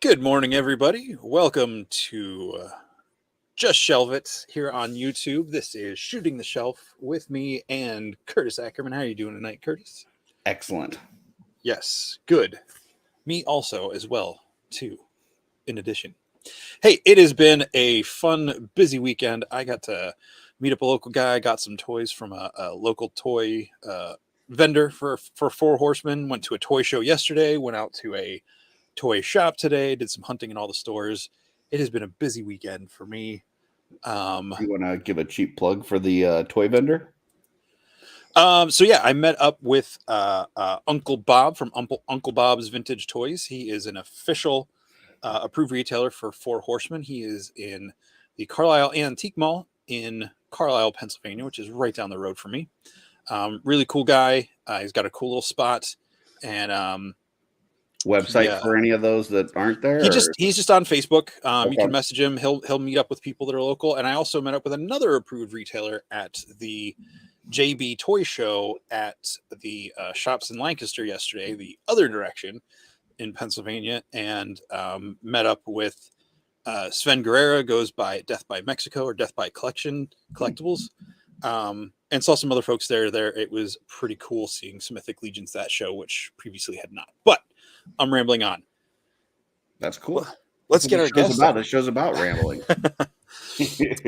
Good morning, everybody. Welcome to Just Shelve It here on YouTube. This is Shooting the Shelf with me and Curtis Ackerman. How are you doing tonight, Curtis? Excellent. Yes, good. Me also, as well, too, in addition. Hey, it has been a fun, busy weekend. I got to meet up a local guy, got some toys from a local toy vendor for Four Horsemen, went to a toy show yesterday, went out to a toy shop today, did some hunting in all the stores. It has been a busy weekend for me. You want to give a cheap plug for the toy vendor? So yeah, I met up with Uncle Bob from Uncle Bob's Vintage Toys. He is an official approved retailer for Four Horsemen. He is in the Carlisle Antique Mall in Carlisle, Pennsylvania, which is right down the road from me. Really cool guy. He's got a cool little spot, and Website for any of those that aren't there? He's just on Facebook. Okay. You can message him. He'll meet up with people that are local. And I also met up with another approved retailer at the JB Toy Show at the shops in Lancaster yesterday, the other direction in Pennsylvania, and met up with Sven Guerrera, goes by Death by Mexico or Death by Collectibles, and saw some other folks there. It was pretty cool seeing some Mythic Legions that show, which previously had not. But I'm rambling on. That's cool. Let's get our guests on. This show's about rambling.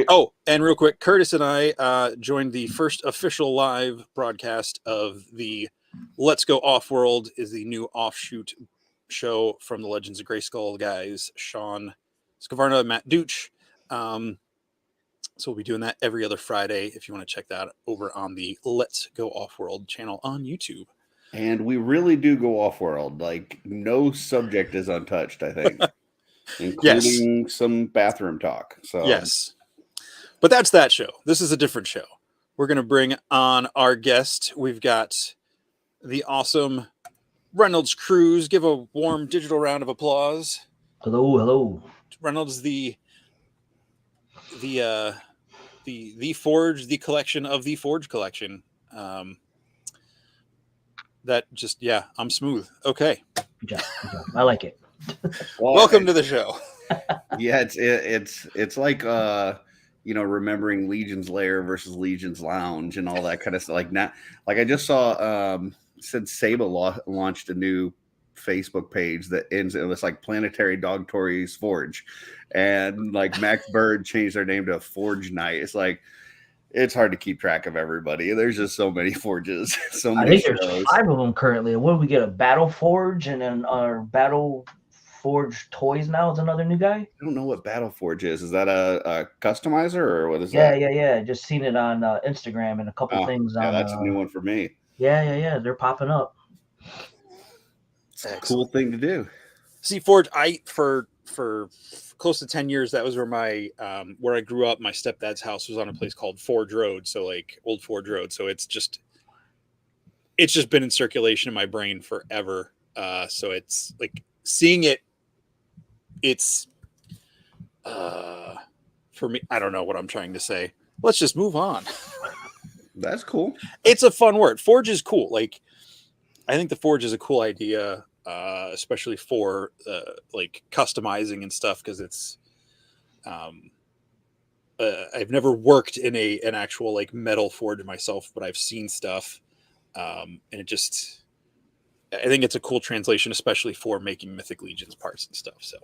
Oh, and real quick, Curtis and I joined the first official live broadcast of the Let's Go OffWorld, is the new offshoot show from the Legends of Grayskull guys, Sean Scavarna, Matt Dooch. So we'll be doing that every other Friday if you want to check that out over on the Let's Go OffWorld channel on YouTube. And we really do go off-world. Like, no subject is untouched, I think. Including some bathroom talk. So yes. But that's that show. This is a different show. We're going to bring on our guest. We've got the awesome Reynolds Cruz. Give a warm digital round of applause. Hello. Reynolds, the Forge, the collection of the Forge collection. That just, yeah, I'm smooth. Okay. Good job. I like it. Well, welcome to the show. Yeah, it's like remembering Legion's Lair versus Legion's Lounge and all that kind of stuff. Like now, like I just saw said Saba launched a new Facebook page that ends it was like Planetary Dog Toys Forge, and like Max Bird changed their name to Forge Night. It's like it's hard to keep track of everybody. There's just so many forges. So many. I think there's 5 of them currently. What do we get? A Battle Forge, and then our Battle Forge Toys now is another new guy. I don't know what Battle Forge is. Is that a customizer or what is that? Yeah. Just seen it on Instagram and a couple things. Yeah, on, that's a new one for me. Yeah. They're popping up. It's a cool thing to do. See, Forge, for close to 10 years, that was where my where I grew up. My stepdad's house was on a place called Forge Road, so like Old Forge Road. So it's just been in circulation in my brain forever. So it's like seeing it. It's for me. I don't know what I'm trying to say. Let's just move on. That's cool. It's a fun word. Forge is cool. Like, I think the Forge is a cool idea. Especially for like customizing and stuff, because it's I've never worked in an actual like metal forge myself, but I've seen stuff, and I think it's a cool translation, especially for making Mythic Legions parts and stuff. So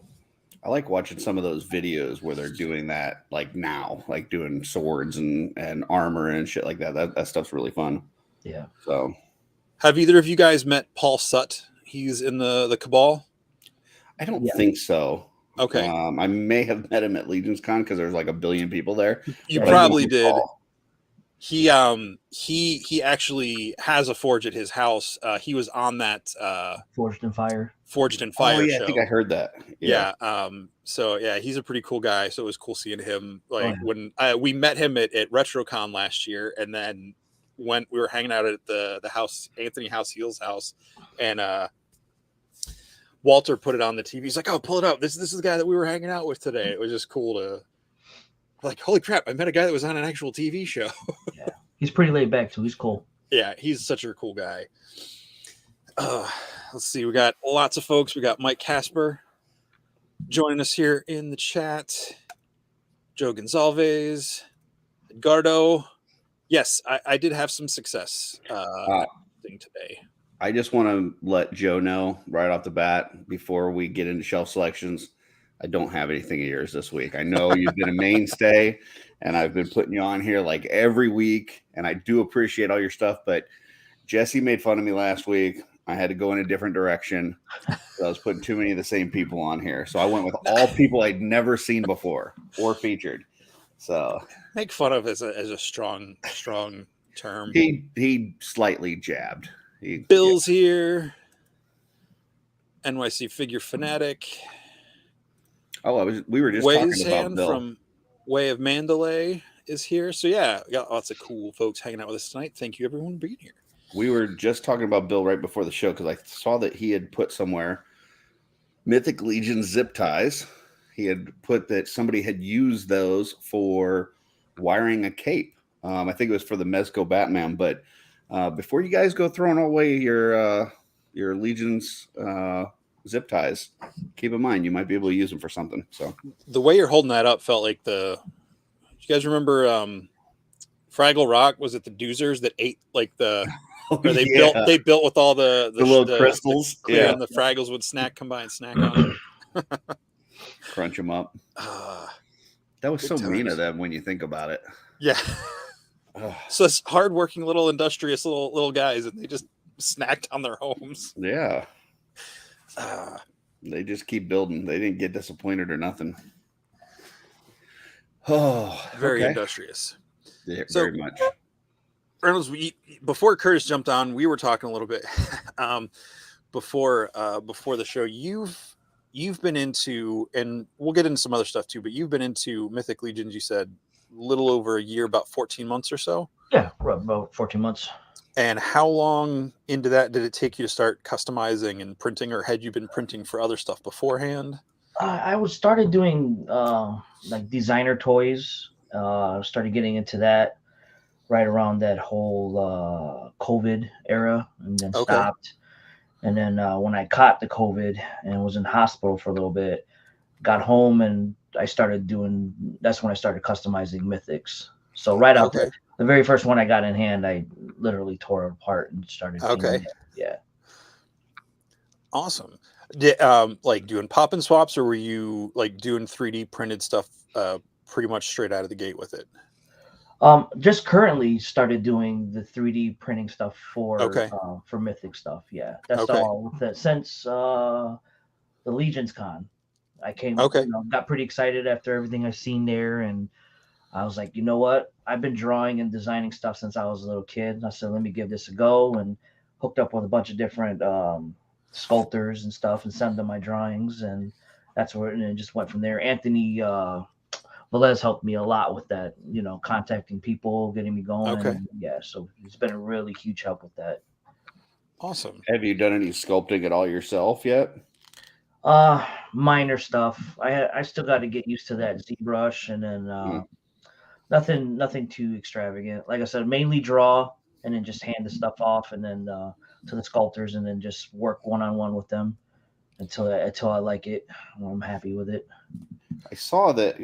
I like watching some of those videos where they're doing that, like now, like doing swords and armor and shit like that. That stuff's really fun. Yeah. So have either of you guys met Paul Sutt? He's in the Cabal. I don't think so. Okay. I may have met him at Legion's Con because there's like a billion people there. You probably did. He actually has a forge at his house. He was on that Forged in Fire Oh yeah, show. I think I heard that. Yeah. So yeah, he's a pretty cool guy. So it was cool seeing him. Like when we met him at RetroCon last year, and then when we were hanging out at the house, Anthony House Heel's house, and Walter put it on the TV. He's like, "Oh, pull it up. This is the guy that we were hanging out with today." It was just cool to like, holy crap! I met a guy that was on an actual TV show. Yeah, he's pretty laid back, so he's cool. Yeah, he's such a cool guy. Let's see. We got lots of folks. We got Mike Casper. Joining us here in the chat, Joe Gonzalez, Edgardo. Yes, I did have some success thing today. I just want to let Joe know right off the bat before we get into shelf selections, I don't have anything of yours this week. I know you've been a mainstay, and I've been putting you on here like every week, and I do appreciate all your stuff, but Jesse made fun of me last week. I had to go in a different direction. So I was putting too many of the same people on here. So I went with all people I'd never seen before or featured. So make fun of as a strong term. He slightly jabbed. Bill's here. NYC Figure Fanatic. Oh, we were just Way's talking about Bill. From Way of Mandalay is here. So yeah, we got lots of cool folks hanging out with us tonight. Thank you everyone for being here. We were just talking about Bill right before the show because I saw that he had put somewhere Mythic Legion zip ties. He had put that somebody had used those for wiring a cape. I think it was for the Mezco Batman. But before you guys go throwing away your Legion's zip ties, keep in mind you might be able to use them for something. So the way you're holding that up felt like you guys remember Fraggle Rock? Was it the Doozers that ate like the? Or they built with all the little crystals, and the Fraggles would combine snack on them. Crunch them up. That was so mean of them when you think about it. Yeah. So it's hardworking little industrious little guys, and they just snacked on their homes. Yeah. They just keep building. They didn't get disappointed or nothing. Oh, very industrious. Yeah, so, very much. Reynolds, before Curtis jumped on, we were talking a little bit before the show. You've been into, and we'll get into some other stuff too, but you've been into Mythic Legions, you said, a little over a year, about 14 months or so? Yeah, about 14 months. And how long into that did it take you to start customizing and printing, or had you been printing for other stuff beforehand? I started doing like designer toys. Started getting into that right around that whole COVID era, and then stopped. And then when I caught the COVID and was in hospital for a little bit, got home and I started doing. That's when I started customizing Mythics. So right out there, the very first one I got in hand, I literally tore it apart and started. Yeah. Awesome. Did like doing pop and swaps, or were you like doing 3D printed stuff pretty much straight out of the gate with it? Just currently started doing the 3D printing stuff for Mythic stuff. Yeah, that's all. Since the Legions Con, I came. Got pretty excited after everything I've seen there, and I was like, you know what? I've been drawing and designing stuff since I was a little kid. And I said, let me give this a go, and hooked up with a bunch of different sculptors and stuff, and sent them my drawings, and that's where it just went from there. Anthony Velez helped me a lot with that, contacting people, getting me going. And so he's been a really huge help with that. Awesome. Have you done any sculpting at all yourself yet? Minor stuff. I still got to get used to that ZBrush, and then nothing too extravagant. Like I said, mainly draw and then just hand the stuff off, and then to the sculptors, and then just work one-on-one with them until I like it. I'm happy with it. I saw that,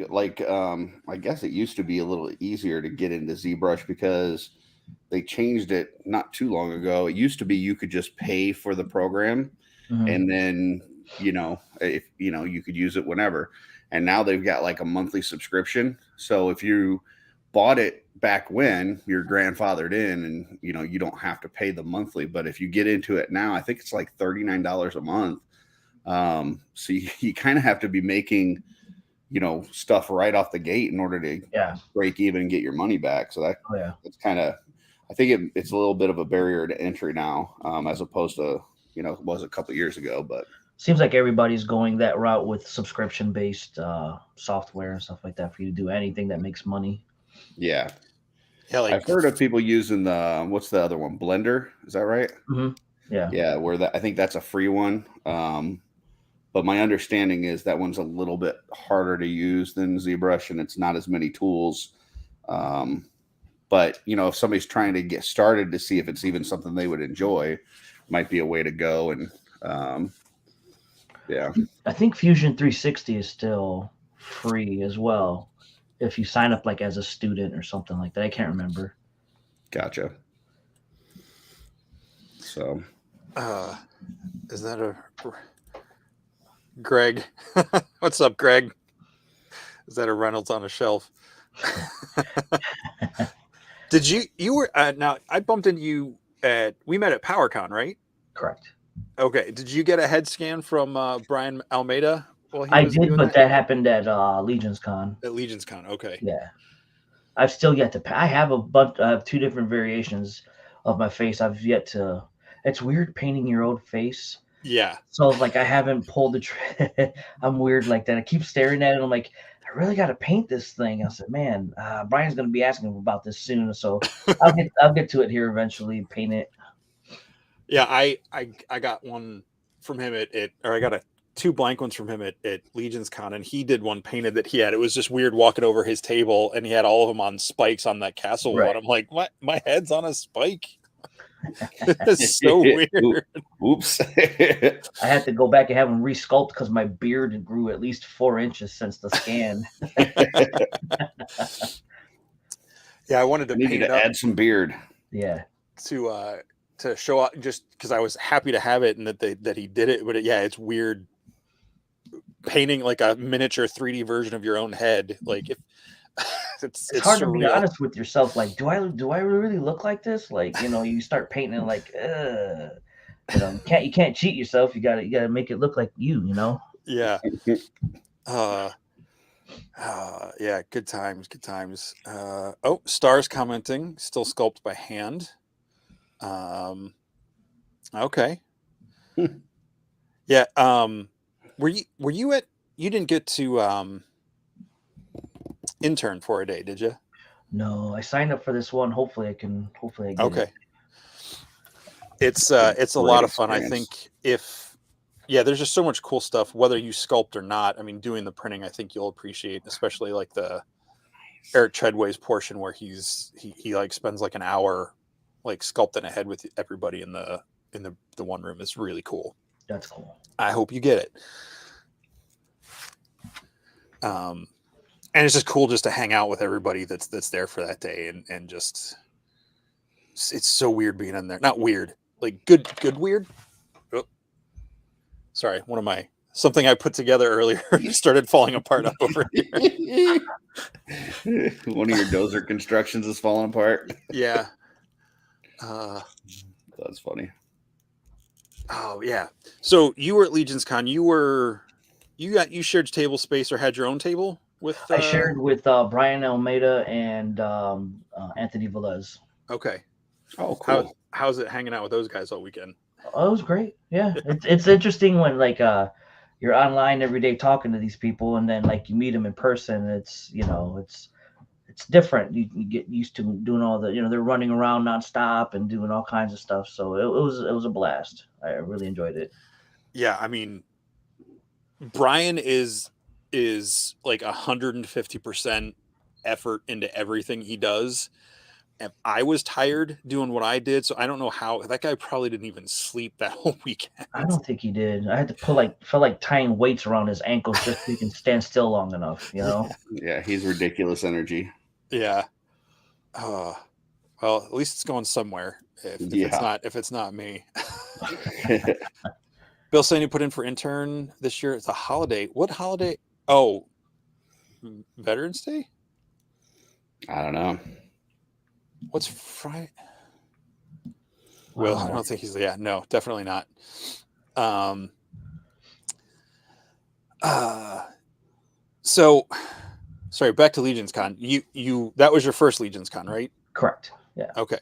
I guess it used to be a little easier to get into ZBrush because they changed it not too long ago. It used to be you could just pay for the program, and then, if you could use it whenever. And now they've got like a monthly subscription. So if you bought it back when, you're grandfathered in, and, you don't have to pay the monthly. But if you get into it now, I think it's like $39 a month. So you kind of have to be making stuff right off the gate in order to break even and get your money back. So that's kind of, I think it's a little bit of a barrier to entry now, as opposed to, it was a couple of years ago, but seems like everybody's going that route with subscription based software and stuff like that for you to do anything that makes money. Yeah. I've heard of people using what's the other one? Blender. Is that right? Mm-hmm. Yeah. Yeah. I think that's a free one. But my understanding is that one's a little bit harder to use than ZBrush, and it's not as many tools. But, if somebody's trying to get started to see if it's even something they would enjoy, might be a way to go. And Yeah. I think Fusion 360 is still free as well if you sign up like as a student or something like that. I can't remember. Gotcha. So, is that a Greg? What's up, Greg? Is that a Reynolds on a shelf? Did you were now? I bumped into you we met at PowerCon, right? Correct. Okay. Did you get a head scan from Brian Almeida while he I was did, doing but that happened at Legion's Con. At Legion's Con? Okay. Yeah, I've still yet to. I have a bunch. I have 2 different variations of my face. I've yet to. It's weird painting your own face. Yeah. So like I haven't pulled the. I'm weird like that. I keep staring at it. I'm like, I really got to paint this thing. I said, man, Brian's gonna be asking about this soon, so I'll get to it here eventually. Paint it. Yeah, I got one from him or I got 2 blank ones from him at Legion's Con, and he did one painted that he had. It was just weird walking over his table, and he had all of them on spikes on that castle wall. Right. And I'm like, what? My head's on a spike? It's so weird. Oops. I had to go back and have him resculpt because my beard grew at least 4 inches since the scan. Yeah, I wanted to paint it up. Add some beard. Yeah. To show up, just because I was happy to have it and that he did it. But it's weird painting like a miniature 3D version of your own head. Like if it's hard surreal. to be honest with yourself. Like, do I really look like this? Like, you start painting like, you can't cheat yourself. You gotta make it look like you. Yeah. Yeah. Good times. Stars commenting. Still sculpted by hand. Okay. Yeah. Were you you didn't get to intern for a day, did you? No, I signed up for this one. Hopefully I get okay. it. It's a lot of fun. I think there's just so much cool stuff, whether you sculpt or not. I mean, doing the printing, I think you'll appreciate, especially like the Eric Chedway's portion where he like spends like an hour like sculpting a head with everybody in the one room. Is really cool. That's cool. I hope you get it. And it's just cool just to hang out with everybody that's there for that day, and just it's so weird being in there. Not weird, like good weird. Oh, sorry, something I put together earlier started falling apart up over here. One of your dozer constructions is falling apart. Yeah. That's funny. Oh yeah. So you were at Legion's Con. You shared table space or had your own table with? I shared with Brian Almeida and Anthony Velez. Okay. Oh, cool. How's it hanging out with those guys all weekend? Oh, it was great. Yeah, it's interesting when like you're online every day talking to these people, and then like you meet them in person. It's it's different. You get used to doing all the they're running around nonstop and doing all kinds of stuff. So it was a blast. I really enjoyed it. Yeah, I mean, Brian is like 150% effort into everything he does. And I was tired doing what I did, so I don't know how that guy probably didn't even sleep that whole weekend. I don't think he did. I had to felt like tying weights around his ankles just so he can stand still long enough. Yeah, he's ridiculous energy. Yeah. Well, at least it's going somewhere. If it's not me. Bill saying you put in for intern this year. It's a holiday. What holiday? Oh, Veterans Day? I don't know. What's Friday? Well, I don't think no, definitely not. So sorry, back to Legion's Con. You that was your first Legion's Con, right? Correct. Yeah. Okay.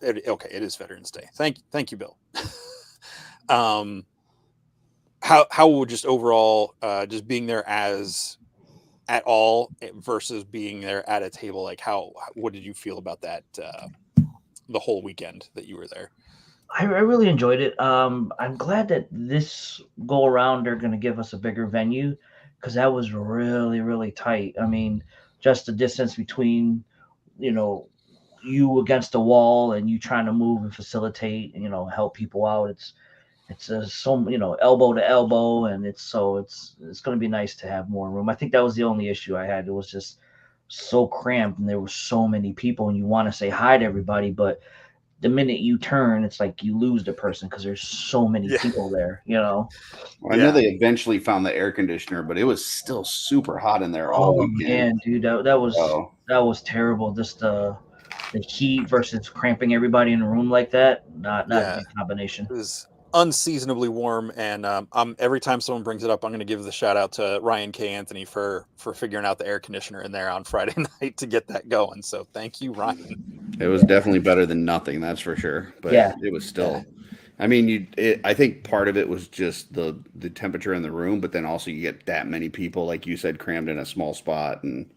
It is Veterans Day. Thank you, Bill. How would just overall just being there at all versus being there at a table, like what did you feel about that the whole weekend that you were there? I really enjoyed it. I'm glad that this go around they're going to give us a bigger venue, because that was really, really tight. I mean, just the distance between you against the wall and you trying to move and facilitate and help people out. it's so elbow to elbow, and it's going to be nice to have more room. I think that was the only issue I had. It was just so cramped, and there were so many people, and you want to say hi to everybody, but the minute you turn, it's like you lose the person because there's so many people there. Well, I know they eventually found the air conditioner, but it was still super hot in there all weekend. Man, dude, that was terrible. Just the heat versus cramping everybody in a room like that. Not a good combination. It was unseasonably warm, and every time someone brings it up, I'm going to give the shout out to Ryan K. Anthony for figuring out the air conditioner in there on Friday night to get that going. So thank you, Ryan. It was definitely better than nothing, that's for sure. But it was still. I mean, I think part of it was just the temperature in the room, but then also you get that many people, like you said, crammed in a small spot, and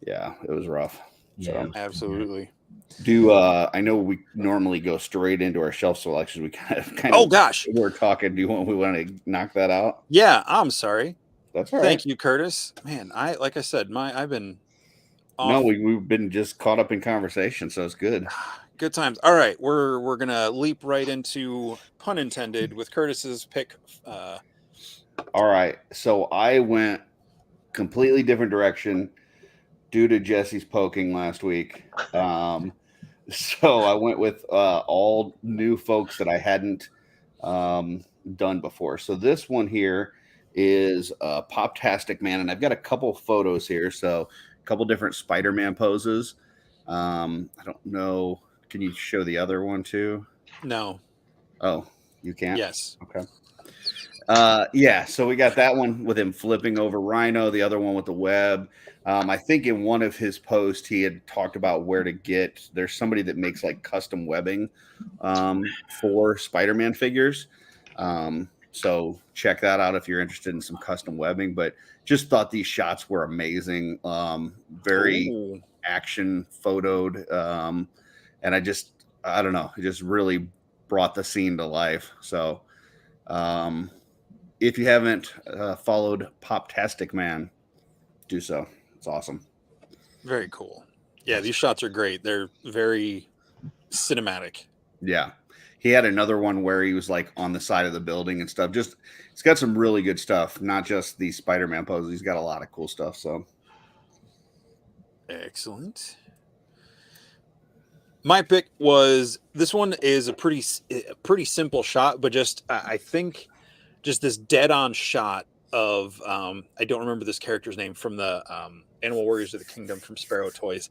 it was rough. Yeah, so. Absolutely. I know we normally go straight into our shelf selections. We kind of. Oh gosh, we're talking. We want to knock that out? Yeah, I'm sorry. That's all right. Thank you, Curtis. Man, like I said, I've been. No, we've been just caught up in conversation, so it's good. Good times. All right, we're gonna leap right into, pun intended, with Curtis's pick. All right, so I went completely different direction due to Jesse's poking last week. So I went with all new folks that I hadn't done before. So this one here is Poptastic Man, and I've got a couple photos here. So a couple different Spider-Man poses. I don't know. Can you show the other one too? No. Oh, you can't? Yes. Okay. So we got that one with him flipping over Rhino, the other one with the web. I think in one of his posts, he had talked about where to get, there's somebody that makes like custom webbing for Spider-Man figures. So check that out if you're interested in some custom webbing, but just thought these shots were amazing. Very action photoed. And I don't know, it just really brought the scene to life. So, if you haven't followed Poptastic Man, do so. It's awesome. Very cool. Yeah, these shots are great. They're very cinematic. Yeah. He had another one where he was like on the side of the building and stuff. Just, it's got some really good stuff, not just the Spider-Man poses. He's got a lot of cool stuff. So excellent. My pick was, this one is a pretty simple shot, but just I think just this dead-on shot of I don't remember this character's name from the Animal Warriors of the Kingdom from Sparrow Toys.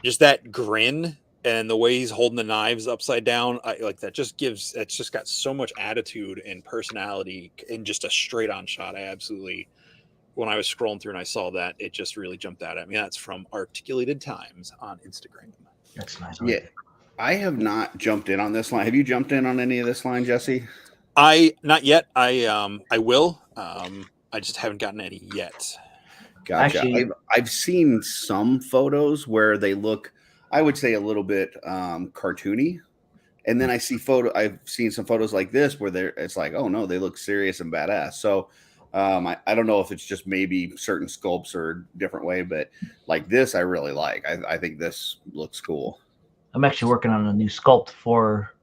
Just that grin and the way he's holding the knives upside down, like that. It's just got so much attitude and personality in just a straight-on shot. I absolutely, when I was scrolling through and I saw that, it just really jumped out at me. That's from Articulated Times on Instagram. That's nice. Yeah, I have not jumped in on this line. Have you jumped in on any of this line, Jesse? Not yet. I will. I just haven't gotten any yet. Gotcha. Actually, I've seen some photos where they look, I would say, a little bit cartoony, and then I've seen some photos like this where it's like, oh no, they look serious and badass. So I don't know if it's just maybe certain sculpts or a different way, but like this, I really like. I think this looks cool. I'm actually working on a new sculpt for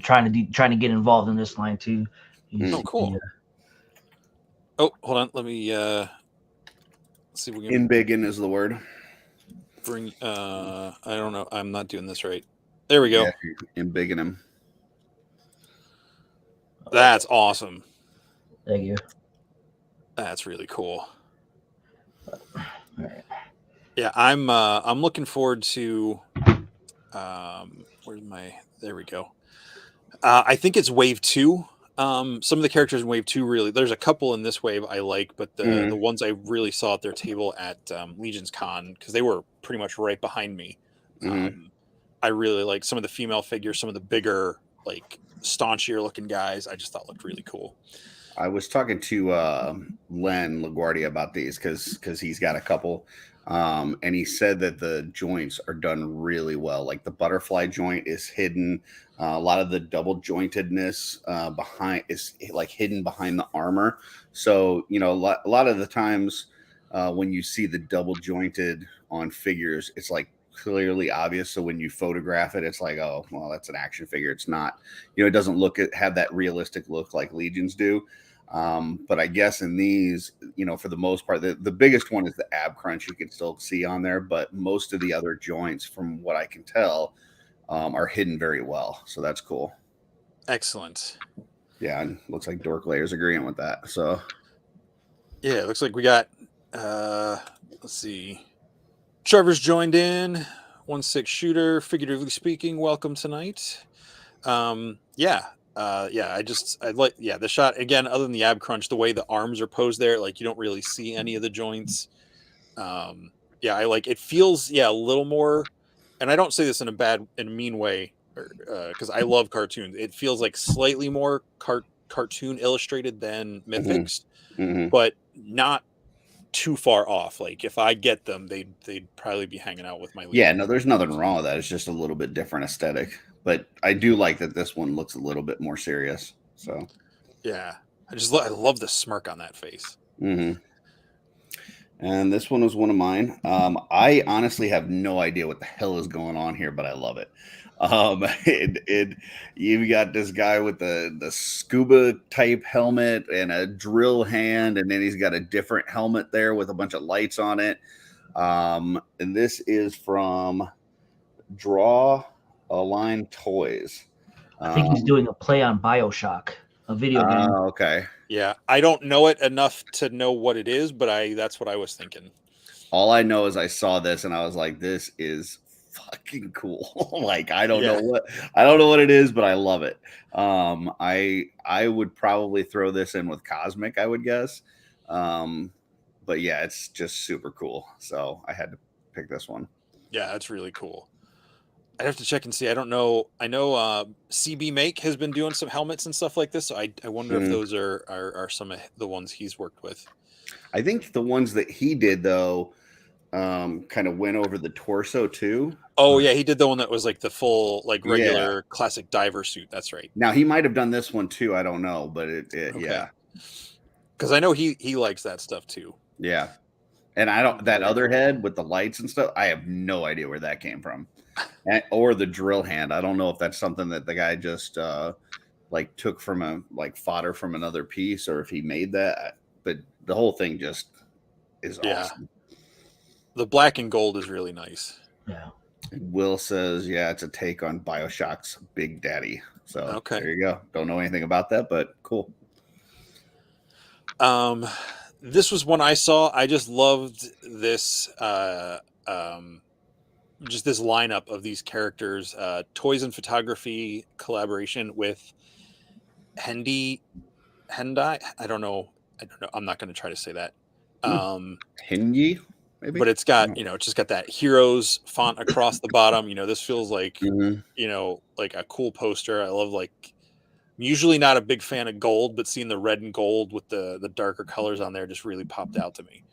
trying to get involved in this line too. Oh, cool. Oh, hold on. Let me see if we can. Embiggen is the word. Bring. I don't know. I'm not doing this right. There we go. Yeah, embiggen him. That's awesome. Thank you. That's really cool. All right. Yeah, I'm looking forward to. Where's my? There we go. I think it's wave 2. Some of the characters in wave 2 really. There's a couple in this wave I like, but the ones I really saw at their table at Legions Con, because they were pretty much right behind me. I really like some of the female figures, some of the bigger, like staunchier looking guys. I just thought looked really cool. I was talking to Len LaGuardia about these because he's got a couple, and he said that the joints are done really well. Like the butterfly joint is hidden. A lot of the double jointedness behind is like hidden behind the armor. So a lot of the times when you see the double jointed on figures, it's like clearly obvious. So when you photograph it, it's like, oh, well, that's an action figure. It's not, it doesn't have that realistic look like Legions do. But I guess in these, for the most part, the biggest one is the ab crunch you can still see on there, but most of the other joints, from what I can tell, are hidden very well. So that's cool. Excellent. Yeah, and looks like Dork Layer's agreeing with that. So yeah, it looks like we got let's see. Trevor's joined in. 1-6 shooter, figuratively speaking. Welcome tonight. I like the shot again, other than the ab crunch, the way the arms are posed there, like you don't really see any of the joints. I like it. Feels a little more, and I don't say this in a mean way, because I love cartoons. It feels like slightly more cartoon illustrated than Mythics, but not too far off. Like if I get them, they'd probably be hanging out with my Legion. Yeah, no, there's nothing wrong with that. It's just a little bit different aesthetic. But I do like that this one looks a little bit more serious. So yeah, I love the smirk on that face. And this one was one of mine. I honestly have no idea what the hell is going on here, but I love it. You've got this guy with the scuba type helmet and a drill hand, and then he's got a different helmet there with a bunch of lights on it. And this is from Draw a Line Toys. I think he's doing a play on BioShock, a video game. Okay. Yeah, I don't know it enough to know what it is, but that's what I was thinking. All I know is I saw this and I was like, this is fucking cool. Like I don't know what it is, but I love it. I would probably throw this in with Cosmic, I would guess. But yeah, it's just super cool. So I had to pick this one. Yeah, that's really cool. I'd have to check and see. I don't know. I know CB Make has been doing some helmets and stuff like this. So I wonder if those are some of the ones he's worked with. I think the ones that he did though, kind of went over the torso too. Oh yeah, he did the one that was like the full, like regular classic diver suit. That's right. Now he might have done this one too. I don't know, but yeah. Because I know he likes that stuff too. Yeah, and I don't that other head with the lights and stuff. I have no idea where that came from, or the drill hand. I don't know if that's something that the guy just like took from fodder from another piece, or if he made that. But the whole thing just is awesome. The black and gold is really nice. Yeah. Will says, yeah, it's a take on BioShock's Big Daddy. So there you go. Don't know anything about that, but cool. This was one I saw. I just loved this, just this lineup of these characters. Toys and Photography collaboration with Hendai. I don't know. I'm not going to try to say that. Hindi, maybe. But it's got, it's just got that Heroes font across the bottom. This feels like, like a cool poster. I love I'm usually not a big fan of gold, but seeing the red and gold with the darker colors on there just really popped out to me.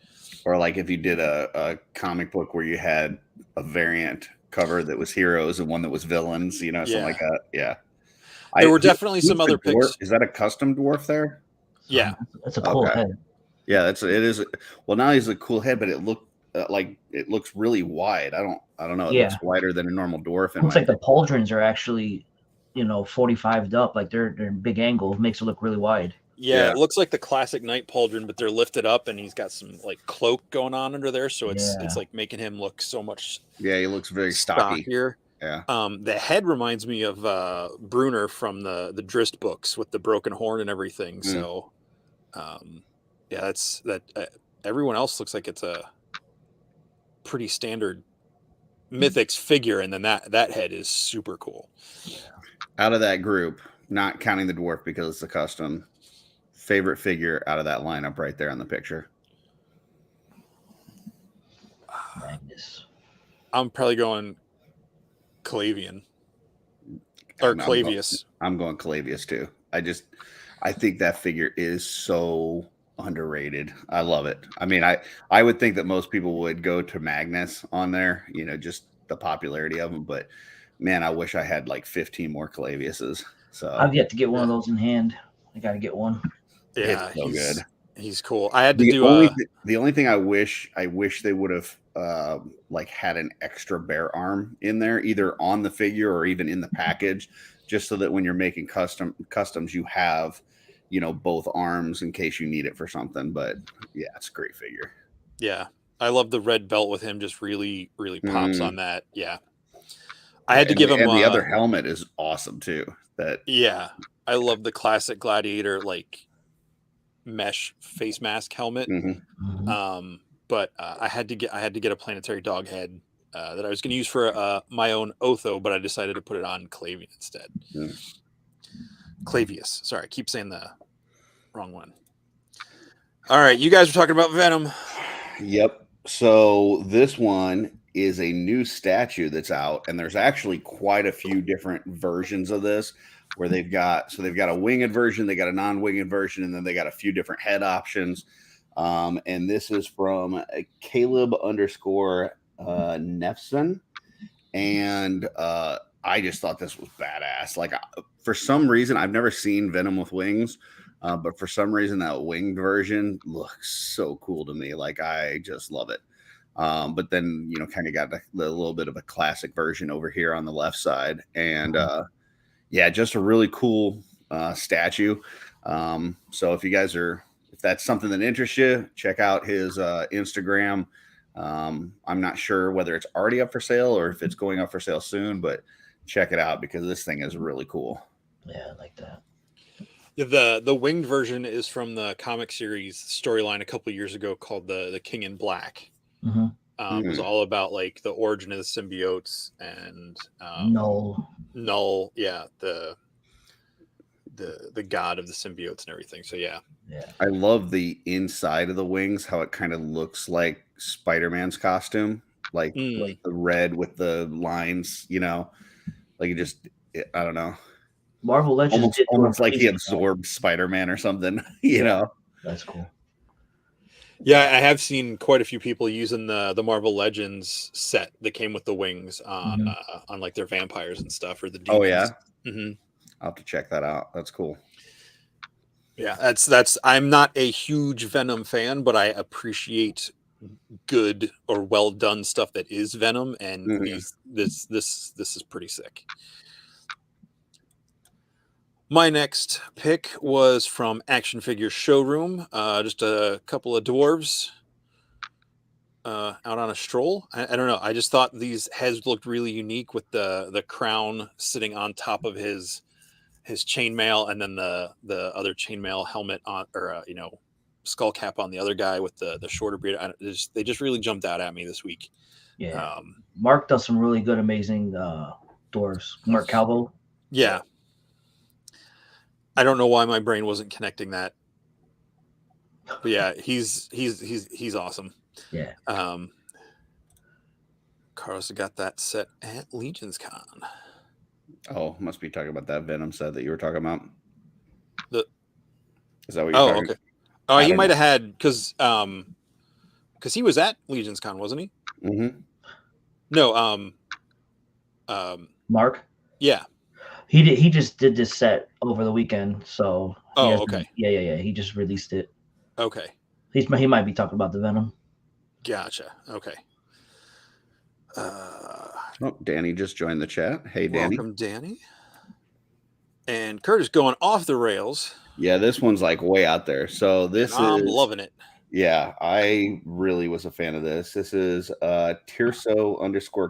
Or like if you did a comic book where you had a variant cover that was heroes and one that was villains, something like that. Yeah. There were definitely some other picks. Is that a custom dwarf there? Yeah. That's a cool head. Yeah, it is. Well, now he's a cool head, but it looks really wide. I don't know. It looks wider than a normal dwarf. Looks like the pauldrons are actually, 45'd up, like they're in big angle. Makes it look really wide. Yeah, it looks like the classic knight pauldron, but they're lifted up, and he's got some cloak going on under there, so it's like making him look so much. Yeah, he looks very stocky here. Yeah. The head reminds me of Brunner from the Drist books with the broken horn and everything. So, that's that. Everyone else looks like it's a pretty standard Mythics figure, and then that head is super cool. Out of that group, not counting the dwarf because it's a custom, favorite figure out of that lineup right there on the picture. Magnus. I'm probably going Calavian or Clavius. I'm going Clavius too. I think that figure is so underrated. I love it. I mean, I would think that most people would go to Magnus on there, just the popularity of them. But man, I wish I had 15 more Claviuses. So I've yet to get one of those in hand. I got to get one. Yeah, it's so good. He's cool. I had to the only thing I wish they would have like had an extra bear arm in there, either on the figure or even in the package, just so that when you're making customs, you have, you know, both arms in case you need it for something. But yeah, it's a great figure. Yeah, I love the red belt with him. Just really pops on that. Yeah, I had to give him. And the other helmet is awesome too. Yeah, I love the classic Gladiator like mesh face mask helmet. But I had to get a planetary dog head that I was going to use for my own Otho, but I decided to put it on Clavian instead. Clavius. Sorry, I keep saying the wrong one. All right, you guys were talking about Venom. Yep. So this one is a new statue that's out, and there's actually quite a few different versions of this where they've got a winged version, they got a non-winged version, and then they got a few different head options. And this is from Caleb _ Nefson. And I just thought this was badass. Like, for some reason, I've never seen Venom with wings, but for some reason, that winged version looks so cool to me. Like, I just love it. But then, you know, kind of got the little bit of a classic version over here on the left side. And yeah, just a really cool statue. So if that's something that interests you, check out his Instagram. I'm not sure whether it's already up for sale or if it's going up for sale soon, but check it out because this thing is really cool. Yeah, I like that. The winged version is from the comic series storyline a couple years ago called the King in Black. It was all about like the origin of the symbiotes and Null, yeah, the god of the symbiotes and everything. So yeah. I love the inside of the wings, how it kind of looks like Spider-Man's costume, like the red with the lines, you know, like I don't know. Marvel Legends almost like he absorbed Spider-Man or something, you know. That's cool. Yeah, I have seen quite a few people using the Marvel Legends set that came with the wings on like their vampires and stuff or the demons. Oh yeah. I'll have to check that out. That's cool. Yeah, that's I'm not a huge Venom fan, but I appreciate good or well done stuff that is Venom, and this is pretty sick. My next pick was from Action Figure Showroom. Just a couple of dwarves out on a stroll. I don't know. I just thought these heads looked really unique with the crown sitting on top of his chainmail, and then the other chainmail helmet on, or skull cap on the other guy with the shorter beard. They just really jumped out at me this week. Yeah, Mark does some really good, amazing dwarves. Mark Calvo. Yeah. I don't know why my brain wasn't connecting that, but yeah, he's awesome. Yeah. Carlos got that set at Legions Con. Oh, must be talking about that Venom set that you were talking about. Is that what you're talking? Okay. Oh, he might have had because he was at Legions Con, wasn't he? No. Mark. Yeah. He just did this set over the weekend, so. Okay. Yeah. He just released it. Okay. He might be talking about the Venom. Gotcha. Okay. Danny just joined the chat. Hey, Danny. Welcome, Danny. And Curtis going off the rails. Yeah, this one's like way out there. So I'm loving it. Yeah, I really was a fan of this. This is Tirso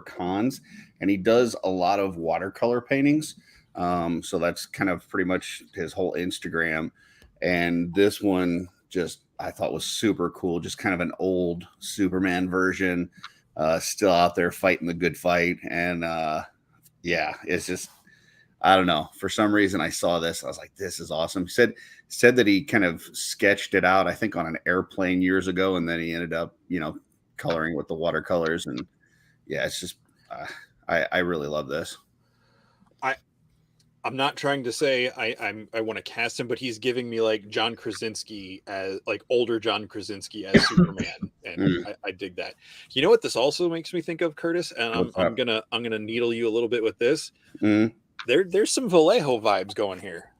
_Cons, and he does a lot of watercolor paintings. So that's kind of pretty much his whole Instagram. And this one I thought was super cool. Just kind of an old Superman version, still out there fighting the good fight. And yeah, it's just, I don't know. For some reason, I saw this. I was like, this is awesome. He said that he kind of sketched it out, I think, on an airplane years ago. And then he ended up, coloring with the watercolors. And yeah, it's just, I really love this. I'm not trying to say I want to cast him, but he's giving me like John Krasinski as like older John Krasinski as Superman, and I dig that. You know what this also makes me think of, Curtis? And I'm gonna needle you a little bit with this. There's some Vallejo vibes going here.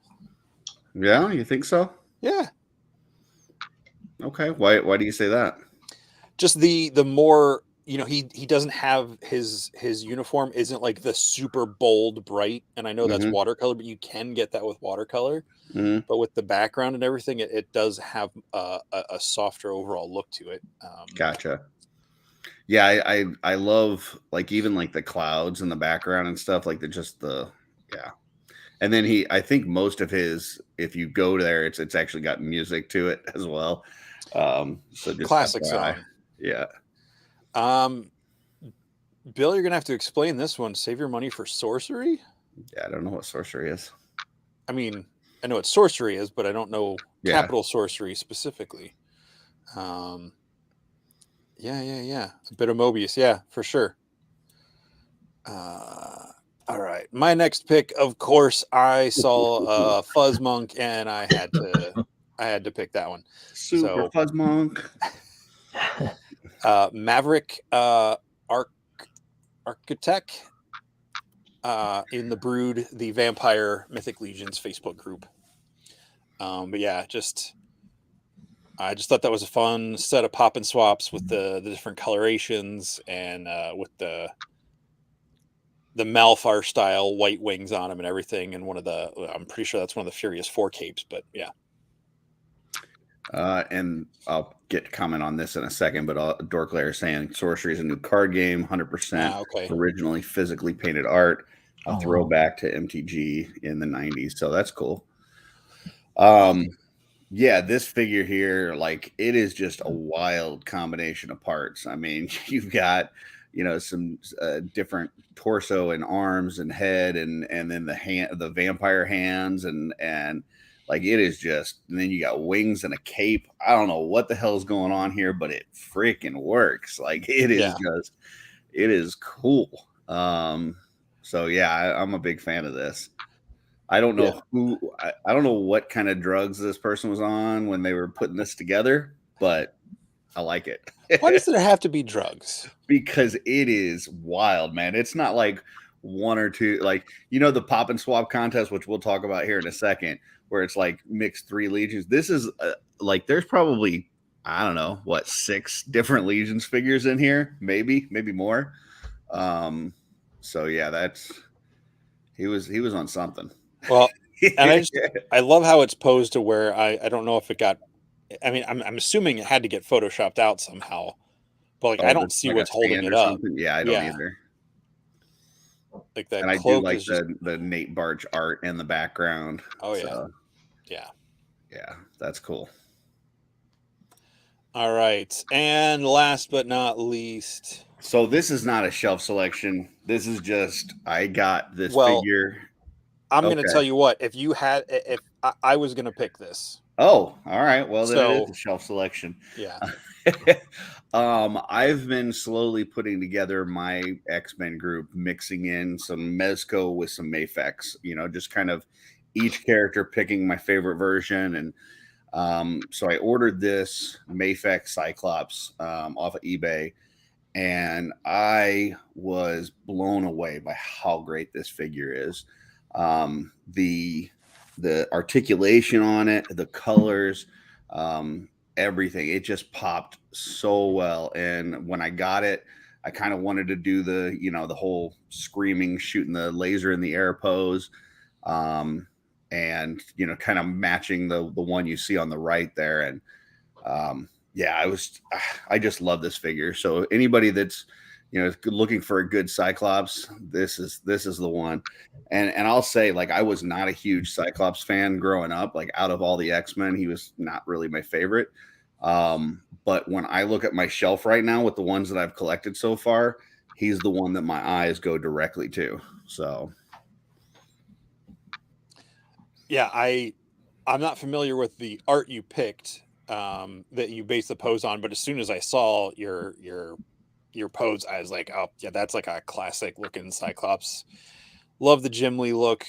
Yeah, you think so? Yeah. Okay. Why do you say that? Just the more he doesn't have his uniform isn't like the super bold bright, and I know that's watercolor, but you can get that with watercolor. But with the background and everything, it does have a softer overall look to it. Gotcha. Yeah, I love like even like the clouds in the background and stuff, like yeah. And then I think most of his, if you go there, it's actually got music to it as well. So just classic song. Yeah. Bill, you're gonna have to explain this one. Save your money for sorcery. Yeah, I don't know what sorcery is. I mean, I know what sorcery is, but I don't know capital sorcery specifically. Yeah. A bit of Mobius, yeah, for sure. All right. My next pick, of course, I saw Fuzz Monk, and I had to pick that one. Super Fuzz Monk. Maverick Architect in the Brood, the Vampire Mythic Legions Facebook group. But yeah, I just thought that was a fun set of pop and swaps with the different colorations and with the Malfar style white wings on them and everything. And I'm pretty sure that's one of the Furious 4 capes, but yeah. And I'll get to comment on this in a second, but Dorklayer is saying Sorcery is a new card game, 100% originally physically painted art, a throwback to MTG in the 90s. So that's cool. Yeah, this figure here, like it is just a wild combination of parts. I mean, you've got, some different torso and arms and head and then the vampire hands and like it is just, and then you got wings and a cape. I don't know what the hell's going on here, but it freaking works. Like it is it is cool. So yeah, I'm a big fan of this. I don't know I don't know what kind of drugs this person was on when they were putting this together, but I like it. Why does there have to be drugs? Because it is wild, man. It's not like one or two, like, the pop and swap contest, which we'll talk about here in a second, where it's like mixed 3 legions. This is like, there's probably, I don't know, 6 different legions figures in here, maybe more. So yeah, he was on something. Well, and I love how it's posed to where I don't know if it got, I mean, I'm assuming it had to get photoshopped out somehow, but like I don't see like what's holding it up. Yeah, I don't either. Like that, and I do like the Nate Barch art in the background. Oh yeah, yeah, that's cool. All right, and last but not least, so this is not a shelf selection. This is just I got this figure. I'm going to tell you what. If I was going to pick this. Oh, all right. Well, then it is a shelf selection. Yeah. I've been slowly putting together my X-Men group, mixing in some Mezco with some Mafex, just kind of each character picking my favorite version. And so I ordered this Mafex Cyclops off of eBay, and I was blown away by how great this figure is. The articulation on it, the colors, everything, it just popped so well. And when I got it, I kind of wanted to do the whole screaming, shooting the laser in the air pose, and kind of matching the one you see on the right there. And I just love this figure. So anybody that's looking for a good Cyclops, this is the one. And I'll say, like, I was not a huge Cyclops fan growing up. Like, out of all the X-Men, he was not really my favorite. But when I look at my shelf right now with the ones that I've collected so far, he's the one that my eyes go directly to. So yeah, I'm not familiar with the art you picked that you based the pose on, but as soon as I saw your pose, I was like, oh yeah, that's like a classic looking Cyclops. Love the Jim Lee look,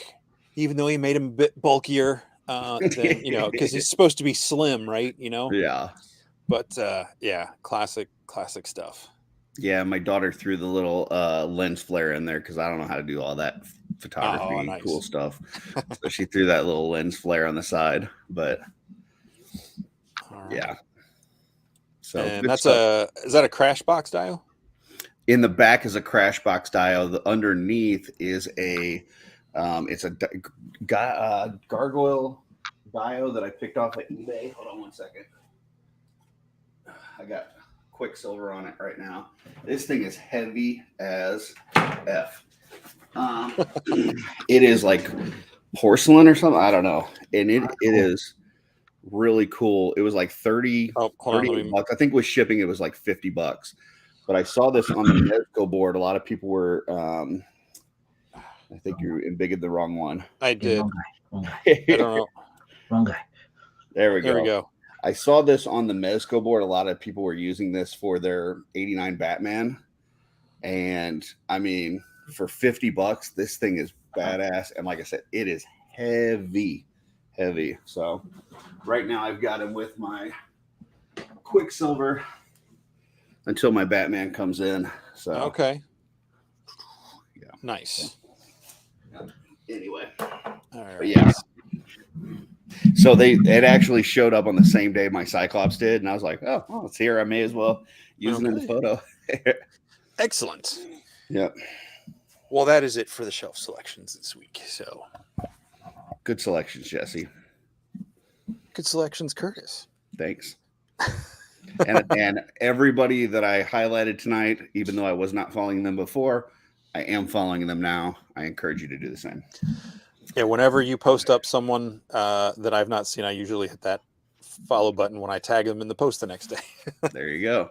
even though he made him a bit bulkier than, because he's supposed to be slim, right? Yeah. But yeah, classic stuff. Yeah, my daughter threw the little lens flare in there because I don't know how to do all that photography cool stuff. So she threw that little lens flare on the side, but yeah. So and is that a crash box dial? In the back is a crash box dio. The underneath is a gargoyle dio that I picked off at eBay. Hold on one second. I got Quicksilver on it right now. This thing is heavy as F. It is like porcelain or something. I don't know. And it is really cool. It was like 30 bucks. I think with shipping, it was like $50. But I saw this on the Mezco board. A lot of people were, I think you embiggened the wrong one. I did. Wrong guy. I don't know. Wrong guy. There we go. I saw this on the Mezco board. A lot of people were using this for their 89 Batman. And I mean, for $50, this thing is badass. And like I said, it is heavy. So right now I've got him with my Quicksilver until my Batman comes in. So okay. Yeah. Nice. Anyway. All right. But yeah. So it actually showed up on the same day my Cyclops did, and I was like, oh, well, it's here. I may as well use it in the photo. Excellent. Yep. Well, that is it for the shelf selections this week. So good selections, Jesse. Good selections, Curtis. Thanks. and everybody that I highlighted tonight, even though I was not following them before, I am following them now. I encourage you to do the same. Yeah, whenever you post up someone that I've not seen, I usually hit that follow button when I tag them in the post the next day. There you go.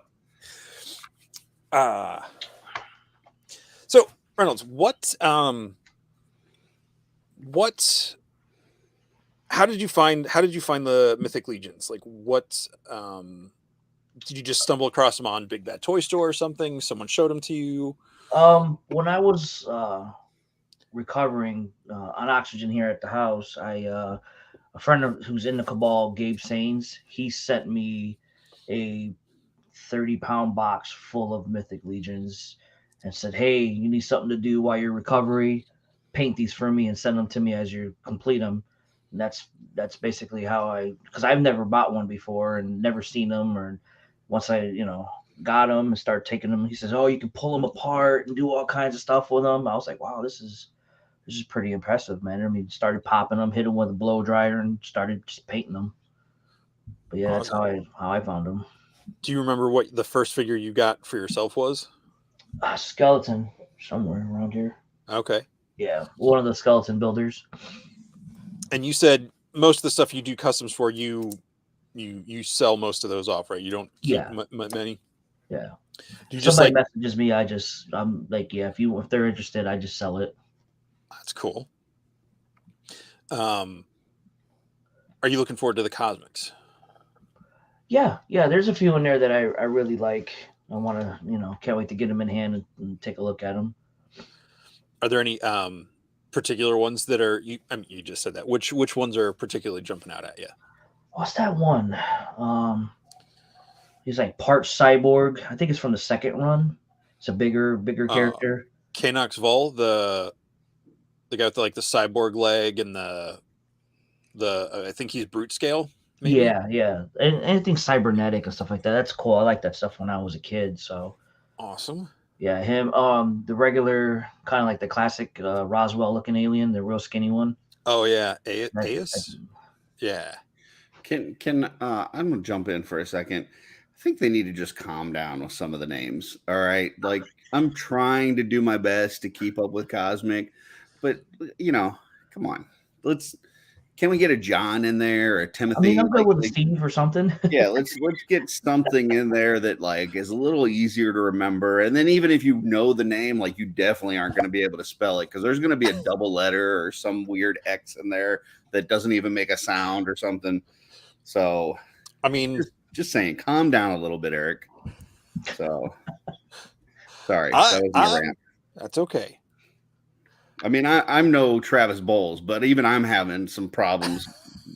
So Reynolds, how did you find the Mythic Legions? Like what did you just stumble across them on Big Bad Toy Store or something? Someone showed them to you? When I was recovering on oxygen here at the house, a friend who's in the Cabal, Gabe Sains, he sent me a 30-pound box full of Mythic Legions and said, hey, you need something to do while you're recovery, paint these for me and send them to me as you complete them. And that's basically how because I've never bought one before and never seen them. Or once I got them and started taking them, he says, oh, you can pull them apart and do all kinds of stuff with them. I was like, wow, this is pretty impressive, man. I mean, started popping them, hit them with a blow dryer, and started just painting them. But yeah, that's how I found them. Do you remember what the first figure you got for yourself was? A skeleton somewhere around here. Okay. Yeah, one of the skeleton builders. And you said most of the stuff you do customs for, you sell most of those off, right? You don't keep many. Yeah. Do you Somebody messages me, I'm like, yeah, if they're interested, I just sell it. That's cool. Are you looking forward to the Cosmics? Yeah. There's a few in there that I really like. I want to, can't wait to get them in hand and take a look at them. Are there any particular ones that are you just said that. Which ones are particularly jumping out at you? What's that one? He's like part cyborg. I think it's from the second run. It's a bigger character. Kanox Vol, the guy with the cyborg leg and the I think he's brute scale. Maybe? Yeah. And anything cybernetic and stuff like that. That's cool. I like that stuff when I was a kid. So awesome. Yeah, him. The regular kind of like the classic Roswell looking alien, the real skinny one. Oh yeah, Aeus. Yeah. I'm gonna jump in for a second. I think they need to just calm down with some of the names. All right, like I'm trying to do my best to keep up with Cosmic, but come on, can we get a John in there or a Timothy? I mean, I'm good with Steve or something. Yeah, let's get something in there that is a little easier to remember. And then even if you know the name, you definitely aren't going to be able to spell it because there's going to be a double letter or some weird X in there that doesn't even make a sound or something. So, I mean, just saying, calm down a little bit, Eric. So, sorry, that was my rant. That's okay. I mean, I'm no Travis Bowles, but even I'm having some problems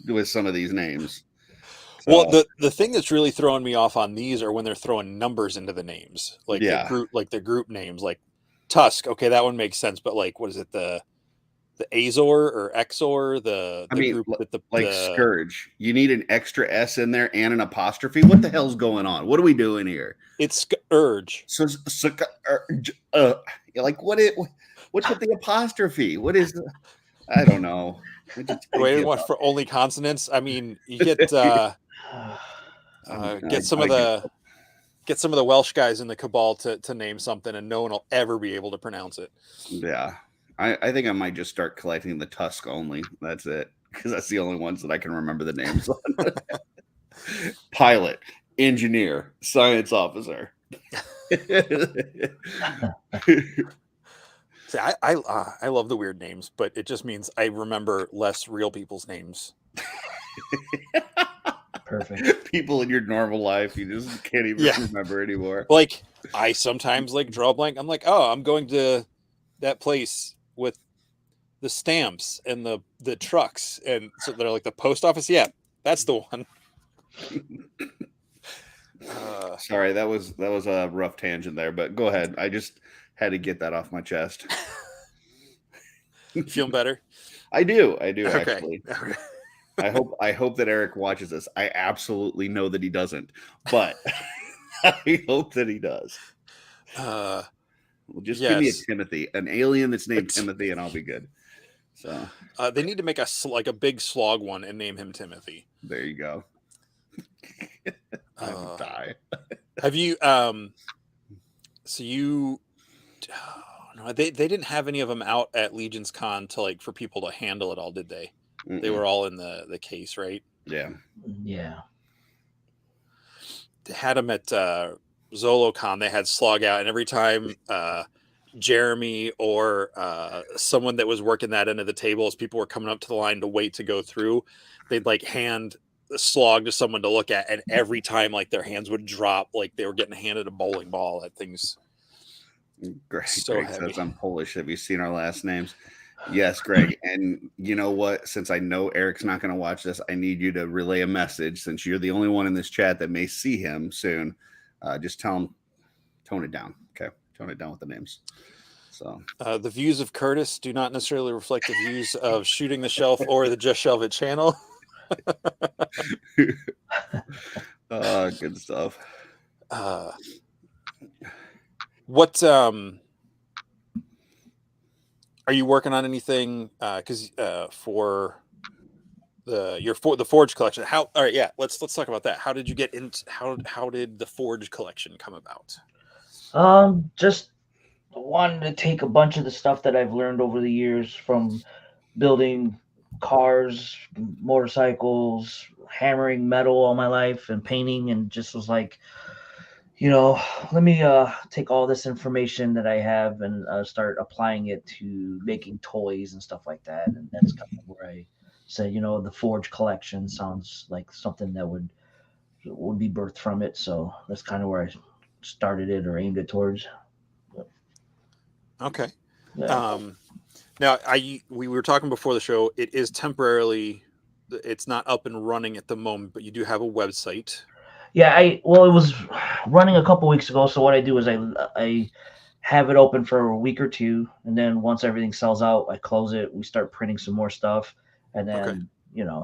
with some of these names. So. Well, the thing that's really throwing me off on these are when they're throwing numbers into the names, the group names, like Tusk. Okay, that one makes sense, but what is it? Azor or Exor, the group with like Scourge. You need an extra S in there and an apostrophe. What the hell's going on? What are we doing here? It's Scourge. So like what's with the apostrophe? What is? I don't know. Wait, what for only consonants? I mean, you get get some of the Welsh guys in the cabal to name something, and no one will ever be able to pronounce it. Yeah. I think I might just start collecting the Tusk only. That's it. Because that's the only ones that I can remember the names on. Pilot, engineer, science officer. See, I love the weird names, but it just means I remember less real people's names. Perfect. People in your normal life, you just can't even remember anymore. Like, I sometimes like draw a blank. I'm like, oh, I'm going to that place with the stamps and the trucks, and so they're like the post office. Yeah, that's the one. Sorry, that was a rough tangent there, but go ahead. I just had to get that off my chest. Feeling better? I do okay. Actually. Okay. I hope that Eric watches this. I absolutely know that he doesn't, but I hope that he does. Well, just give me a Timothy, an alien that's named Timothy, and I'll be good. So they need to make a big slog one and name him Timothy. There you go. I would die. Have you? So you? No, they didn't have any of them out at Legion's Con for people to handle it all, did they? Mm-mm. They were all in the case, right? Yeah. Yeah. They had them at ZoloCon. They had slog out, and every time Jeremy or someone that was working that end of the table, as people were coming up to the line to wait to go through, they'd hand the slog to someone to look at, and every time their hands would drop like they were getting handed a bowling ball. That thing's Greg heavy. Says I'm Polish. Have you seen our last names? Yes, Greg. And you know what? Since I know Eric's not going to watch this, I need you to relay a message. Since you're the only one in this chat that may see him soon, just tell him, tone it down. Okay, tone it down with the names. So the views of Curtis do not necessarily reflect the views of Shooting the Shelf or the Just Shelve It channel. Good stuff. What are you working on anything? Because for the Forge collection, all right, yeah, let's talk about that. How did you get into how did the Forge collection come about? Just wanted to take a bunch of the stuff that I've learned over the years from building cars, motorcycles, hammering metal all my life, and painting, and just was like, let me take all this information that I have and start applying it to making toys and stuff like that. And that's kind of where I said, the Forge collection sounds like something that would be birthed from it. So that's kind of where I started it or aimed it towards. Okay. Yeah. Now we were talking before the show. It is temporarily, it's not up and running at the moment, but you do have a website. Yeah, it was running a couple weeks ago. So what I do is I have it open for a week or two, and then once everything sells out, I close it. We start printing some more stuff, and then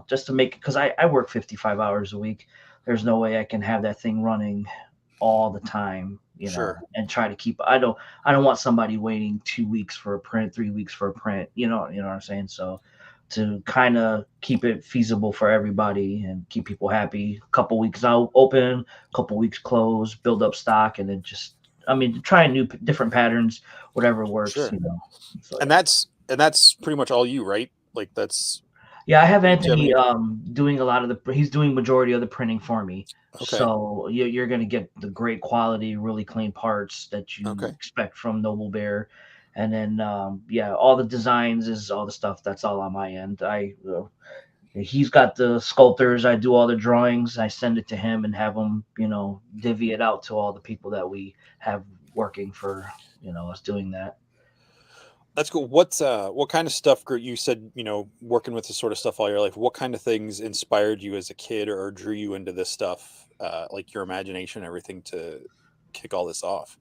just to make, because I work 55 hours a week. There's no way I can have that thing running all the time, sure. And try to keep. I don't want somebody waiting 2 weeks for a print, 3 weeks for a print. You know what I'm saying? So to kind of keep it feasible for everybody and keep people happy, a couple weeks out open, a couple weeks closed, build up stock, and then try different patterns, whatever works. Sure. So, and that's pretty much all you, right? That's. Yeah, I have Anthony doing a lot of he's doing majority of the printing for me. Okay. So you're going to get the great quality, really clean parts that you expect from Noble Bear. And then, all the designs is all the stuff that's all on my end. He's got the sculptors. I do all the drawings. I send it to him and have him, divvy it out to all the people that we have working for, us doing that. That's cool. What kind of stuff, you said, working with this sort of stuff all your life, what kind of things inspired you as a kid or drew you into this stuff? Like your imagination, everything to kick all this off?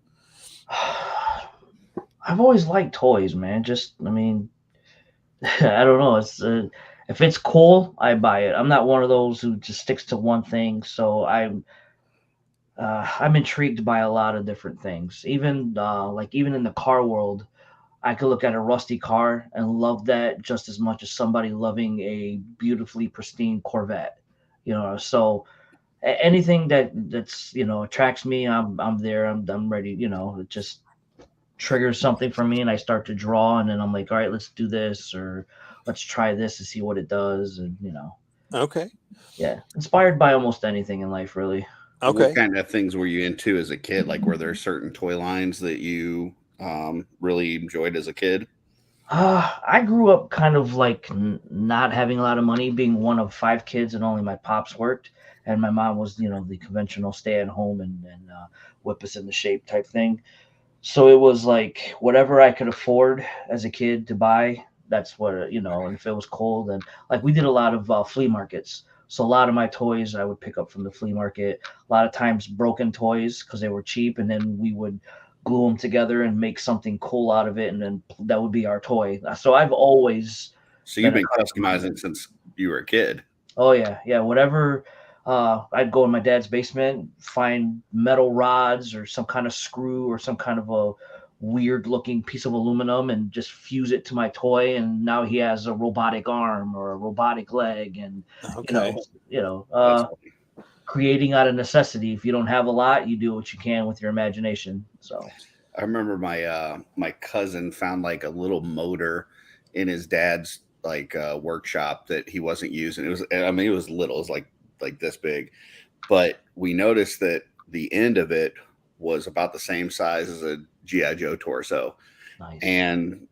I've always liked toys, man. I don't know. It's if it's cool, I buy it. I'm not one of those who just sticks to one thing. So I'm intrigued by a lot of different things. Even like even in the car world, I could look at a rusty car and love that just as much as somebody loving a beautifully pristine Corvette. So anything that's attracts me, I'm there. I'm ready. It just triggers something for me, and I start to draw, and then I'm like, all right, let's do this, or let's try this to see what it does, and Okay. yeah, inspired by almost anything in life, really. Okay. What kind of things were you into as a kid? Like, were there certain toy lines that you really enjoyed as a kid? I grew up kind of like not having a lot of money, being one of 5 kids, and only my pops worked, and my mom was, the conventional stay at home and whip us into shape type thing. So it was like whatever I could afford as a kid to buy. That's what and if it was cold, and like we did a lot of flea markets. So a lot of my toys I would pick up from the flea market. A lot of times broken toys because they were cheap, and then we would glue them together and make something cool out of it, and then that would be our toy. So I've always So you've been a been customizer. customizing since you were a kid. Oh yeah, whatever. I'd go in my dad's basement, find metal rods or some kind of screw or some kind of a weird looking piece of aluminum and just fuse it to my toy, and now he has a robotic arm or a robotic leg, and you Okay. know, you know, That's uh, funny. creating out of necessity. If you don't have a lot, you do what you can with your imagination. So I remember my cousin found like a little motor in his dad's like workshop that he wasn't using. It was little, it was like this big, but we noticed that the end of it was about the same size as a GI Joe torso, nice. and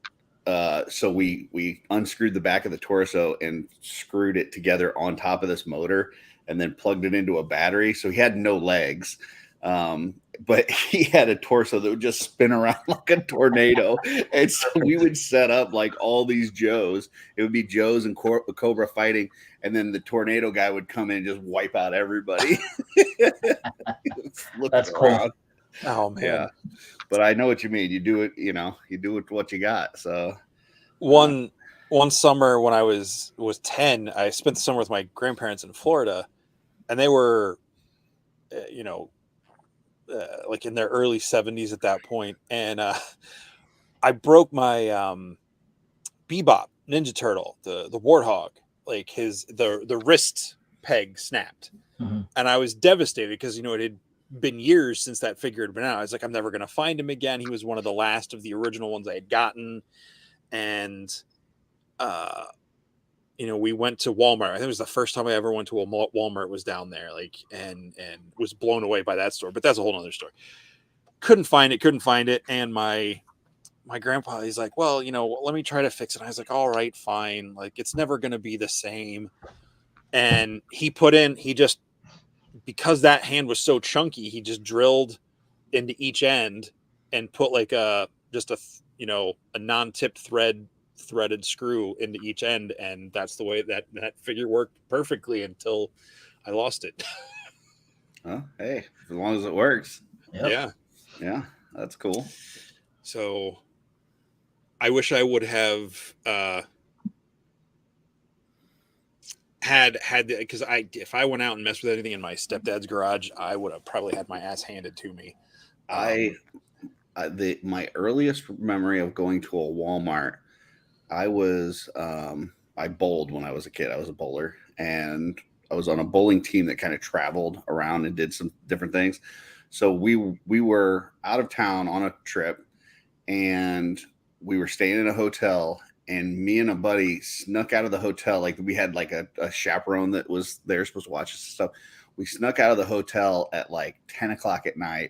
so we unscrewed the back of the torso and screwed it together on top of this motor, and then plugged it into a battery. So he had no legs, but he had a torso that would just spin around like a tornado. And so we would set up like all these Joes. It would be Joes and Cobra fighting, and then the tornado guy would come in and just wipe out everybody. Looking That's cool. around. Oh man. Yeah, but I know what you mean. You do it, you do it what you got. So one summer when I was 10, I spent the summer with my grandparents in Florida, and they were, like in their early 70s at that point, and I broke my Bebop Ninja Turtle, the Warthog, like the wrist peg snapped, Mm-hmm. and I was devastated because it had been years since that figure had been out. I was like, I'm never going to find him again. He was one of the last of the original ones I had gotten, and we went to Walmart. I think it was the first time I ever went to a Walmart, was down there, like, and was blown away by that store. But that's a whole other story. Couldn't find it. And my grandpa, he's like, well, let me try to fix it. And I was like, all right, fine. Like, it's never going to be the same. And because that hand was so chunky, he just drilled into each end and put like a non-tipped threaded screw into each end, and that's the way that figure worked perfectly until I lost it. well, hey, as long as it works. Yep. Yeah, that's cool. So I wish I would have had because if I went out and messed with anything in my stepdad's garage, I would have probably had my ass handed to me. My earliest memory of going to a Walmart, I bowled when I was a kid. I was a bowler, and I was on a bowling team that kind of traveled around and did some different things. So we were out of town on a trip, and we were staying in a hotel, and me and a buddy snuck out of the hotel. Like, we had like a chaperone that was there supposed to watch us and stuff. We snuck out of the hotel at like 10 o'clock at night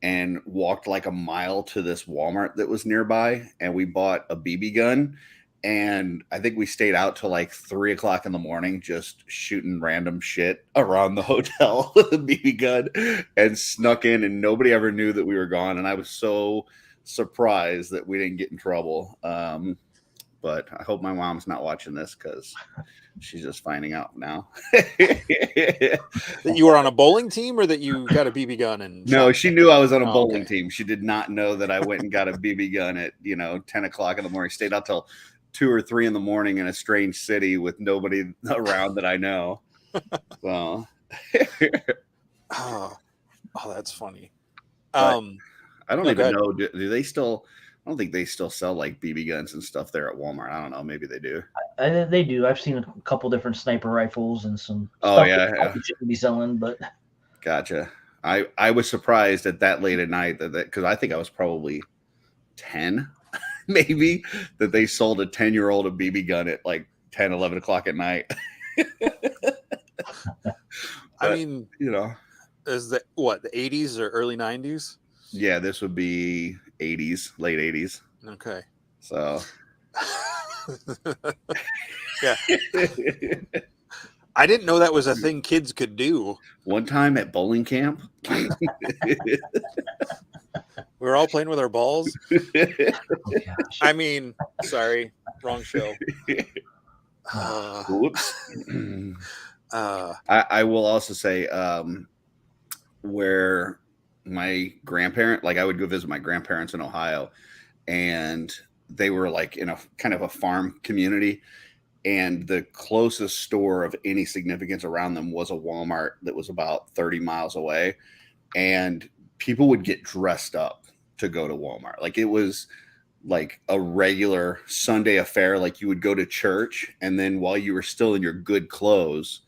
and walked like a mile to this Walmart that was nearby, and we bought a BB gun. And I think we stayed out till like 3 o'clock in the morning, just shooting random shit around the hotel with a BB gun, and snuck in, and nobody ever knew that we were gone. And I was so surprised that we didn't get in trouble. But I hope my mom's not watching this, because she's just finding out now. That you were on a bowling team, or that you got a BB gun? And no, she knew I was on a bowling okay. team. She did not know that I went and got a BB gun at 10 o'clock in the morning. Stayed out till 2 or 3 in the morning in a strange city with nobody around that I know. So oh, that's funny. I don't even know. Do they still? I don't think they still sell like BB guns and stuff there at Walmart. I don't know. Maybe they do. They do. I've seen a couple different sniper rifles and some stuff that shouldn't be selling, but gotcha. I was surprised at that late at night that because I think I was probably 10, maybe, that they sold a 10-year-old a BB gun at like 10, 11 o'clock at night. I mean, is that what, the 80s or early 90s? Yeah, this would be 80s, late 80s. Okay. So yeah. I didn't know that was a thing kids could do. One time at bowling camp, we were all playing with our balls. I mean, sorry, wrong show. Whoops. I will also say where my grandparent, like I would go visit my grandparents in Ohio, and they were like in a kind of a farm community. And the closest store of any significance around them was a Walmart that was about 30 miles away. And people would get dressed up to go to Walmart. Like it was like a regular Sunday affair. Like you would go to church, and then while you were still in your good clothes,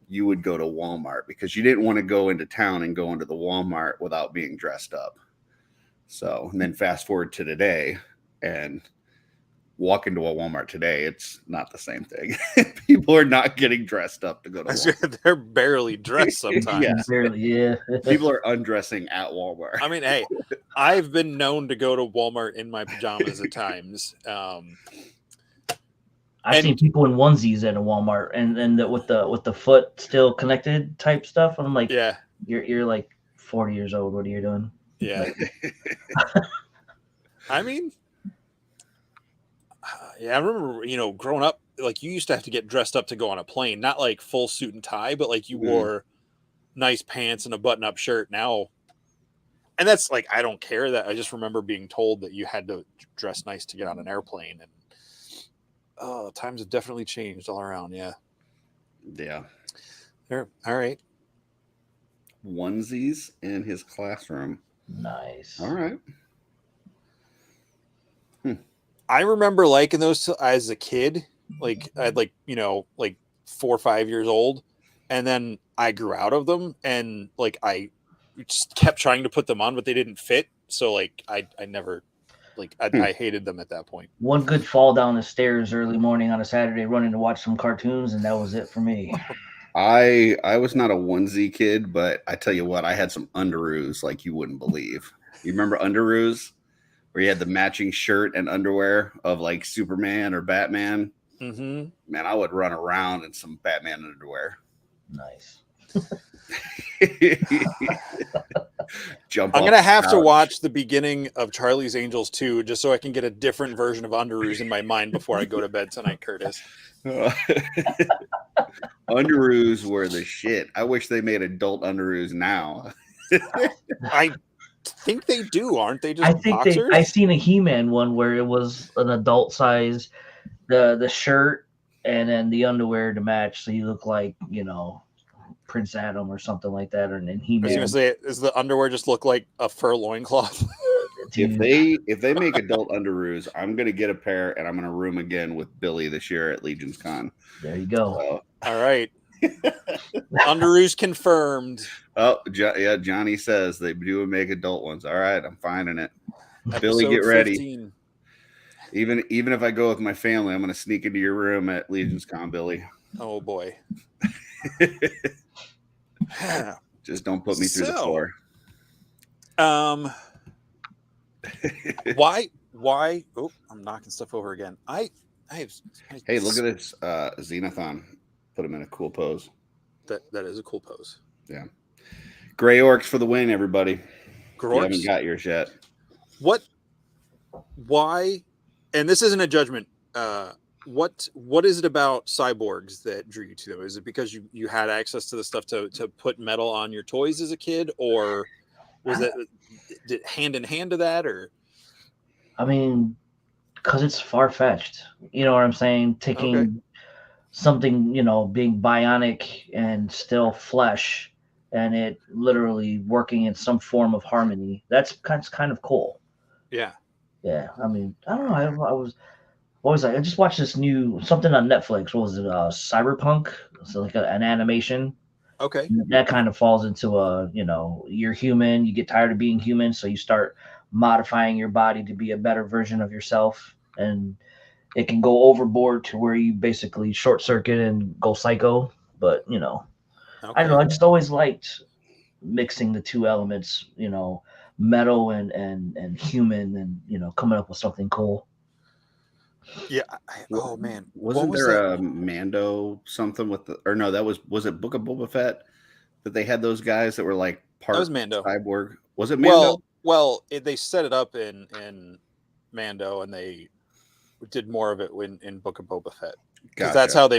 you would go to Walmart because you didn't want to go into town and go into the Walmart without being dressed up. So, and then fast forward to today, and walk into a Walmart today, it's not the same thing. People are not getting dressed up to go to Walmart. They're barely dressed sometimes. Yeah. Barely, yeah. People are undressing at Walmart. I mean, hey, I've been known to go to Walmart in my pajamas at times. I've seen people in onesies at a Walmart and with the foot still connected type stuff. And I'm like, yeah, you're like 40 years old. What are you doing? Yeah. I mean, yeah, I remember, growing up, like you used to have to get dressed up to go on a plane, not like full suit and tie, but like you wore nice pants and a button-up shirt now. And that's like, I don't care that. I just remember being told that you had to dress nice to get on an airplane. And times have definitely changed all around. Yeah. Yeah. There. All right. Onesies in his classroom. Nice. All right. I remember liking those as a kid. Like I'd like 4 or 5 years old, and then I grew out of them, and like I just kept trying to put them on, but they didn't fit. So like I never I hated them at that point. One good fall down the stairs early morning on a Saturday, running to watch some cartoons, and that was it for me. I was not a onesie kid, but I tell you what, I had some underoos like you wouldn't believe. You remember underoos? Where you had the matching shirt and underwear of like Superman or Batman. Mm-hmm. Man, I would run around in some Batman underwear. Nice. Jump. I'm going to have to watch the beginning of Charlie's Angels 2 just so I can get a different version of underoos in my mind before I go to bed tonight, Curtis. Underoos were the shit. I wish they made adult underoos now. I think they do, aren't they? Just I think boxers? I seen a He-Man one where it was an adult size, the shirt and then the underwear to match, so you look like Prince Adam or something like that, or then He-Man. I was gonna say, does the underwear just look like a fur loincloth? If they make adult underoos, I'm gonna get a pair and I'm gonna room again with Billy this year at Legion's Con. There you go. So, all right. Underoos confirmed. Oh, yeah, Johnny says they do make adult ones. All right, I'm finding it. Episode Billy, get ready. 15. Even if I go with my family, I'm going to sneak into your room at Legion's Con, Billy. Oh boy. Just don't put me through the floor. Why? Oh, I'm knocking stuff over again. Hey, look at this Xenothon. Put him in a cool pose. That is a cool pose. Yeah. Gray Orcs for the win, everybody. Gray You haven't got yours yet. Why? And this isn't a judgment. What is it about cyborgs that drew you to them? Is it because you had access to the stuff to put metal on your toys as a kid, or was it hand in hand to that? Or I mean, Because it's far fetched. You know what I'm saying? Taking something, being bionic and still flesh, and it literally working in some form of harmony. That's kind of cool. Yeah. Yeah. I mean, I don't know. I was what was I just watched this new something on Netflix. What was it? Cyberpunk. So like an animation. Okay. That kind of falls into you're human. You get tired of being human, so you start modifying your body to be a better version of yourself, and it can go overboard to where you basically short circuit and go psycho. But I don't know. I just always liked mixing the two elements, metal and human, and coming up with something cool. Yeah. Oh man, wasn't there a Mando something with or no? That was it Book of Boba Fett that they had those guys that were like part that was Mando. cyborg. Was it Mando? Well, they set it up in Mando, and they did more of it in Book of Boba Fett. Because that's how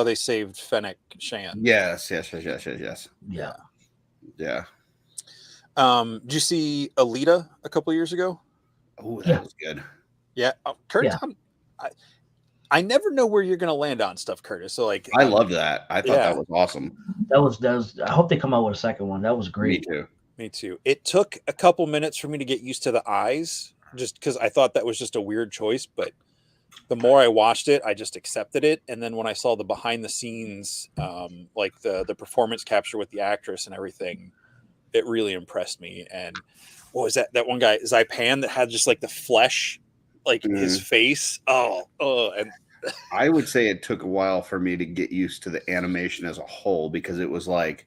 they saved Fennec Shan. Yes. Yeah. Did you see Alita a couple years ago? Oh, that was good. Yeah, Curtis. Yeah. I never know where you're going to land on stuff, Curtis. So like, I love that. I thought that was awesome. That was. I hope they come out with a second one. That was great. Me too. It took a couple minutes for me to get used to the eyes, just because I thought that was just a weird choice. But the more I watched it, I just accepted it. And then when I saw the behind the scenes, like the performance capture with the actress and everything, it really impressed me. And what was that one guy, Zaipan, that had just like the flesh, like his face? And I would say it took a while for me to get used to the animation as a whole, because it was like,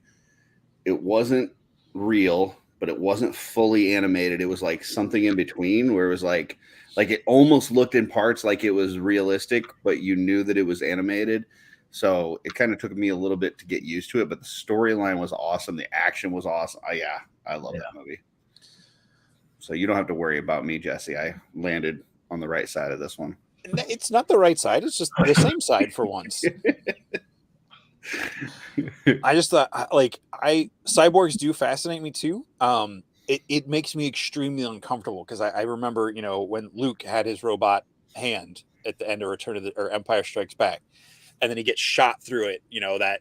it wasn't real, but it wasn't fully animated. It was like something in between, where it was like it almost looked in parts like it was realistic, but you knew that it was animated. So it kind of took me a little bit to get used to it, but the storyline was awesome. The action was awesome. I love that movie. So you don't have to worry about me, Jesse. I landed on the right side of this one. It's not the right side. It's just the same side for once. I just thought, cyborgs do fascinate me too. It makes me extremely uncomfortable, because I remember, when Luke had his robot hand at the end of Empire Strikes Back, and then he gets shot through it. That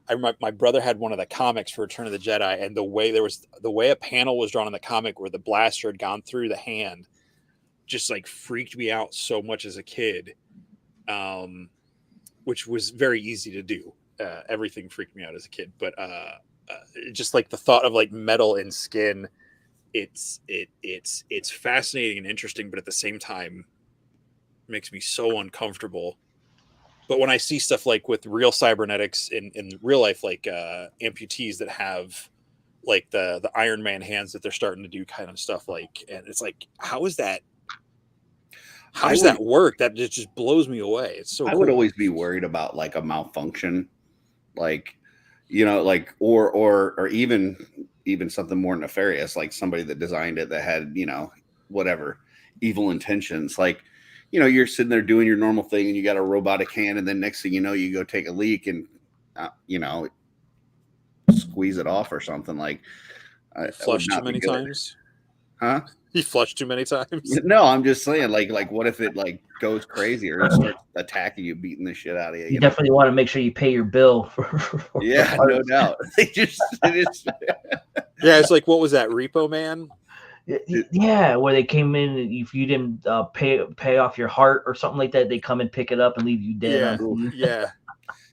I remember my brother had one of the comics for Return of the Jedi, and the way a panel was drawn in the comic where the blaster had gone through the hand just like freaked me out so much as a kid, which was very easy to do. Everything freaked me out as a kid, but just like the thought of like metal and skin, it's fascinating and interesting, but at the same time makes me so uncomfortable. But when I see stuff like with real cybernetics in real life, like amputees that have like the Iron Man hands that they're starting to do kind of stuff, like, and it's like, how does that work? That just blows me away. It's so I would always be worried about like a malfunction, like, like, or even something more nefarious, like somebody that designed it that had, whatever evil intentions. Like, you're sitting there doing your normal thing and you got a robotic hand, and then next thing you know, you go take a leak and, squeeze it off or something. Like, flushed too many times. Huh? He flushed too many times. No, I'm just saying, like, what if it like goes crazy or it starts attacking you, beating the shit out of you? You definitely want to make sure you pay your bill for yeah, no doubt. It's yeah, it's like, what was that, Repo Man? Yeah, where they came in, if you didn't pay off your heart or something like that, they come and pick it up and leave you dead. Yeah.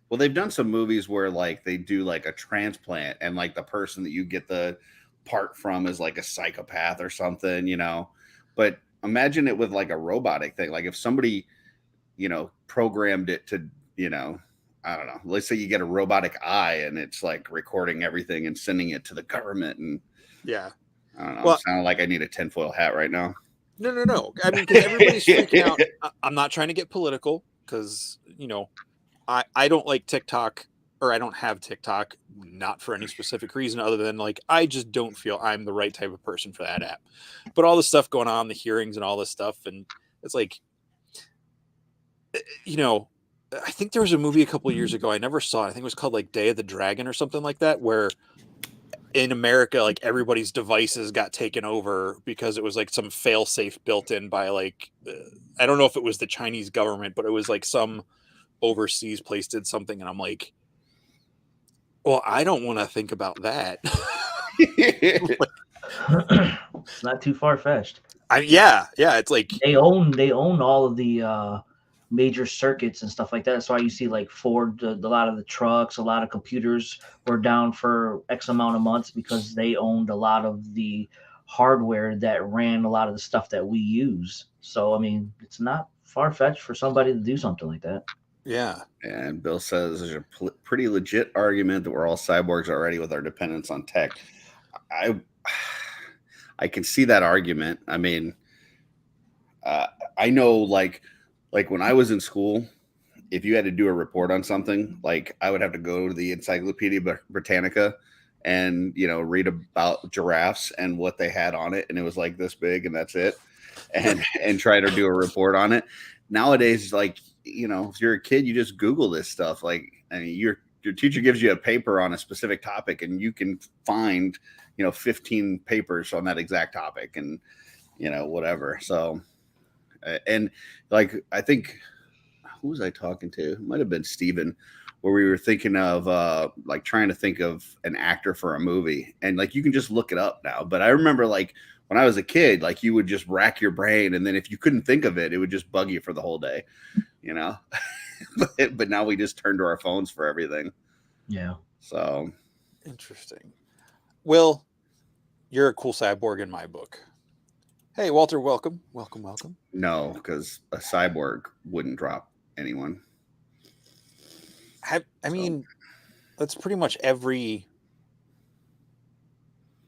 Well, they've done some movies where like they do like a transplant, and like the person that you get the part from is like a psychopath or something, but imagine it with like a robotic thing. Like if somebody, programmed it to, I don't know, let's say you get a robotic eye and it's like recording everything and sending it to the government, and I don't know. Well, sounding like I need a tinfoil hat right now. No. I mean, because everybody's freaking out. I'm not trying to get political, because I don't like TikTok, or I don't have TikTok, not for any specific reason other than like I just don't feel I'm the right type of person for that app. But all the stuff going on, the hearings and all this stuff, and it's like, I think there was a movie a couple of years ago, I never saw it. I think it was called like Day of the Dragon or something like that, where in America, like everybody's devices got taken over because it was like some fail safe built in by like, I don't know if it was the Chinese government, but it was like some overseas place did something. And I'm like, well, I don't want to think about that. It's not too far fetched. Yeah. It's like they own all of the major circuits and stuff like that. That's why you see like Ford, a lot of the trucks, a lot of computers were down for X amount of months because they owned a lot of the hardware that ran a lot of the stuff that we use. So I mean, it's not far fetched for somebody to do something like that. Yeah. And Bill says there's a pretty legit argument that we're all cyborgs already with our dependence on tech. I can see that argument. I mean, I know like when I was in school, if you had to do a report on something, like I would have to go to the Encyclopedia Britannica and, you know, read about giraffes and what they had on it. And it was like this big and that's it. And try to do a report on it. Nowadays, like, you know, if you're a kid, you just Google this stuff. Like, I mean, your teacher gives you a paper on a specific topic and you can find, you know, 15 papers on that exact topic and, you know, whatever. So, and like, I think, who was I talking to? It might have been Steven, where we were thinking of like trying to think of an actor for a movie. And like, you can just look it up now. But I remember like when I was a kid, like you would just rack your brain. And then if you couldn't think of it, it would just bug you for the whole day, you know? But now we just turn to our phones for everything. Yeah. So interesting. Will, you're a cool cyborg in my book. Hey, Walter, welcome. No, because a cyborg wouldn't drop anyone. I mean, that's pretty much every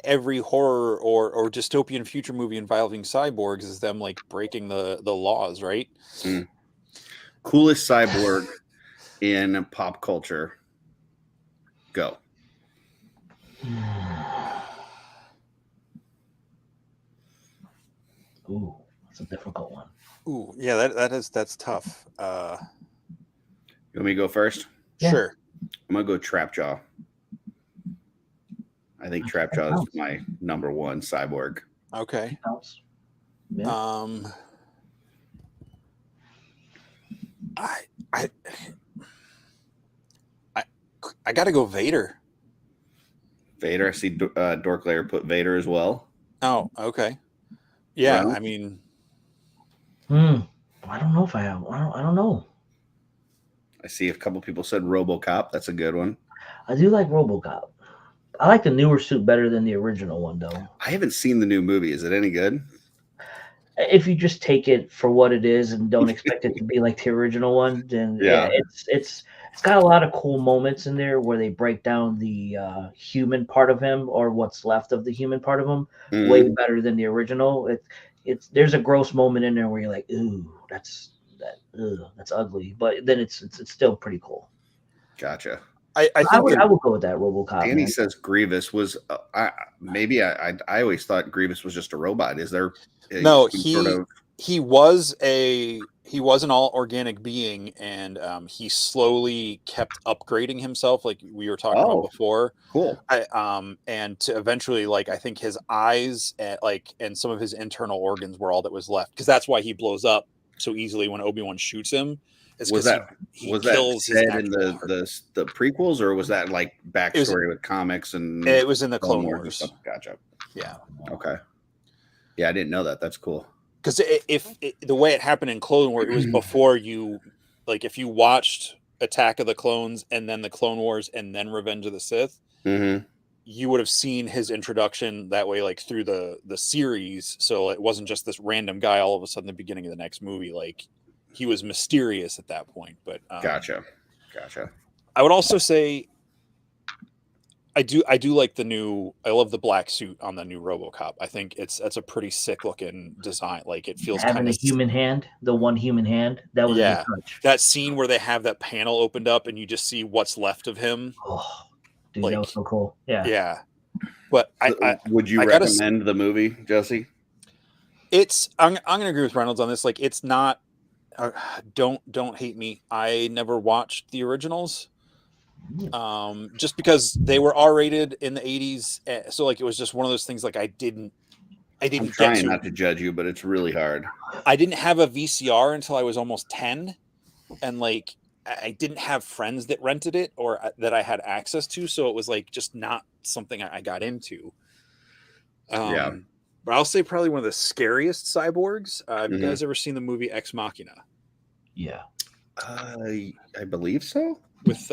horror or dystopian future movie involving cyborgs is them like breaking the laws, right? Mm. Coolest cyborg in pop culture. Go. Ooh, that's a difficult one. Ooh, yeah, that's tough. You want me to go first? Yeah. Sure. I'm gonna go Trapjaw. I think Trapjaw is my number one cyborg. Okay. Yeah. I gotta go Vader. Vader. I see Dorklayer put Vader as well. Oh, okay. Yeah, Reynolds? I mean, I don't know if I have. I don't know. I see a couple people said RoboCop. That's a good one. I do like RoboCop. I like the newer suit better than the original one, though. I haven't seen the new movie. Is it any good? If you just take it for what it is and don't expect it to be like the original one, then yeah, it's got a lot of cool moments in there where they break down the human part of him or what's left of the human part of him way better than the original. It's there's a gross moment in there where you're like, ooh, that's ugly, but then it's still pretty cool. Gotcha. I would go with that RoboCop. Danny says Grievous was I always thought Grievous was just a robot. Is there no? He was an all organic being, and he slowly kept upgrading himself, like we were talking about before. Cool. And to eventually, like I think his eyes and some of his internal organs were all that was left, because that's why he blows up so easily when Obi-Wan shoots him. Was that said in the prequels, or was that like backstory with comics and it was in the Clone Wars? Gotcha. Yeah. Okay. Yeah, I didn't know that. That's cool. Because the way it happened in Clone Wars, it was before you, like if you watched Attack of the Clones and then the Clone Wars and then Revenge of the Sith, you would have seen his introduction that way, like through the series. So it wasn't just this random guy all of a sudden at the beginning of the next movie. Like he was mysterious at that point. But Gotcha. I would also say I do like I love the black suit on the new RoboCop. I think that's a pretty sick looking design. Like it feels having the human hand, the one human hand. That was a good touch. That scene where they have that panel opened up and you just see what's left of him. Oh, dude, that was so cool. Yeah. Yeah. But would you recommend the movie, Jesse? I'm gonna agree with Reynolds on this. Like it's not don't hate me. I never watched the originals. just because they were R-rated in the 80s. So like it was just one of those things like I didn't I'm trying not to judge you, but it's really hard. I didn't have a VCR until I was almost 10, and like I didn't have friends that rented it or that I had access to, so it was like just not something I got into. Yeah. But I'll say probably one of the scariest cyborgs. Have you guys ever seen the movie Ex Machina? Yeah. I believe so. With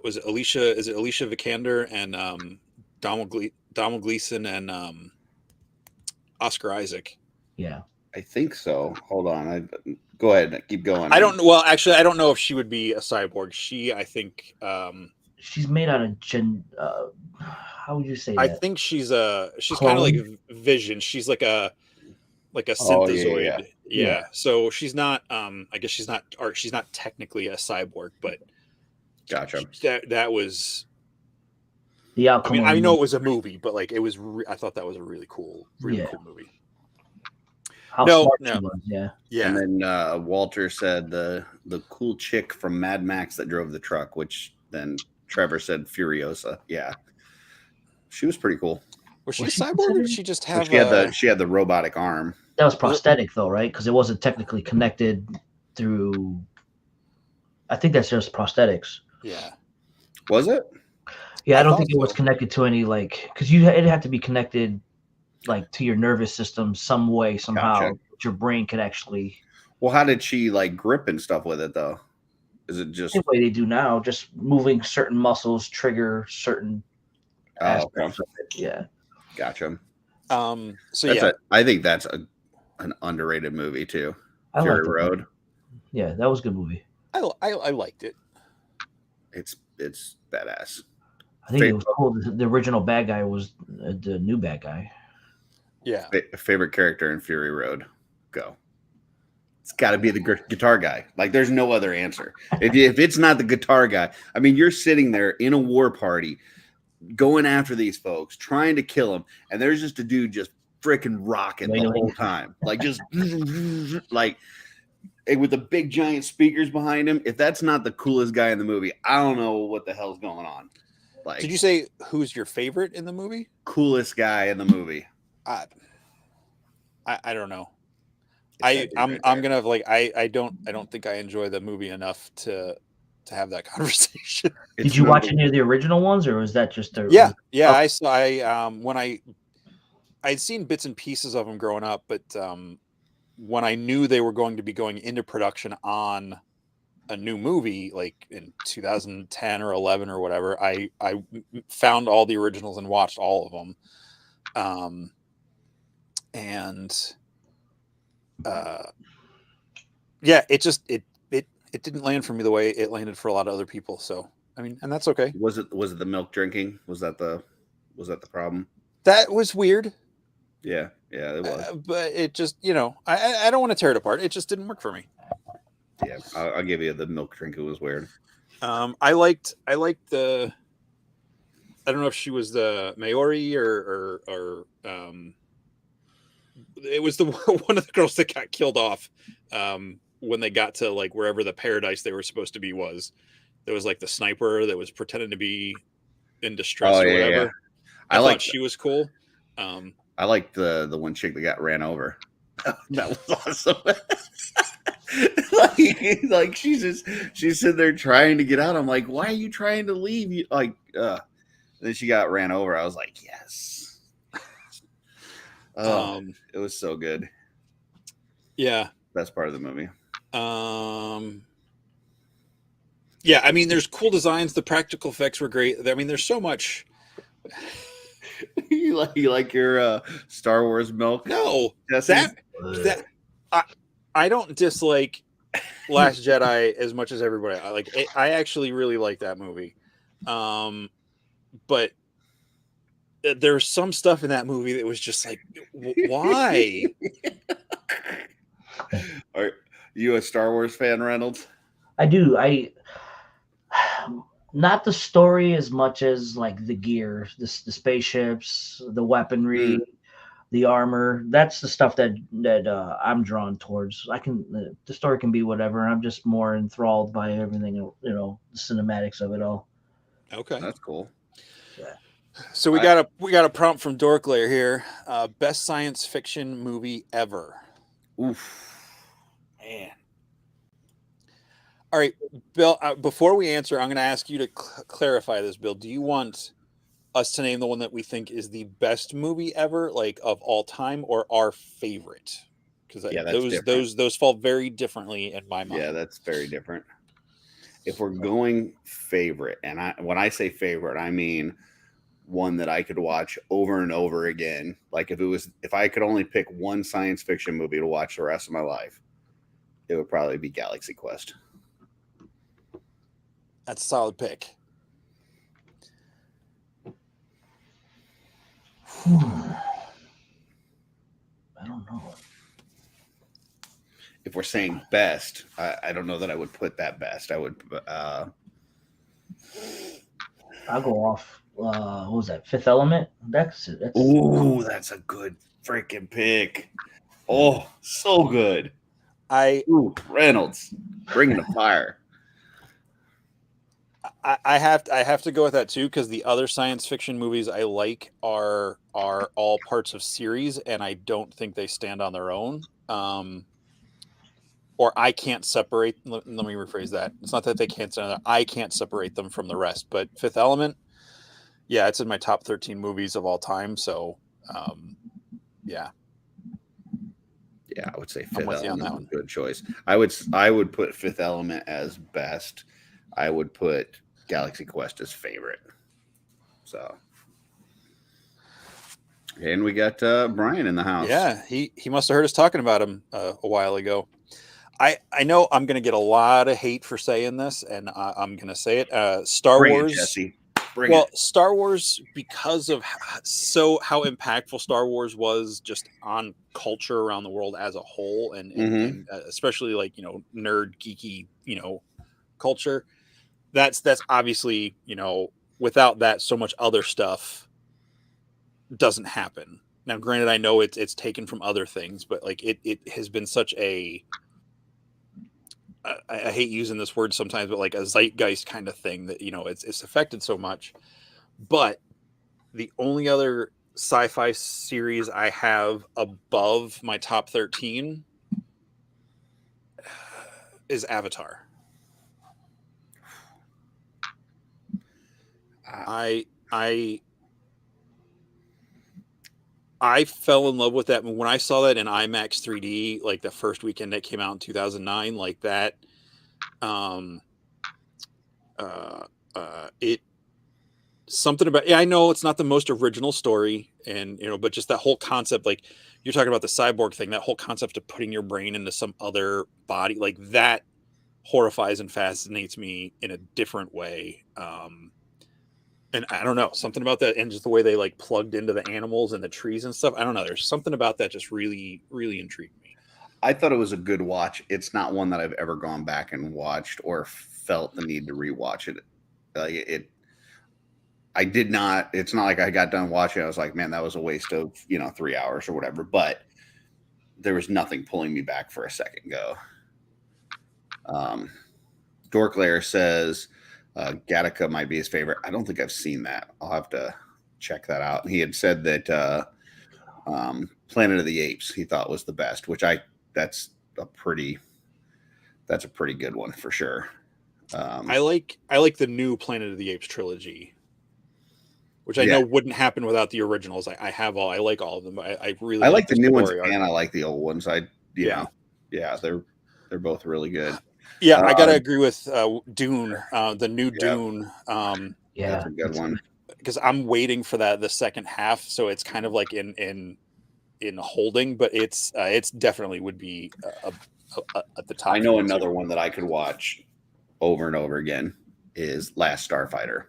was it Alicia? Is it Alicia Vikander and Donald Gleason and Oscar Isaac? Yeah. I think so. Hold on. Go ahead. Keep going. I don't know. Well, actually, I don't know if she would be a cyborg. I think. She's made out of how would you say that? I think she's kind of like Vision. She's like a synthezoid. Yeah. So she's not. I guess she's not technically a cyborg, but. Gotcha. That was the outcome. I mean, I know it was a movie, but like it was. I thought that was a really cool movie. How smart she was, yeah. And then Walter said the cool chick from Mad Max that drove the truck, which then Trevor said Furiosa. Yeah, she was pretty cool. Was she a cyborg? Or did she just have? She had the robotic arm. That was prosthetic, though, right? Because it wasn't technically connected through. I think that's just prosthetics. Yeah. Was it? Yeah, I don't think it was connected to any because it had to be connected like to your nervous system some way somehow. Gotcha. Your brain could actually. Well, how did she like grip and stuff with it though? Is it just the way they do now, just moving certain muscles trigger certain aspects of it? Yeah. Gotcha. So I think that's an underrated movie too. Fury Road. Yeah, that was a good movie. I liked it. It's badass. I think it was cool. The original bad guy was the new bad guy. Yeah. Favorite character in Fury Road? Go. It's got to be the guitar guy. Like, there's no other answer. If it's not the guitar guy, I mean, you're sitting there in a war party, going after these folks, trying to kill them, and there's just a dude just freaking rocking the whole time, like just like with the big giant speakers behind him. If that's not the coolest guy in the movie, I don't know what the hell's going on. Like, did you say who's your favorite in the movie? Coolest guy in the movie. I don't know. I'm gonna like I don't think I enjoy the movie enough to have that conversation. Did you watch any of the original ones, or was that just a? Yeah. I saw. When I'd seen bits and pieces of them growing up, but when I knew they were going to be going into production on a new movie, like in 2010 or 11 or whatever, I found all the originals and watched all of them. It didn't land for me the way it landed for a lot of other people. So, I mean, and that's okay. Was it the milk drinking? Was that the problem? That was weird. Yeah, it was. But it just, I don't want to tear it apart. It just didn't work for me. Yeah, I'll give you the milk drinking was weird. I liked the. I don't know if she was the Maori or it was the one of the girls that got killed off when they got to like wherever the paradise they were supposed to be was. There was like the sniper that was pretending to be in distress or whatever. Yeah. I thought she was cool. I liked the one chick that got ran over. That was awesome. like she's sitting there trying to get out. I'm like, why are you trying to leave? You like then she got ran over. I was like, yes. It was so good. Yeah. Best part of the movie. Yeah, I mean, there's cool designs. The practical effects were great. I mean, there's so much. you like your Star Wars milk? No, I don't dislike Last Jedi as much as everybody. I actually really like that movie. But there's some stuff in that movie that was just like, why? Are you a Star Wars fan, Reynolds? I do. Not the story as much as like the gear, the spaceships, the weaponry, the armor. That's the stuff that I'm drawn towards. The story can be whatever. I'm just more enthralled by everything, the cinematics of it all. Okay, that's cool. Yeah. So we got a prompt from Dorklayer here. Best science fiction movie ever. Oof, Man. All right, Bill. Before we answer, I'm going to ask you to clarify this, Bill. Do you want us to name the one that we think is the best movie ever, like of all time, or our favorite? Because yeah, that's different. those fall very differently in my mind. Yeah, that's very different. If we're going favorite, and when I say favorite, I mean one that I could watch over and over again. Like if I could only pick one science fiction movie to watch the rest of my life, it would probably be Galaxy Quest. That's a solid pick. I don't know. If we're saying best, I don't know that I would put that best. I would. I'll go off. What was that? Fifth Element. That's Ooh, that's a good freaking pick. Oh, so good. Reynolds bringing the fire. I have to go with that too, because the other science fiction movies I like are all parts of series, and I don't think they stand on their own. Or I can't separate. Let me rephrase that. It's not that they can't stand on. I can't separate them from the rest. But Fifth Element, yeah, it's in my top 13 movies of all time. So, yeah. Yeah, I would say I'm Fifth with you on Element that is one. a good choice. I would put Fifth Element as best. I would put Galaxy Quest as favorite. So, and we got Brian in the house. Yeah, he must have heard us talking about him a while ago. I know I'm going to get a lot of hate for saying this, and I'm going to say it. Star Wars. Jesse. Star Wars, because of how impactful Star Wars was just on culture around the world as a whole, and especially like nerd geeky culture. That's obviously without that, so much other stuff doesn't happen. Now, granted, I know it's taken from other things, but like it has been such a I hate using this word sometimes, but like a zeitgeist kind of thing that it's affected so much. But the only other sci-fi series I have above my top 13 is Avatar. I fell in love with that when I saw that in IMAX 3D, like the first weekend that came out in 2009, like that. It something about, I know it's not the most original story, and but just that whole concept, like you're talking about the cyborg thing, that whole concept of putting your brain into some other body, like that horrifies and fascinates me in a different way. And I don't know, something about that, and just the way they like plugged into the animals and the trees and stuff. I don't know. There's something about that just really, really intrigued me. I thought it was a good watch. It's not one that I've ever gone back and watched or felt the need to rewatch it. I did not. It's not like I got done watching. I was like, man, that was a waste of 3 hours or whatever. But there was nothing pulling me back for a second go. Dorklayer says Gattaca might be his favorite. I don't think I've seen that. I'll have to check that out. He had said that Planet of the Apes he thought was the best, which that's a pretty good one for sure. I like the new Planet of the Apes trilogy, which I know wouldn't happen without the originals. I like all of them. I really like the new ones and I like the old ones. They're both really good. Yeah, I gotta agree with Dune, the new Dune. That's a good one. Because I'm waiting for the second half, so it's kind of like in holding, but it's definitely would be at the top. I know another one that I could watch over and over again is Last Starfighter.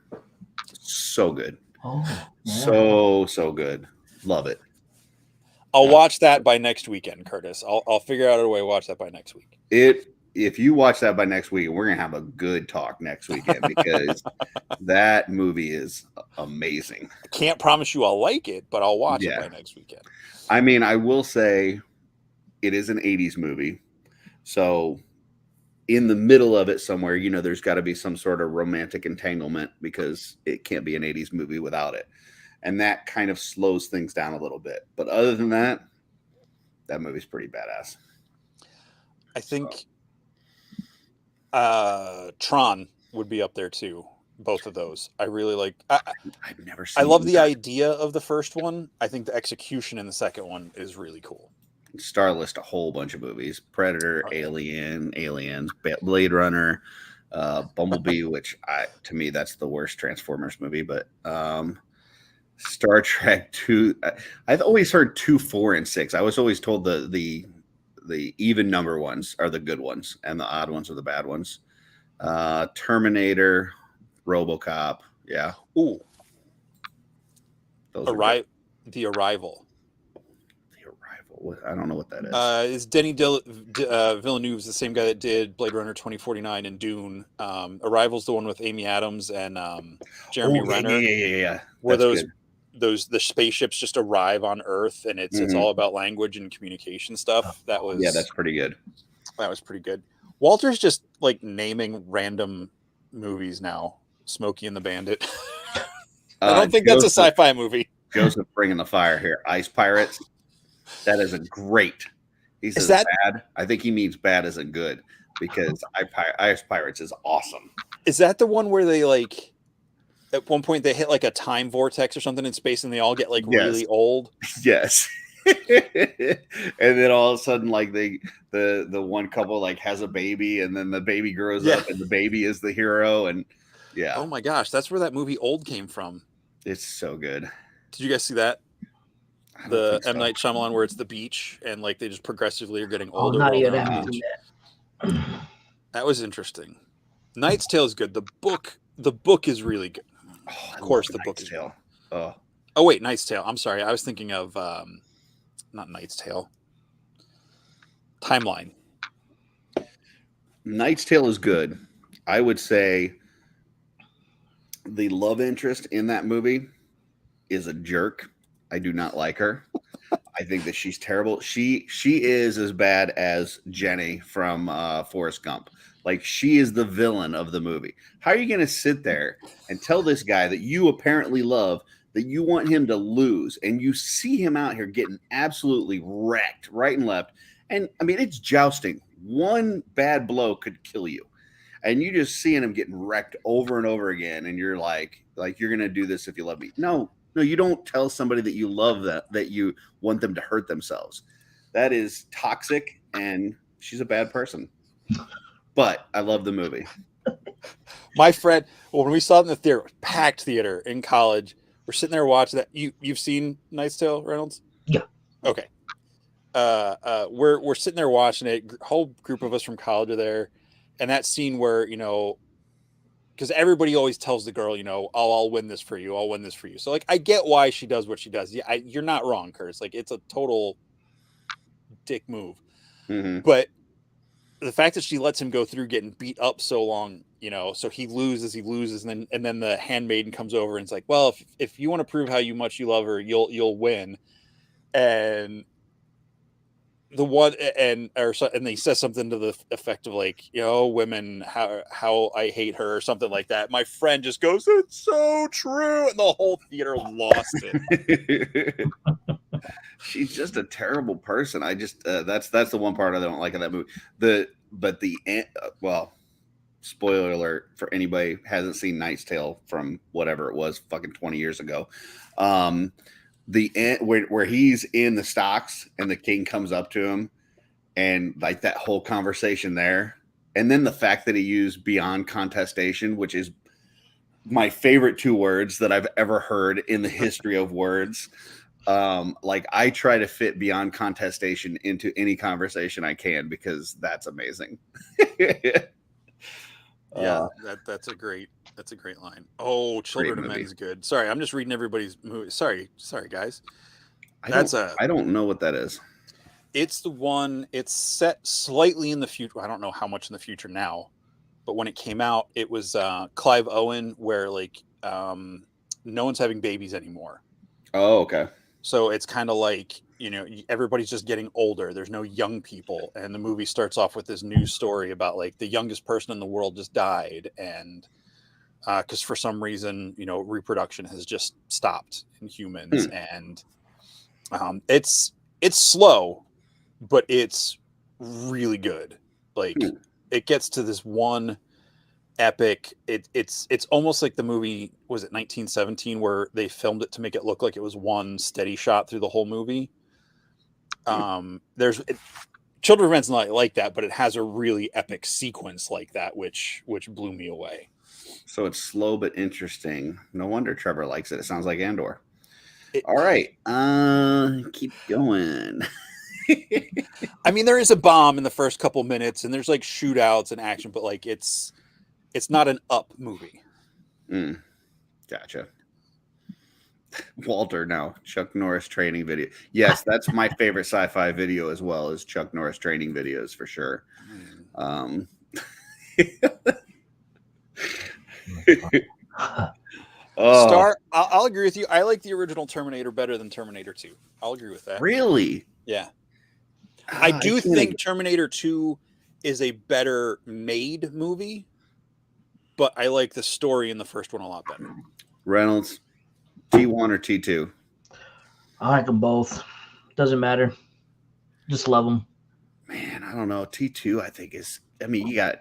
So good. Oh, yeah. So good. Love it. I'll watch that by next weekend, Curtis. I'll figure out a way to watch that by next week. If you watch that by next week, we're gonna have a good talk next weekend because that movie is amazing. I can't promise you I'll like it, but I'll watch it by next weekend. I mean, I will say it is an 80s movie. So in the middle of it somewhere, you know, there's got to be some sort of romantic entanglement because it can't be an 80s movie without it. And that kind of slows things down a little bit. But other than that, that movie's pretty badass. I think Tron would be up there too. Both of those. I really like. I've never seen. I love the idea of the first one. I think the execution in the second one is really cool. Star list a whole bunch of movies: Predator, Alien, Aliens, Blade Runner, Bumblebee, which to me that's the worst Transformers movie. But Star Trek 2. I've always heard 2, 4, and 6. I was always told the even number ones are the good ones and the odd ones are the bad ones. Terminator, RoboCop, yeah. Ooh. The Arrival. The Arrival. I don't know what that is. Is Denis Villeneuve's the same guy that did Blade Runner 2049 and Dune. Arrival's the one with Amy Adams and Jeremy Renner. Yeah. Where the spaceships just arrive on Earth and it's all about language and communication stuff. That's pretty good. That was pretty good. Walter's just like naming random movies now. Smokey and the Bandit. I don't think that's a sci-fi movie. Joseph bringing the fire here. Ice Pirates. That is a great. He says bad. I think he means bad as in good because Ice Pirates is awesome. Is that the one where they like at one point they hit like a time vortex or something in space and they all get like really old? Yes. And then all of a sudden, like the one couple like has a baby, and then the baby grows up, and the baby is the hero, and oh my gosh, that's where that movie Old came from. It's so good. Did you guys see that? The M. Night Shyamalan where it's the beach and like they just progressively are getting older. That was interesting. Knight's Tale is good. The book is really good. Of course, the book is good. Oh wait, Knight's Tale. I'm sorry, I was thinking of not Knight's Tale. Timeline. Knight's Tale is good. I would say the love interest in that movie is a jerk. I do not like her. I think that she's terrible. She is as bad as Jenny from Forrest Gump. Like, she is the villain of the movie. How are you going to sit there and tell this guy that you apparently love that you want him to lose, and you see him out here getting absolutely wrecked right and left? And I mean, it's jousting. One bad blow could kill you. And you just seeing him getting wrecked over and over again, and you're like you're going to do this if you love me. No, you don't tell somebody that you love that you want them to hurt themselves. That is toxic, and she's a bad person. But I love the movie. My friend, when we saw it in the theater, packed theater in college, we're sitting there watching that. You've seen Knight's Tale, Reynolds? Yeah. Okay. We're sitting there watching it. Whole group of us from college are there, and that scene where because everybody always tells the girl, I'll win this for you. I'll win this for you. So like, I get why she does what she does. Yeah, you're not wrong, Curtis. Like, it's a total dick move. Mm-hmm. But the fact that she lets him go through getting beat up so long, so he loses, and then the handmaiden comes over and it's like, well, if you want to prove how much you love her, you'll win. And the one and he says something to the effect of like, women, how I hate her or something like that. My friend just goes, it's so true, and the whole theater lost it. She's just a terrible person. I just that's the one part I don't like in that movie. Spoiler alert for anybody who hasn't seen Knight's Tale from whatever it was, fucking 20 years ago. The end where he's in the stocks and the king comes up to him, and like that whole conversation there, and then the fact that he used beyond contestation, which is my favorite 2 words that I've ever heard in the history of words. Like, I try to fit beyond contestation into any conversation I can because that's amazing. That's a great line. Oh, Children of Men is good. Sorry, I'm just reading everybody's movie. Sorry, guys. I don't know what that is. It's the one. It's set slightly in the future. I don't know how much in the future now, but when it came out, it was Clive Owen, where like no one's having babies anymore. Oh, okay. So it's kind of like everybody's just getting older. There's no young people, and the movie starts off with this news story about like the youngest person in the world just died, and because for some reason reproduction has just stopped in humans, and it's slow, but it's really good. Like it gets to this one epic. It's almost like the movie, was it 1917, where they filmed it to make it look like it was one steady shot through the whole movie. Children of Men's not like that, but it has a really epic sequence like that, which blew me away. So it's slow but interesting. No wonder Trevor likes it. It sounds like Andor. All right, keep going. I mean, there is a bomb in the first couple minutes, and there's like shootouts and action, but like it's not an up movie. Gotcha. Walter, now Chuck Norris training video. Yes, that's my favorite sci-fi video as well, as Chuck Norris training videos for sure. I'll agree with you. I like the original Terminator better than Terminator 2. I'll agree with that. Really? Yeah. I do think Terminator 2 is a better made movie, but I like the story in the first one a lot better. Reynolds, T1 or T2? I like them both. Doesn't matter. Just love them. Man, I don't know. T2, I think you got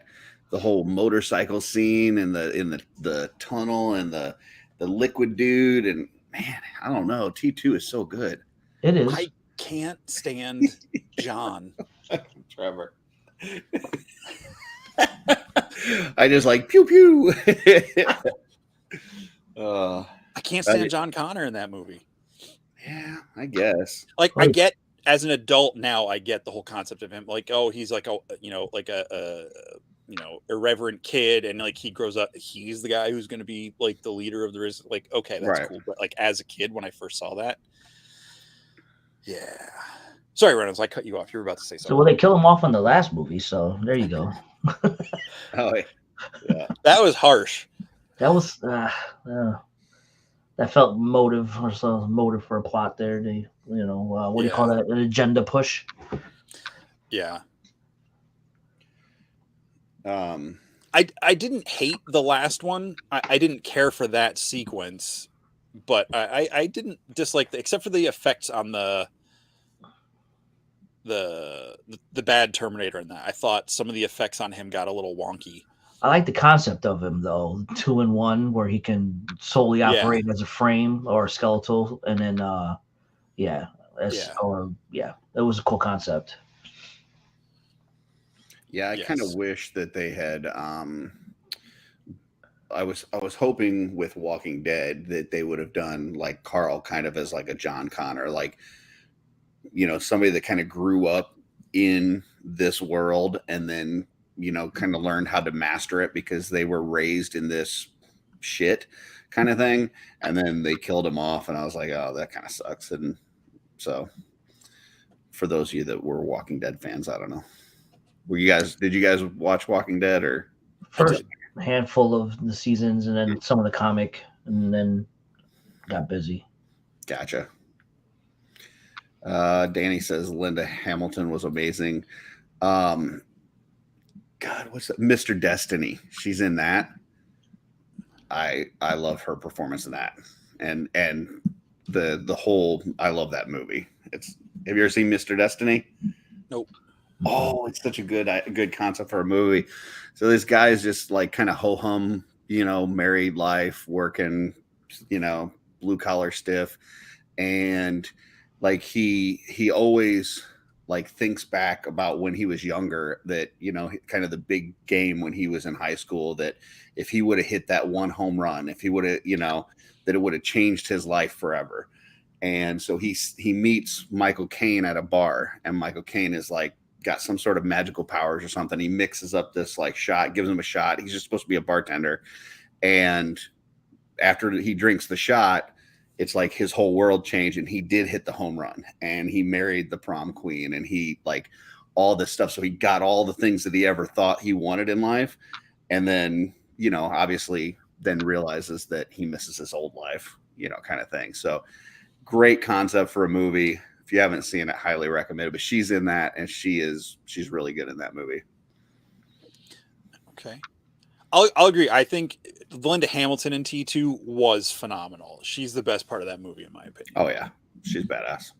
the whole motorcycle scene and the tunnel and the liquid dude, and man, I don't know. T2 is so good. It is. I can't stand John. Trevor. I just like pew pew. I can't stand John Connor in that movie. Yeah, I guess. Like, I get, as an adult now, I get the whole concept of him. Like, oh, he's like a irreverent kid, and like he grows up, he's the guy who's going to be like the leader of the resistance. Like, okay, that's cool. But like as a kid, when I first saw that, yeah. Sorry, Reynolds, I cut you off. You were about to say something. So, well, they kill him off in the last movie, so there you go. Oh, yeah. That was harsh. That was that felt motive for a plot there. What do you call that? An agenda push. Yeah. I didn't hate the last one. I didn't care for that sequence, but I didn't dislike except for the effects on the bad Terminator in that. I thought some of the effects on him got a little wonky. I like the concept of him though, 2-in-1, where he can solely operate as a frame or a skeletal, and then it was a cool concept. Yeah, I kind of wish that they had. I was hoping with Walking Dead that they would have done like Carl kind of as like a John Connor, like somebody that kind of grew up in this world and then kind of learned how to master it because they were raised in this shit kind of thing, and then they killed him off, and I was like, oh, that kind of sucks. And so, for those of you that were Walking Dead fans, I don't know. Did you guys watch Walking Dead or first handful of the seasons and then some of the comic, and then got busy? Gotcha. Danny says Linda Hamilton was amazing. God, what's that? Mr. Destiny. She's in that. I love her performance in that. And the whole, I love that movie. Have you ever seen Mr. Destiny? Nope. Oh, it's such a good concept for a movie. So this guy's just like kind of ho-hum, married life, working, blue collar stiff. And like he always like thinks back about when he was younger, that, kind of the big game when he was in high school, that if he would have hit that one home run, if he would have, that it would have changed his life forever. And so he meets Michael Caine at a bar, and Michael Caine is like got some sort of magical powers or something. He mixes up this like shot, gives him a shot. He's just supposed to be a bartender. And after he drinks the shot, it's like his whole world changed, and he did hit the home run, and he married the prom queen, and he like all this stuff. So he got all the things that he ever thought he wanted in life. And then, obviously then realizes that he misses his old life, kind of thing. So great concept for a movie. if you haven't seen it, highly recommend it. But she's in that, and she's really good in that movie. Okay. I'll agree. I think Linda Hamilton in T2 was phenomenal. She's the best part of that movie, in my opinion. Oh yeah, she's badass.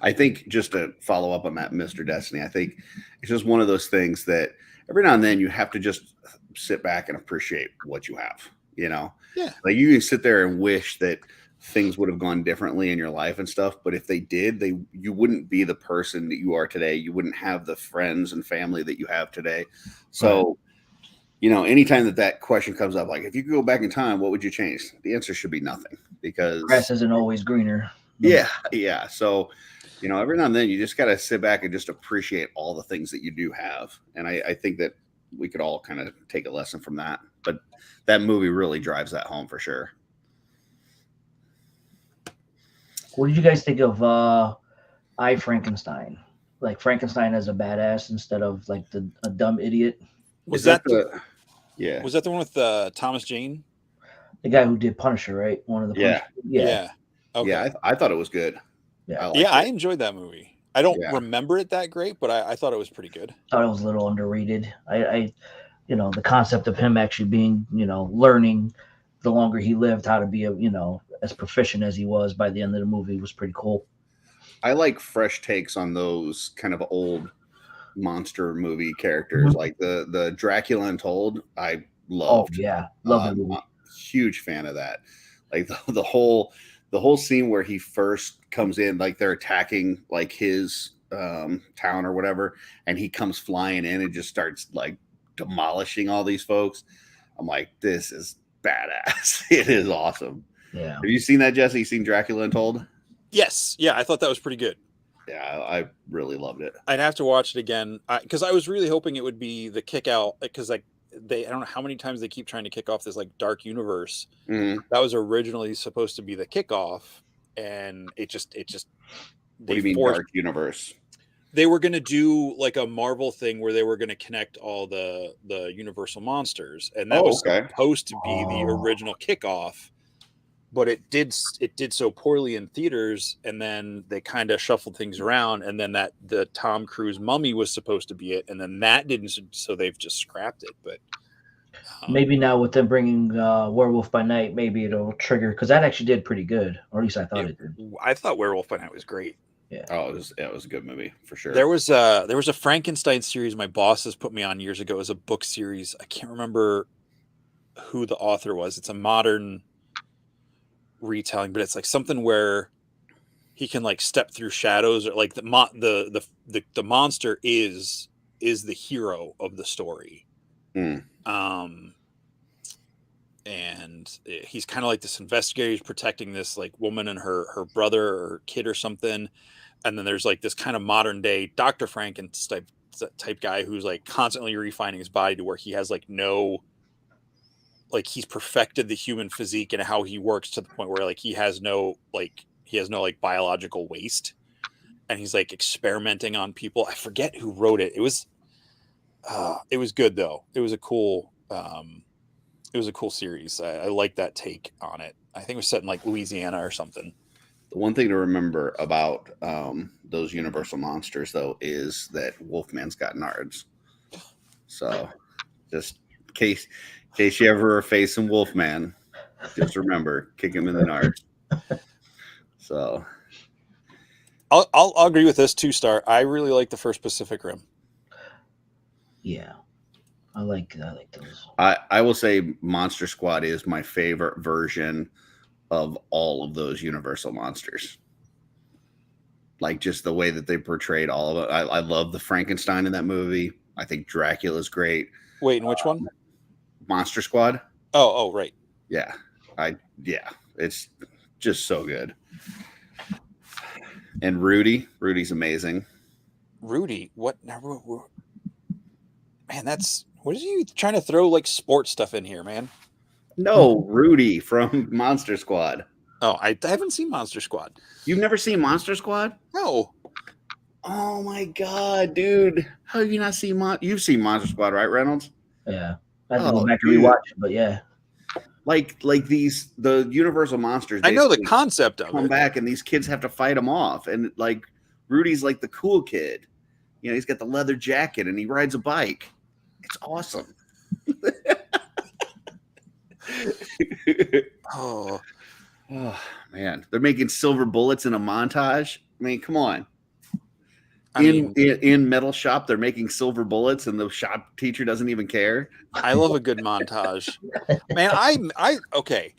I think, just to follow up on that, Mr. Destiny, I think it's just one of those things that every now and then you have to just sit back and appreciate what you have. You know, like you can sit there and wish that things would have gone differently in your life and stuff, but if they did, you wouldn't be the person that you are today. You wouldn't have the friends and family that you have today. So, you know, anytime that question comes up, like if you could go back in time, what would you change? The answer should be nothing, because grass isn't always greener. Yeah. So, you know, every now and then you just got to sit back and just appreciate all the things that you do have. And I think that we could all kind of take a lesson from that. But that movie really drives that home for sure. What did you guys think of I, Frankenstein? Like Frankenstein as a badass instead of like a dumb idiot. Was that the one with Thomas Jane? The guy who did Punisher, right? One of the Punisher. Yeah. Okay. Yeah, I thought it was good. Yeah, I enjoyed that movie. I don't remember it that great, but I thought it was pretty good. I thought it was a little underrated. I you know, the concept of him actually being, you know, learning the longer he lived how to be as proficient as he was by the end of the movie was pretty cool. I like fresh takes on those kind of old monster movie characters, like the Dracula Untold. I loved. Oh yeah, love that movie. Huge fan of that. Like the whole scene where he first comes in, like they're attacking like his town or whatever, and he comes flying in and just starts like demolishing all these folks. I'm like, this is badass. It is awesome. Yeah. Have you seen that, Jesse? You seen Dracula Untold? Yes. Yeah, I thought that was pretty good. Yeah, I really loved it. I'd have to watch it again because I was really hoping it would be the kick out, because like I don't know how many times they keep trying to kick off this like dark universe. Mm-hmm. That was originally supposed to be the kickoff, and it just. What do you mean dark universe? They were going to do like a Marvel thing where they were going to connect all the Universal monsters, and that was supposed to be the original kickoff. But it did so poorly in theaters, and then they kind of shuffled things around, and then the Tom Cruise Mummy was supposed to be it, and then that didn't, so they've just scrapped it. But maybe now with them bringing Werewolf by Night, maybe it'll trigger, because that actually did pretty good, or at least I thought it did. I thought Werewolf by Night was great. Yeah. Oh, it was a good movie for sure. There was a Frankenstein series my bosses put me on years ago. It was a book series. I can't remember who the author was. It's a modern retelling, but it's like something where he can like step through shadows, or like the monster is the hero of the story. And he's kind of like this investigator. He's protecting this like woman and her brother or kid or something. And then there's like this kind of modern day Dr. Frankenstein type guy who's like constantly refining his body to where he has like no, like he's perfected the human physique and how he works to the point where like he has no biological waste, and he's like experimenting on people. I forget who wrote it. It was good though. It was a cool series. I like that take on it. I think it was set in like Louisiana or something. The one thing to remember about those Universal monsters, though, is that Wolfman's got nards. So, just in case you ever are facing Wolfman, just remember, kick him in the nards. So, I'll agree with this 2-star. I really like the first Pacific Rim. Yeah, I like those. I will say Monster Squad is my favorite version of all of those Universal monsters. Like just the way that they portrayed all of it. I love the Frankenstein in that movie. I think Dracula's great. Wait, and which one? Monster Squad. Oh, right. Yeah. It's just so good. And Rudy's amazing. Rudy, what? Man, what is you trying to throw like sports stuff in here, man? No, Rudy from Monster Squad. Oh, I haven't seen Monster Squad. You've never seen Monster Squad? No. Oh my god, dude! How have you not seen You've seen Monster Squad, right, Reynolds? Yeah, I have to go back and rewatch it, but yeah. like the Universal monsters. I know the concept of come it. back, and these kids have to fight them off. And like Rudy's like the cool kid. You know, he's got the leather jacket and he rides a bike. It's awesome. Oh man, they're making silver bullets in a montage. I mean, come on. In Metal Shop, they're making silver bullets, and the shop teacher doesn't even care. I love a good montage, man. I okay.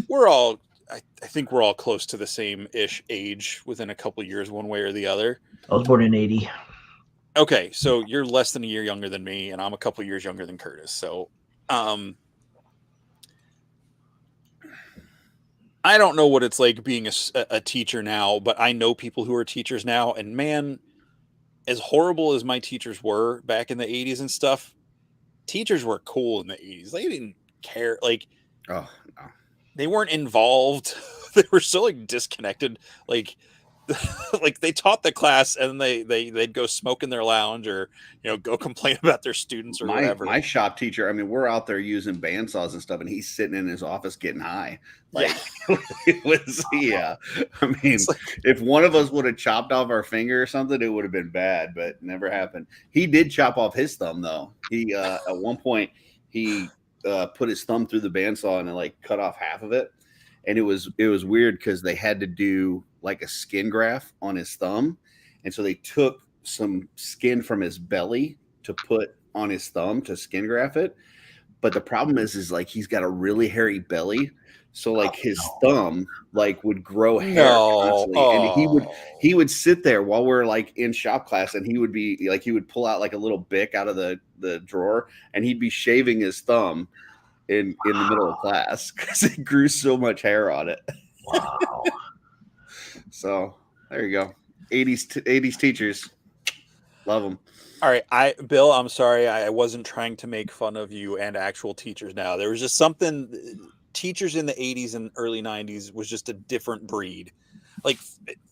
We're all, I think we're all close to the same-ish age within a couple of years, one way or the other. I was born in 80. Okay, so you're less than a year younger than me, and I'm a couple of years younger than Curtis. So, I don't know what it's like being a teacher now, but I know people who are teachers now, and man, as horrible as my teachers were back in the 80s and stuff, teachers were cool in the 80s. They didn't care. Like, oh, no. They weren't involved. They were so like disconnected. Like, like they taught the class and they'd go smoke in their lounge or, you know, go complain about their students or whatever. My shop teacher, I mean, we're out there using bandsaws and stuff, and he's sitting in his office getting high. Like, it was, yeah. I mean, like, if one of us would have chopped off our finger or something, it would have been bad, but it never happened. He did chop off his thumb though. He at one point he put his thumb through the bandsaw and like cut off half of it. And it was weird because they had to do like a skin graft on his thumb. And so they took some skin from his belly to put on his thumb to skin graft it. But the problem is like he's got a really hairy belly. So like his thumb like would grow hair constantly. And he would sit there while we're like in shop class, and he would be like, he would pull out like a little bic out of the drawer, and he'd be shaving his thumb in the middle of class because it grew so much hair on it. Wow. So there you go. 80s teachers. Love them. All right. Bill, I'm sorry. I wasn't trying to make fun of you and actual teachers now. There was just something, teachers in the 80s and early 90s was just a different breed. Like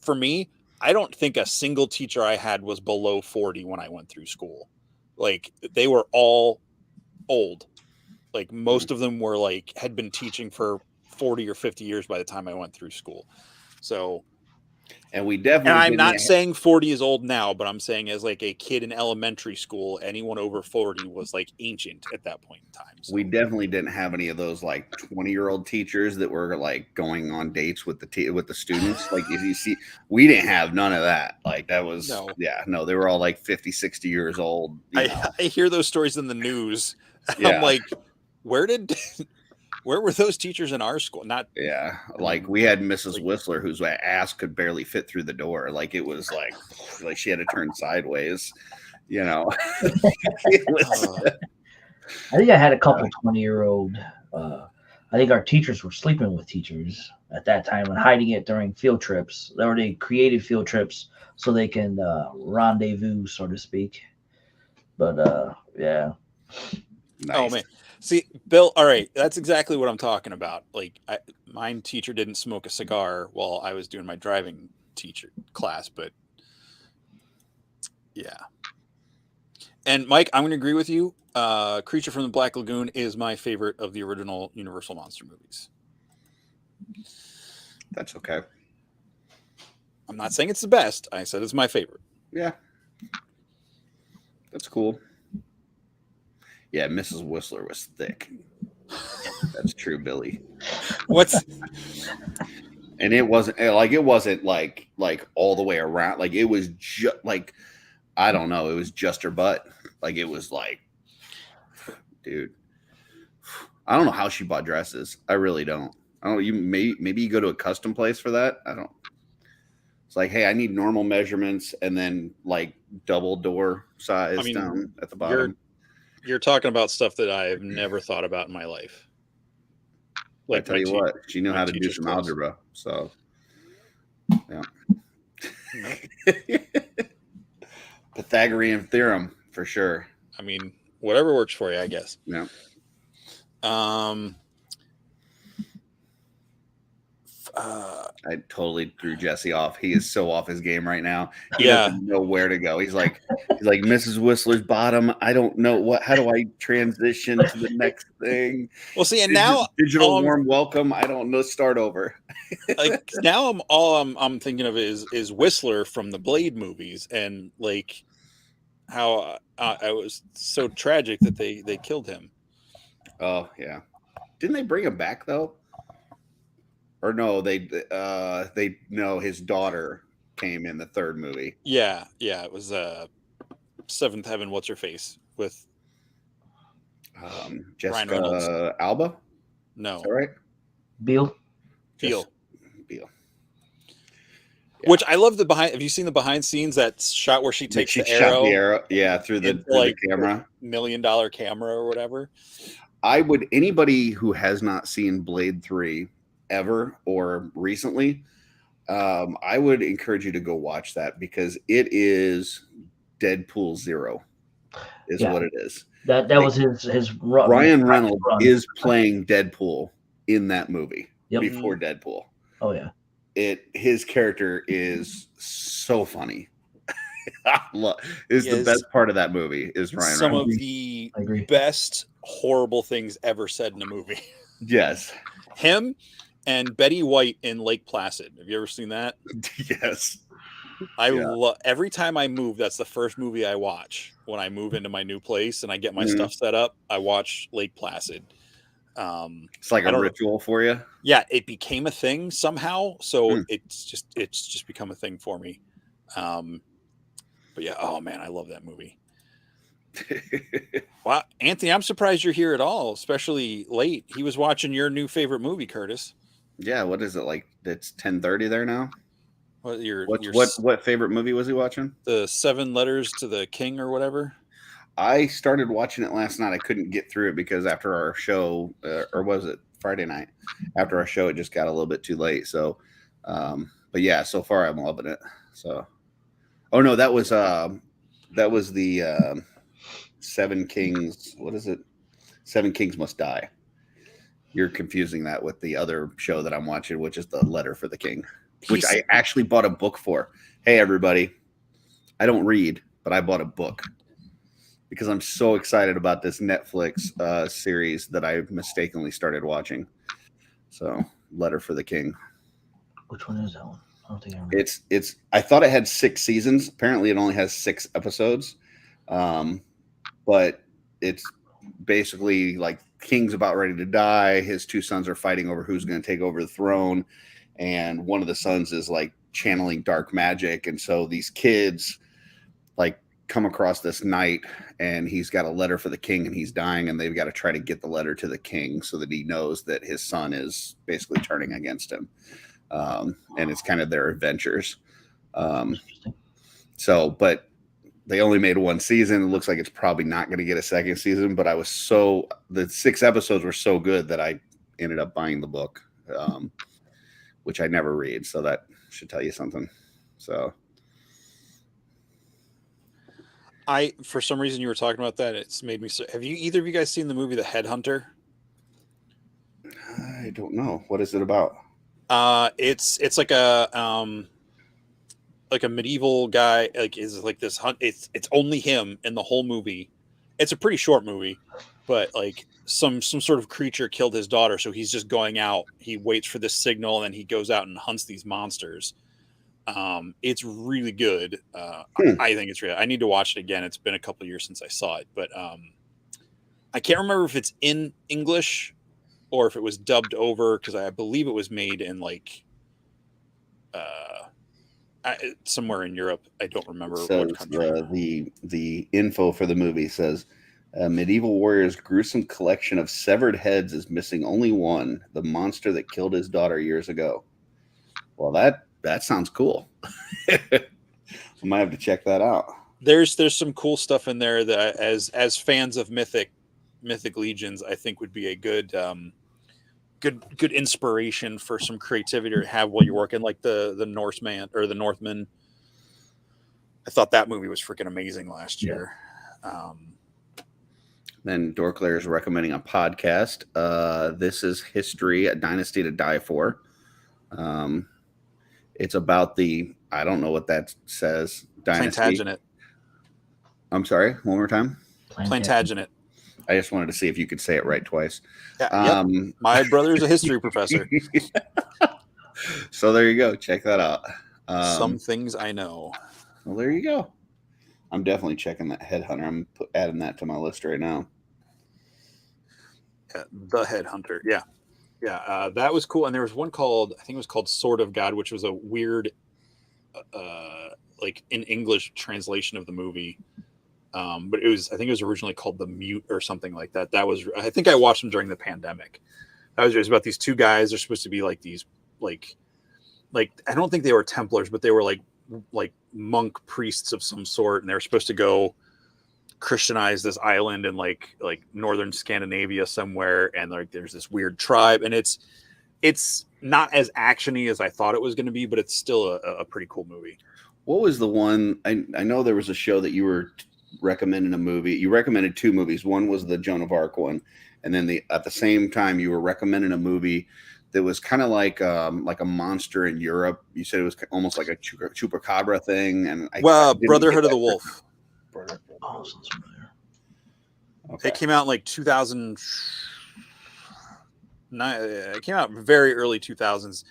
for me, I don't think a single teacher I had was below 40 when I went through school. Like they were all old. Like most of them were like, had been teaching for 40 or 50 years by the time I went through school. So, and we definitely, and I'm not saying 40 is old now, but I'm saying as like a kid in elementary school, anyone over 40 was like ancient at that point in time. So. We definitely didn't have any of those like 20-year-old teachers that were like going on dates with the students. Like if you see, we didn't have none of that. Like that was, they were all like 50, 60 years old. I hear those stories in the news. Yeah. I'm like, where were those teachers in our school? Like we had Mrs. Whistler whose ass could barely fit through the door. Like it was like she had to turn sideways, you know. I think I had a couple 20-year-old. I think our teachers were sleeping with teachers at that time and hiding it during field trips. They already created field trips so they can rendezvous, so to speak. But yeah. Nice. Oh man. See, Bill, all right, that's exactly what I'm talking about. Like, my teacher didn't smoke a cigar while I was doing my driving teacher class, but yeah. And Mike, I'm going to agree with you. Creature from the Black Lagoon is my favorite of the original Universal Monster movies. That's okay. I'm not saying it's the best. I said it's my favorite. Yeah. That's cool. Yeah, Mrs. Whistler was thick. That's true, Billy. And it wasn't like all the way around. Like it was just like, I don't know. It was just her butt. Like it was like, dude, I don't know how she bought dresses. I really don't. I don't. You maybe you go to a custom place for that. I don't. It's like, hey, I need normal measurements and then like double door size down at the bottom. You're talking about stuff that I've never thought about in my life. Like, I tell you what, she knew how to do some algebra. So, yeah. Pythagorean theorem for sure. I mean, whatever works for you, I guess. Yeah. I totally threw Jesse off. He is so off his game right now. He Yeah. doesn't know where to go. He's like Mrs. Whistler's bottom. I don't know how do I transition to the next thing? Well, see, and now digital warm welcome. I don't know. Start over. Like now, I'm thinking of is Whistler from the Blade movies, and like how it was so tragic that they killed him. Oh yeah, didn't they bring him back though? Or no, they know his daughter came in the third movie. Yeah, it was Seventh Heaven. What's her face with Jessica Alba? No, is that right? Beale. Beale. Yeah. Which I love the behind. Have you seen the behind scenes that shot where she takes the arrow? Yeah, through the camera, $1 million camera or whatever. Anybody who has not seen Blade 3 ever or recently, I would encourage you to go watch that because it is Deadpool 0 is what it is. That was his Ryan Reynolds is playing Deadpool in that movie before Deadpool. Oh yeah. His character is so funny. The best part of that movie is Ryan Reynolds. Some of the best horrible things ever said in a movie. Yes. Him and Betty White in Lake Placid. Have you ever seen that? Yes. I love every time I move, that's the first movie I watch when I move into my new place and I get my stuff set up. I watch Lake Placid. It's like a ritual for you. Yeah, it became a thing somehow. So it's just become a thing for me. But yeah, oh man, I love that movie. Wow, Anthony, I'm surprised you're here at all, especially late. He was watching your new favorite movie, Curtis. Yeah, what is it like? It's 10:30 there now. What favorite movie was he watching? The 7 Letters to the King or whatever. I started watching it last night. I couldn't get through it because after our show, or was it Friday night? After our show, it just got a little bit too late. So, but yeah, so far I'm loving it. So, oh no, that was the 7 Kings. What is it? 7 Kings Must Die. You're confusing that with the other show that I'm watching, which is The Letter for the King, which I actually bought a book for. Hey, everybody. I don't read, but I bought a book because I'm so excited about this Netflix series that I mistakenly started watching. So, Letter for the King. Which one is that one? I don't think I remember. I thought it had 6 seasons. Apparently, it only has 6 episodes. But it's basically like king's about ready to die. His 2 sons are fighting over who's going to take over the throne. And one of the sons is like channeling dark magic. And so these kids like come across this knight and he's got a letter for the king and he's dying. And they've got to try to get the letter to the king so that he knows that his son is basically turning against him. And it's kind of their adventures. But they only made 1 season. It looks like it's probably not going to get a second season, but the 6 episodes were so good that I ended up buying the book, which I never read. So that should tell you something. So for some reason you were talking about that. It's made me. Have either of you guys seen the movie The Headhunter? I don't know. What is it about? It's like a medieval guy, like is like this hunt. It's only him in the whole movie. It's a pretty short movie, but like some sort of creature killed his daughter, so he's just going out. He waits for this signal, and then he goes out and hunts these monsters. It's really good. I think it's real. I need to watch it again. It's been a couple of years since I saw it, but I can't remember if it's in English or if it was dubbed over because I believe it was made in like somewhere in Europe. I don't remember what country. The info for the movie says a medieval warrior's gruesome collection of severed heads is missing only one, the monster that killed his daughter years ago. Well, that sounds cool. I might have to check that out. There's some cool stuff in there that as fans of Mythic Legions, I think would be a good inspiration for some creativity to have while you're working, like the Norseman or the Northman. I thought that movie was freaking amazing last year. Then Dorklayer is recommending a podcast. This is History, a Dynasty to Die For. It's about I don't know what that says, dynasty. Plantagenet. I'm sorry, one more time. Plantagenet. I just wanted to see if you could say it right twice. Yeah, yep. My brother's a history professor. So there you go. Check that out. Some things I know. Well, there you go. I'm definitely checking that Headhunter. I'm adding that to my list right now. The Headhunter. Yeah. Yeah. That was cool. And there was one called, I think it was called Sword of God, which was a weird, like in English translation of the movie. But I think it was originally called The Mute or something like that. I think I watched them during the pandemic. It was about these two guys. They're supposed to be like these, like I don't think they were Templars, but they were like monk priests of some sort. And they were supposed to go Christianize this island in like northern Scandinavia somewhere. And like, there's this weird tribe, and it's not as actiony as I thought it was going to be, but it's still a pretty cool movie. What was the one? I know there was a show that you were recommending a movie. You recommended two movies. One was the Joan of Arc one, and then at the same time you were recommending a movie that was kind of like a monster in Europe. You said it was almost like a chupacabra thing, and Brotherhood of the Wolf. Oh, sounds familiar. Okay. It came out in like 2009. It came out very early 2000s.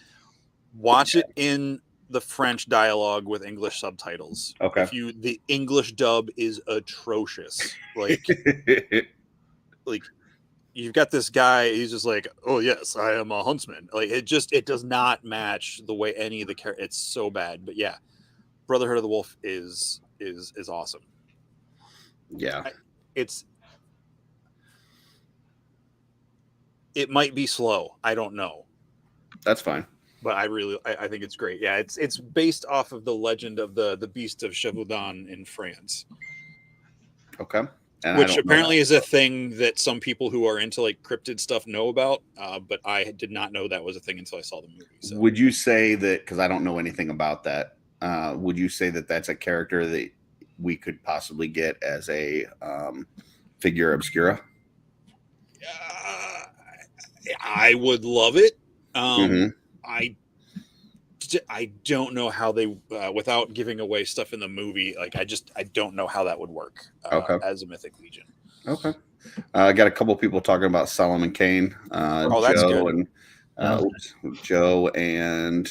Watch it in the French dialogue with English subtitles. Okay. The English dub is atrocious. Like you've got this guy, he's just like, oh yes, I am a huntsman. Like it does not match the way any of the characters. It's so bad. But yeah, Brotherhood of the Wolf is awesome. Yeah. It might be slow. I don't know. That's fine. But I think it's great. Yeah, it's based off of the legend of the Beast of Gévaudan in France. Okay. And which apparently is a thing that some people who are into like cryptid stuff know about. But I did not know that was a thing until I saw the movie. So. Would you say that, because I don't know anything about that, would you say that that's a character that we could possibly get as a figure obscura? I would love it. Mm-hmm. I don't know how they, without giving away stuff in the movie, like I don't know how that would work as a Mythic Legion. Okay. I got a couple people talking about Solomon Kane, that's good. Joe and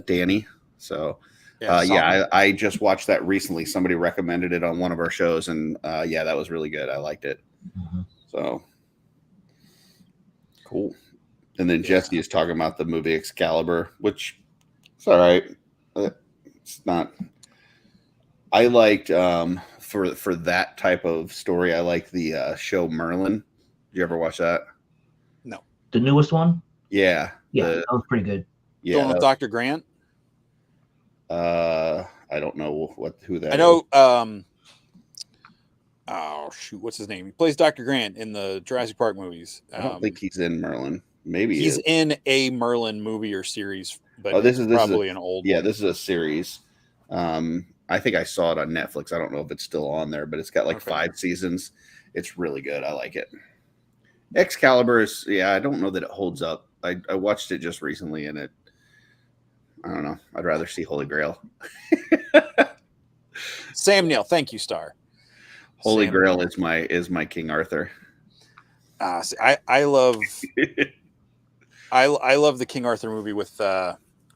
Danny. So yeah, I just watched that recently. Somebody recommended it on one of our shows, and that was really good. I liked it. Mm-hmm. So cool. And then Jesse is talking about the movie Excalibur, which it's all right. It's not. I liked for that type of story. I like the show Merlin. Did you ever watch that? No. The newest one? Yeah. That was pretty good. Yeah. The one with Dr. Grant? I don't know who that is. I know. Oh shoot, what's his name? He plays Dr. Grant in the Jurassic Park movies. I don't think he's in Merlin. Maybe he's in a Merlin movie or series, but this is probably an old. Yeah, one. This is a series. I think I saw it on Netflix. I don't know if it's still on there, but it's got like 5 seasons. It's really good. I like it. Excalibur is, I don't know that it holds up. I watched it just recently, and I don't know. I'd rather see Holy Grail. Sam Neill, thank you, Star. Holy Grail is my King Arthur. See, I love I love the King Arthur movie with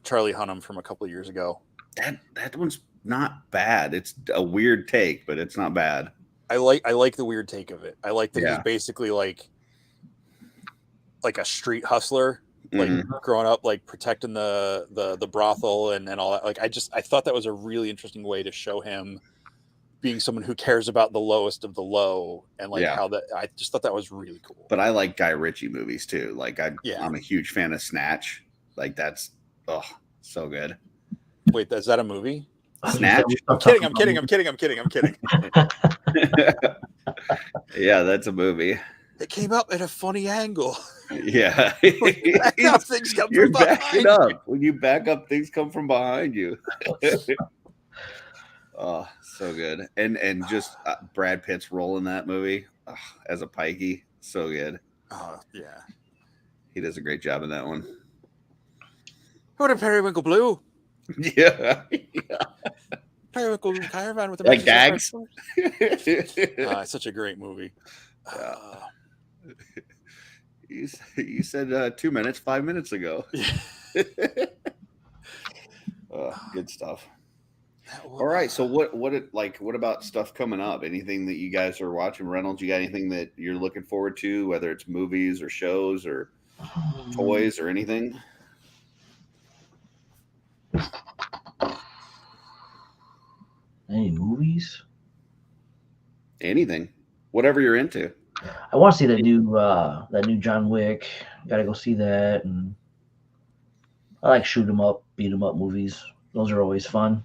Charlie Hunnam from a couple of years ago. That one's not bad. It's a weird take, but it's not bad. I like the weird take of it. I like that he's basically like a street hustler, like growing up, like protecting the brothel and all that. Like I thought that was a really interesting way to show him being someone who cares about the lowest of the low, and like how that, I just thought that was really cool. But I like Guy Ritchie movies too. Like I'm a huge fan of Snatch. Like that's so good. Wait, is that a movie? Snatch? I'm kidding. Yeah, that's a movie. It came up at a funny angle. Yeah. Things come from behind you. When you back up, things come from behind you. Oh, so good. And just Brad Pitt's role in that movie as a Pikey, so good. Yeah. He does a great job in that one. What a Periwinkle Blue. Yeah. Periwinkle Caravan with the Like Dags. It's such a great movie. You said 2 minutes, 5 minutes ago. Good stuff. All right, so what about stuff coming up? Anything that you guys are watching? Reynolds, you got anything that you're looking forward to, whether it's movies or shows or toys or anything? Any movies? Anything, whatever you're into. I want to see that new John Wick. Got to go see that, and I like shoot 'em up, beat 'em up movies. Those are always fun.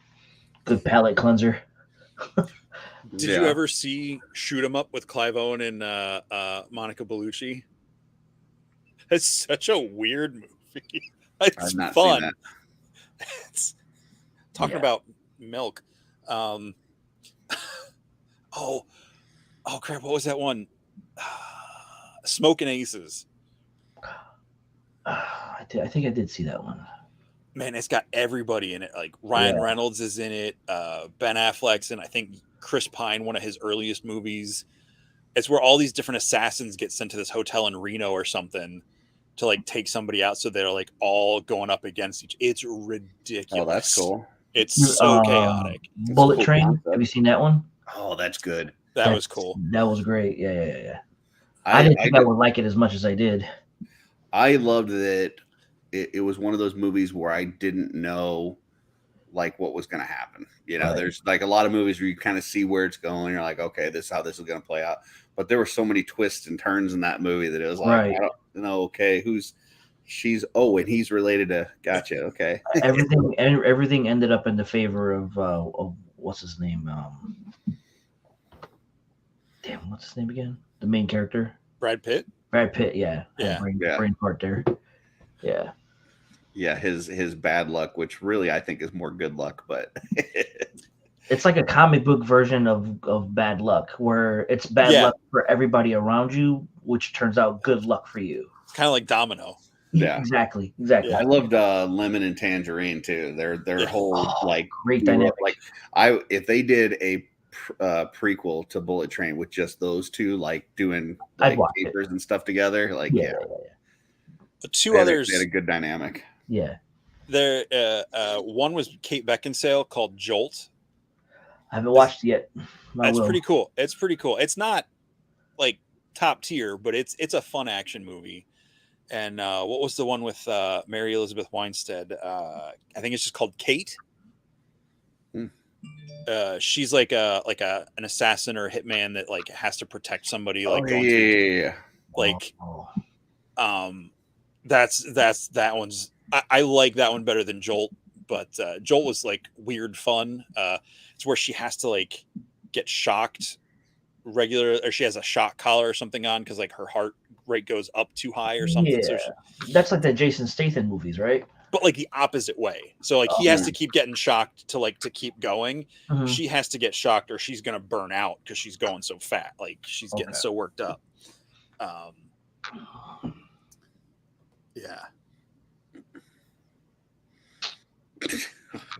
Good palate cleanser. Did you ever see Shoot 'Em Up with Clive Owen and Monica Bellucci? It's such a weird movie. It's I've not fun. seen that. It's talking about milk. Oh crap! What was that one? Smoking Aces. I think I did see that one. Man, it's got everybody in it. Like Ryan Reynolds is in it. Ben Affleck's in, I think, Chris Pine, one of his earliest movies. It's where all these different assassins get sent to this hotel in Reno or something to like take somebody out. So they're like all going up against each. It's ridiculous. Oh, that's cool. It's so chaotic. Bullet cool Train. Concept. Have you seen that one? Oh, that's good. That was cool. That was great. Yeah. I didn't think I would like it as much as I did. I loved that it was one of those movies where I didn't know like what was going to happen. There's like a lot of movies where you kind of see where it's going. You're like, okay, this is how this is going to play out. But there were so many twists and turns in that movie that it was like, I don't know. Okay, and he's related to. Gotcha. Okay. everything ended up in the favor of what's his name? Damn, what's his name again? The main character. Brad Pitt. Yeah. Brain part there. Yeah. Yeah, his bad luck, which really I think is more good luck, but it's like a comic book version of bad luck, where it's bad luck for everybody around you, which turns out good luck for you. It's kind of like Domino. Yeah, exactly. Yeah. I loved Lemon and Tangerine too. Their whole great dynamic. If they did a prequel to Bullet Train with just those two, like doing papers and stuff together, The two others, they had a good dynamic. Yeah. There, one was Kate Beckinsale called Jolt. I haven't watched it yet. That's pretty cool. It's pretty cool. It's not like top tier, but it's a fun action movie. And what was the one with Mary Elizabeth Winstead? I think it's just called Kate. She's like an assassin or a hitman that like has to protect somebody. That's that one's. I like that one better than Jolt, but Jolt was like weird fun. It's where she has to like get shocked or she has a shock collar or something on because like her heart rate goes up too high or something. Yeah. So that's like the Jason Statham movies, right? But like the opposite way. So like he has to keep getting shocked to keep going. Mm-hmm. She has to get shocked or she's gonna burn out because she's going so fat. Like she's getting so worked up. Yeah.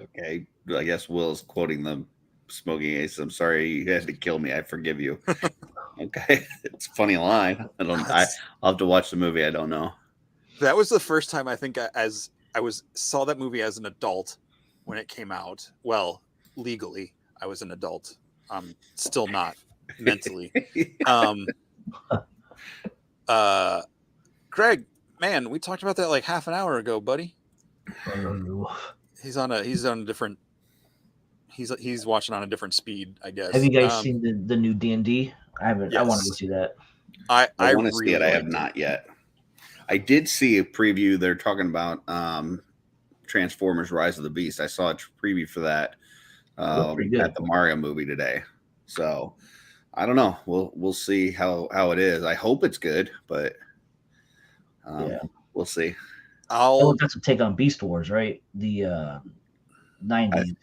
Okay. I guess Will's quoting the Smoking Ace. I'm sorry you had to kill me. I forgive you. Okay. It's a funny line. I'll have to watch the movie. I don't know. That was the first time I think saw that movie as an adult when it came out. Well, legally, I was an adult. I'm still not mentally. Greg, man, we talked about that like half an hour ago, buddy. He's watching on a different speed, I guess. Have you guys seen the new D&D? I haven't. Yes. I want to go see that. I want to see it. I have not yet. I did see a preview. They're talking about Transformers: Rise of the Beast. I saw a preview for that at the Mario movie today. So I don't know. We'll see how it is. I hope it's good, but we'll see. That's a take on Beast Wars, right? The 90s.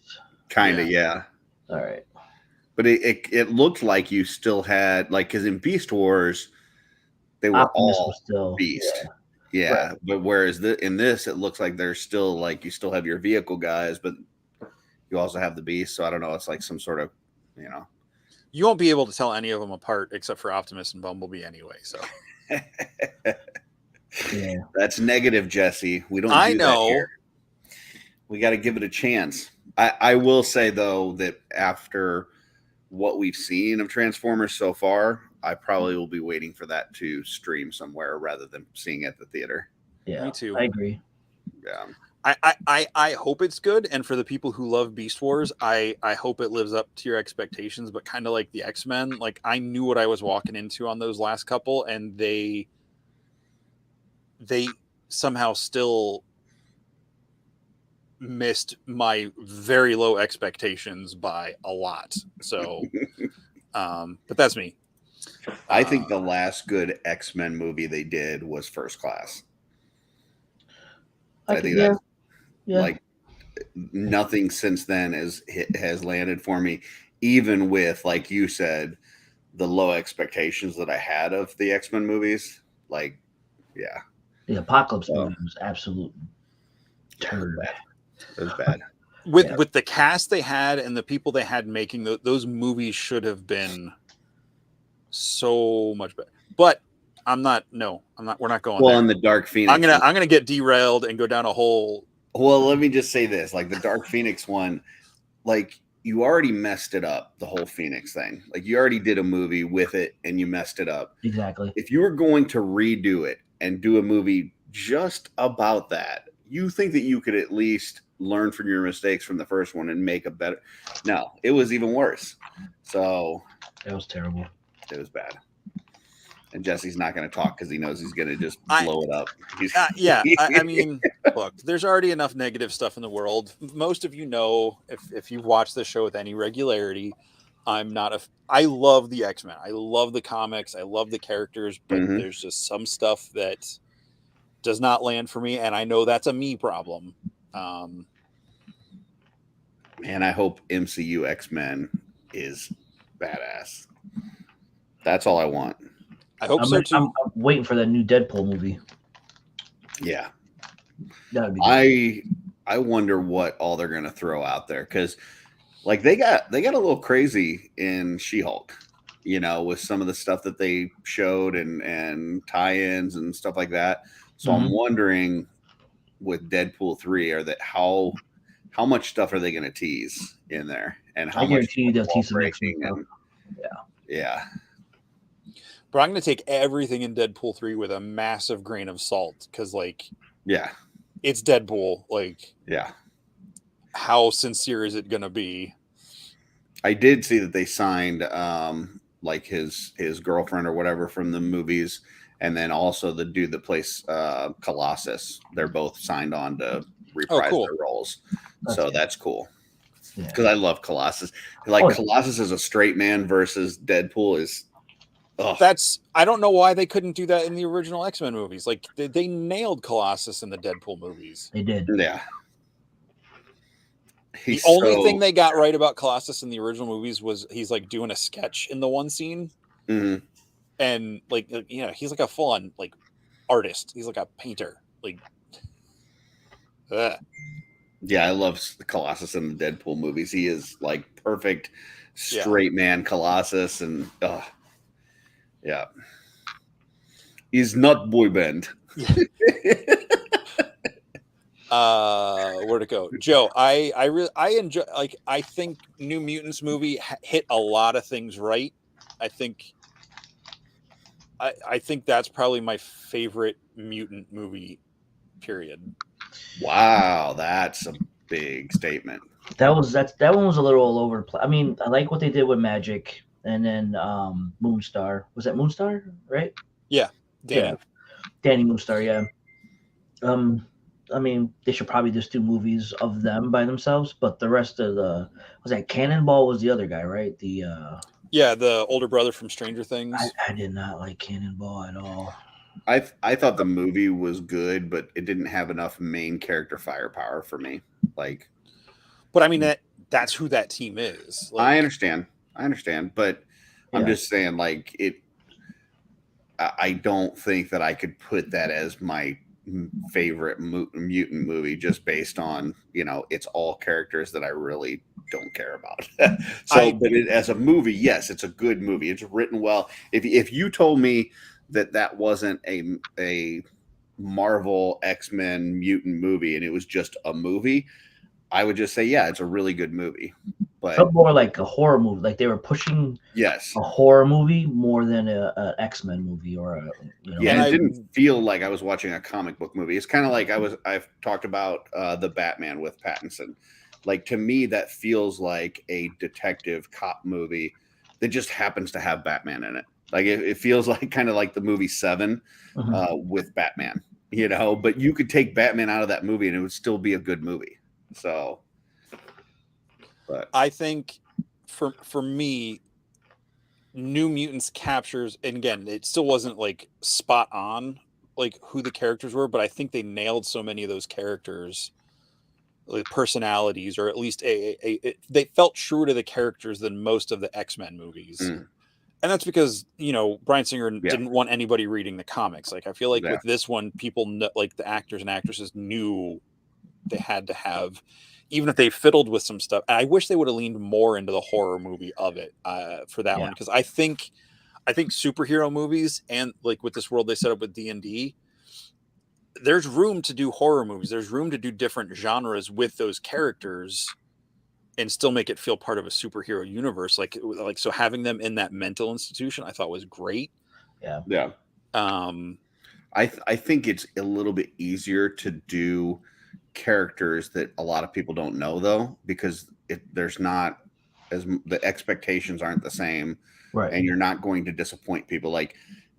Kind of, yeah. All right. But it looked like you still had because in Beast Wars they were Optimus all was still Beast. Yeah, right. But whereas in this, it looks like there's still like you still have your vehicle guys, but you also have the beast. So I don't know. It's like some sort of, You won't be able to tell any of them apart except for Optimus and Bumblebee anyway. So yeah, that's negative, Jesse. We don't. I do know. That here. We got to give it a chance. I will say though that after what we've seen of Transformers so far, I probably will be waiting for that to stream somewhere rather than seeing it at the theater. Yeah, me too. I agree. Yeah. I hope it's good, and for the people who love Beast Wars, I hope it lives up to your expectations. But kind of like the X-Men, like I knew what I was walking into on those last couple, and they somehow still missed my very low expectations by a lot. So, but that's me. I think the last good X-Men movie they did was First Class. I think that's like nothing since then has landed for me, even with, like you said, the low expectations that I had of the X-Men movies. Like, yeah. The Apocalypse movie was absolute turd. It was bad. With the cast they had and the people they had making those movies should have been so much better. But we're not going well, there. on the Dark Phoenix. I'm gonna get derailed and go down a whole. Well, let me just say this: like the Dark Phoenix one, like you already messed it up. The whole Phoenix thing, like you already did a movie with it and you messed it up. Exactly. If you were going to redo it and do a movie just about that, you think that you could at least learn from your mistakes from the first one and make a better. No, it was even worse. So it was terrible. It was bad. And Jesse's not going to talk because he knows he's going to just blow it up. I mean, look, there's already enough negative stuff in the world. Most of you know, if you've watched this show with any regularity, I love the X-Men. I love the comics. I love the characters, but there's just some stuff that does not land for me. And I know that's a me problem. Man, I hope MCU X-Men is badass. That's all I want. I hope so too. I'm waiting for that new Deadpool movie. Yeah. That would be good. I wonder what all they're going to throw out there, because like they got a little crazy in She-Hulk, with some of the stuff that they showed and tie-ins and stuff like that. So I'm wondering with Deadpool 3, how much stuff are they going to tease in there, and how I much guarantee you they'll tease some X-Men stuff. Yeah. But I'm going to take everything in Deadpool 3 with a massive grain of salt because, it's Deadpool. How sincere is it going to be? I did see that they signed, his girlfriend or whatever from the movies, and then also the dude that plays Colossus. They're both signed on to reprise their roles. That's cool. Because I love Colossus. Colossus as a straight man versus Deadpool is. I don't know why they couldn't do that in the original X-Men movies. They nailed Colossus in the Deadpool movies. They did. Yeah. The only thing they got right about Colossus in the original movies was he's doing a sketch in the one scene. Mm-hmm. And he's like a full-on artist. He's like a painter. Yeah, I love Colossus in the Deadpool movies. He is perfect straight man Colossus, and yeah, he's not boy band. Where'd it go, Joe? I enjoy. I think New Mutants movie hit a lot of things right. I think that's probably my favorite mutant movie. Period. Wow, that's a big statement. That one was a little all over the place. I mean, I like what they did with Magic, and then Moonstar. Was that Moonstar, right? Yeah, Danny Moonstar. Yeah. I mean, they should probably just do movies of them by themselves, but the rest of Cannonball was the other guy, right? The older brother from Stranger Things. I did not like Cannonball at all. I thought the movie was good, but it didn't have enough main character firepower for me. But I mean that's who that team is. I understand, but I'm just saying, I don't think that I could put that as my favorite mutant movie just based on, it's all characters that I really don't care about. But as a movie, yes, it's a good movie. It's written well. If you told me that wasn't a Marvel X-Men mutant movie and it was just a movie, I would just say, yeah, it's a really good movie. But felt more like a horror movie, like they were pushing a horror movie more than a X-Men movie or and it didn't feel like I was watching a comic book movie. It's kind of like I've talked about the Batman with Pattinson. Like, to me, that feels like a detective cop movie that just happens to have Batman in it. Like, it feels like kind of like the movie Seven with Batman, but you could take Batman out of that movie and it would still be a good movie. So, but I think for me, New Mutants captures, and again, it still wasn't like spot on like who the characters were, but I think they nailed so many of those characters, like personalities, or at least they felt truer to the characters than most of the X-Men movies. And that's because, Bryan Singer didn't want anybody reading the comics. Like, I feel like with this one, people like the actors and actresses knew they had to have, even if they fiddled with some stuff. And I wish they would have leaned more into the horror movie of it for that one, because I think superhero movies, and like with this world they set up with D&D, there's room to do horror movies. There's room to do different genres with those characters and still make it feel part of a superhero universe. Like so having them in that mental institution, I thought was great. Yeah. I think it's a little bit easier to do characters that a lot of people don't know, though, because there's not the expectations aren't the same, right? And you're not going to disappoint people. Like,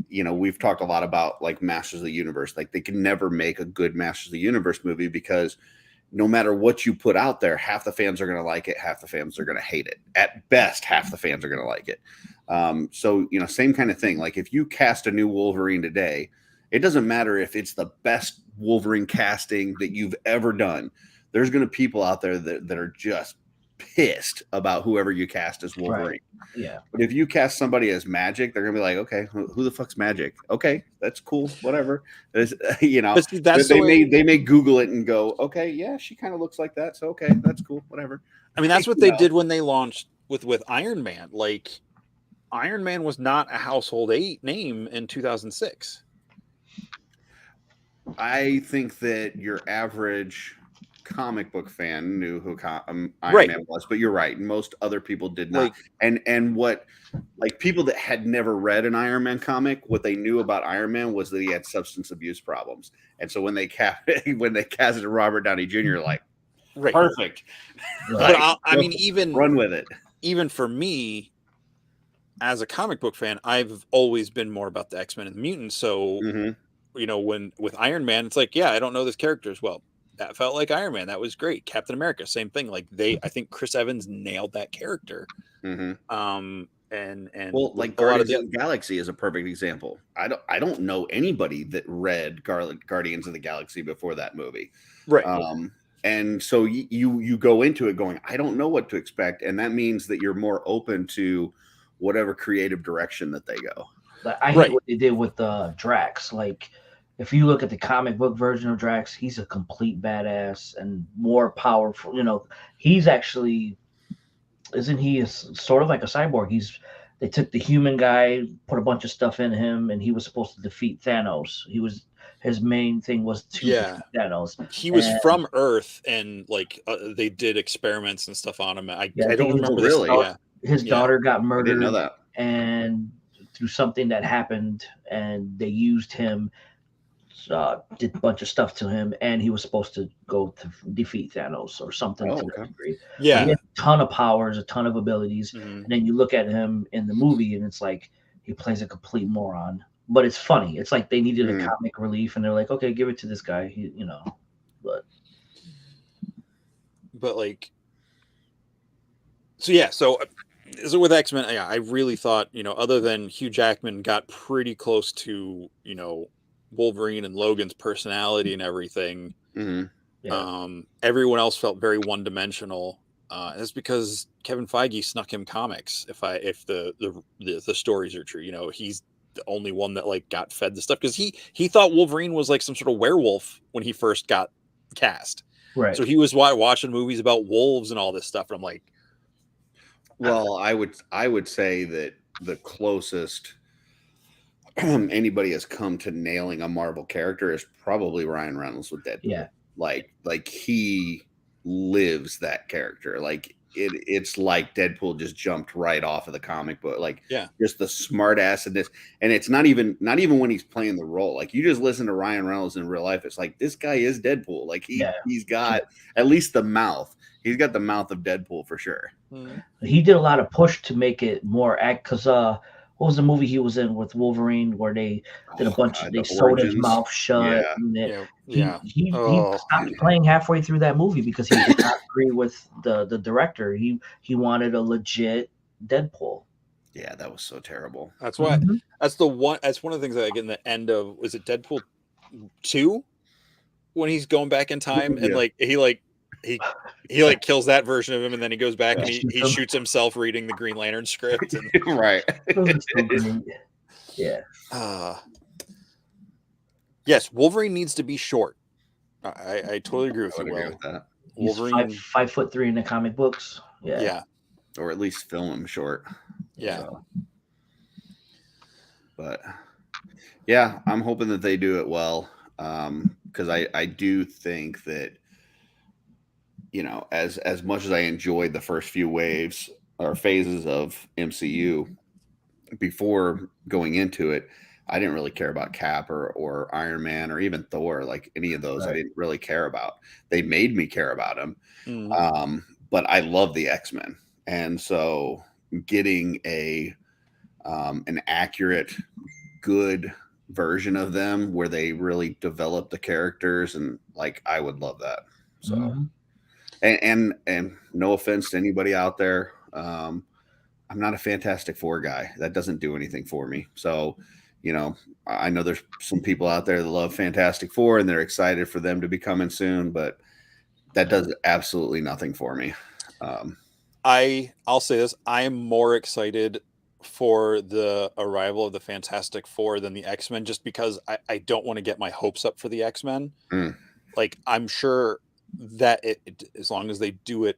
we've talked a lot about like Masters of the Universe. Like, they can never make a good Masters of the Universe movie because no matter what you put out there, half the fans are going to like it, half the fans are going to hate it. At best, half the fans are going to like it. So, same kind of thing. Like, if you cast a new Wolverine today, it doesn't matter if it's the best Wolverine casting that you've ever done. There's going to be people out there that are just pissed about whoever you cast as Wolverine. Right. Yeah. But if you cast somebody as Magic, they're going to be like, okay, who the fuck's Magic? Okay, that's cool. Whatever. They may Google it and go, okay, yeah, she kind of looks like that. So, okay, that's cool. Whatever. I mean, that's what they did when they launched with Iron Man. Like, Iron Man was not a household name in 2006. I think that your average comic book fan knew who Iron Man was, but you're right. Most other people did not. And what, like, people that had never read an Iron Man comic, what they knew about Iron Man was that he had substance abuse problems. And so when they casted Robert Downey Jr., like, perfect. But I mean, even run with it. Even for me, as a comic book fan, I've always been more about the X-Men and the mutants. So, when with Iron Man, it's like, yeah, I don't know this character as well. That felt like Iron Man. That was great. Captain America, same thing. Like, I think Chris Evans nailed that character. And like Guardians of the Galaxy is a perfect example. I don't know anybody that read Guardians of the Galaxy before that movie. Right. And so you go into it going, I don't know what to expect, and that means that you're more open to whatever creative direction that they go. I hate what they did with Drax. Like, if you look at the comic book version of Drax, he's a complete badass and more powerful. He's actually, isn't he sort of like a cyborg? They took the human guy, put a bunch of stuff in him, and he was supposed to defeat Thanos. His main thing was to defeat Thanos. He was from Earth, and like they did experiments and stuff on him. I don't remember this. Really? His daughter got murdered. I didn't know that. And through something that happened, and they used him. Did a bunch of stuff to him, and he was supposed to go to defeat Thanos or something to that degree. Yeah, he had a ton of powers, a ton of abilities, and then you look at him in the movie, and it's like he plays a complete moron. But it's funny. It's like they needed a comic relief, and they're like, okay, give it to this guy. But like, so with X-Men, I really thought, other than Hugh Jackman got pretty close to, Wolverine and Logan's personality and everything. Everyone else felt very one-dimensional. That's because Kevin Feige snuck him comics. If the stories are true, the only one that like got fed the stuff, because he thought Wolverine was like some sort of werewolf when he first got cast. Right. So he was watching movies about wolves and all this stuff, and I'm like, well, I would say that the closest anybody has come to nailing a Marvel character is probably Ryan Reynolds with Deadpool. Yeah. Like he lives that character. Like it's like Deadpool just jumped right off of the comic book. Like, yeah, just the smart assedness. And it's not even when he's playing the role. Like, you just listen to Ryan Reynolds in real life, it's like, this guy is Deadpool. Like he's got at least the mouth. He's got the mouth of Deadpool for sure. He did a lot of push to make it more because what was the movie he was in with Wolverine where they did a bunch they sewed his mouth shut? Yeah. He stopped playing halfway through that movie because he did not agree with the director. He wanted a legit Deadpool. Yeah, that was so terrible. That's why that's one of the things that I get in the end of, was it Deadpool 2 when he's going back in time and he kills that version of him, and then he goes back and he shoots himself reading the Green Lantern script. And, right. Yeah. Yes, Wolverine needs to be short. I totally agree with you. Agree with that. Wolverine, he's 5'3" in the comic books. Yeah. Or at least film him short. Yeah. So. But yeah, I'm hoping that they do it well. Because I do think that, you know, as much as I enjoyed the first few waves or phases of MCU before going into it, I didn't really care about Cap or Iron Man or even Thor. Like, any of those, I didn't really care about. They made me care about them. But I love the X-Men. And so getting an accurate, good version of them where they really develop the characters, and like, I would love that. So and no offense to anybody out there, I'm not a Fantastic Four guy. That doesn't do anything for me. So, you know, I know there's some people out there that love Fantastic Four and they're excited for them to be coming soon, but that does absolutely nothing for me. I'll say this: I am more excited for the arrival of the Fantastic Four than the X-Men, just because I don't want to get my hopes up for the X-Men. Like, I'm sure that as long as they do it,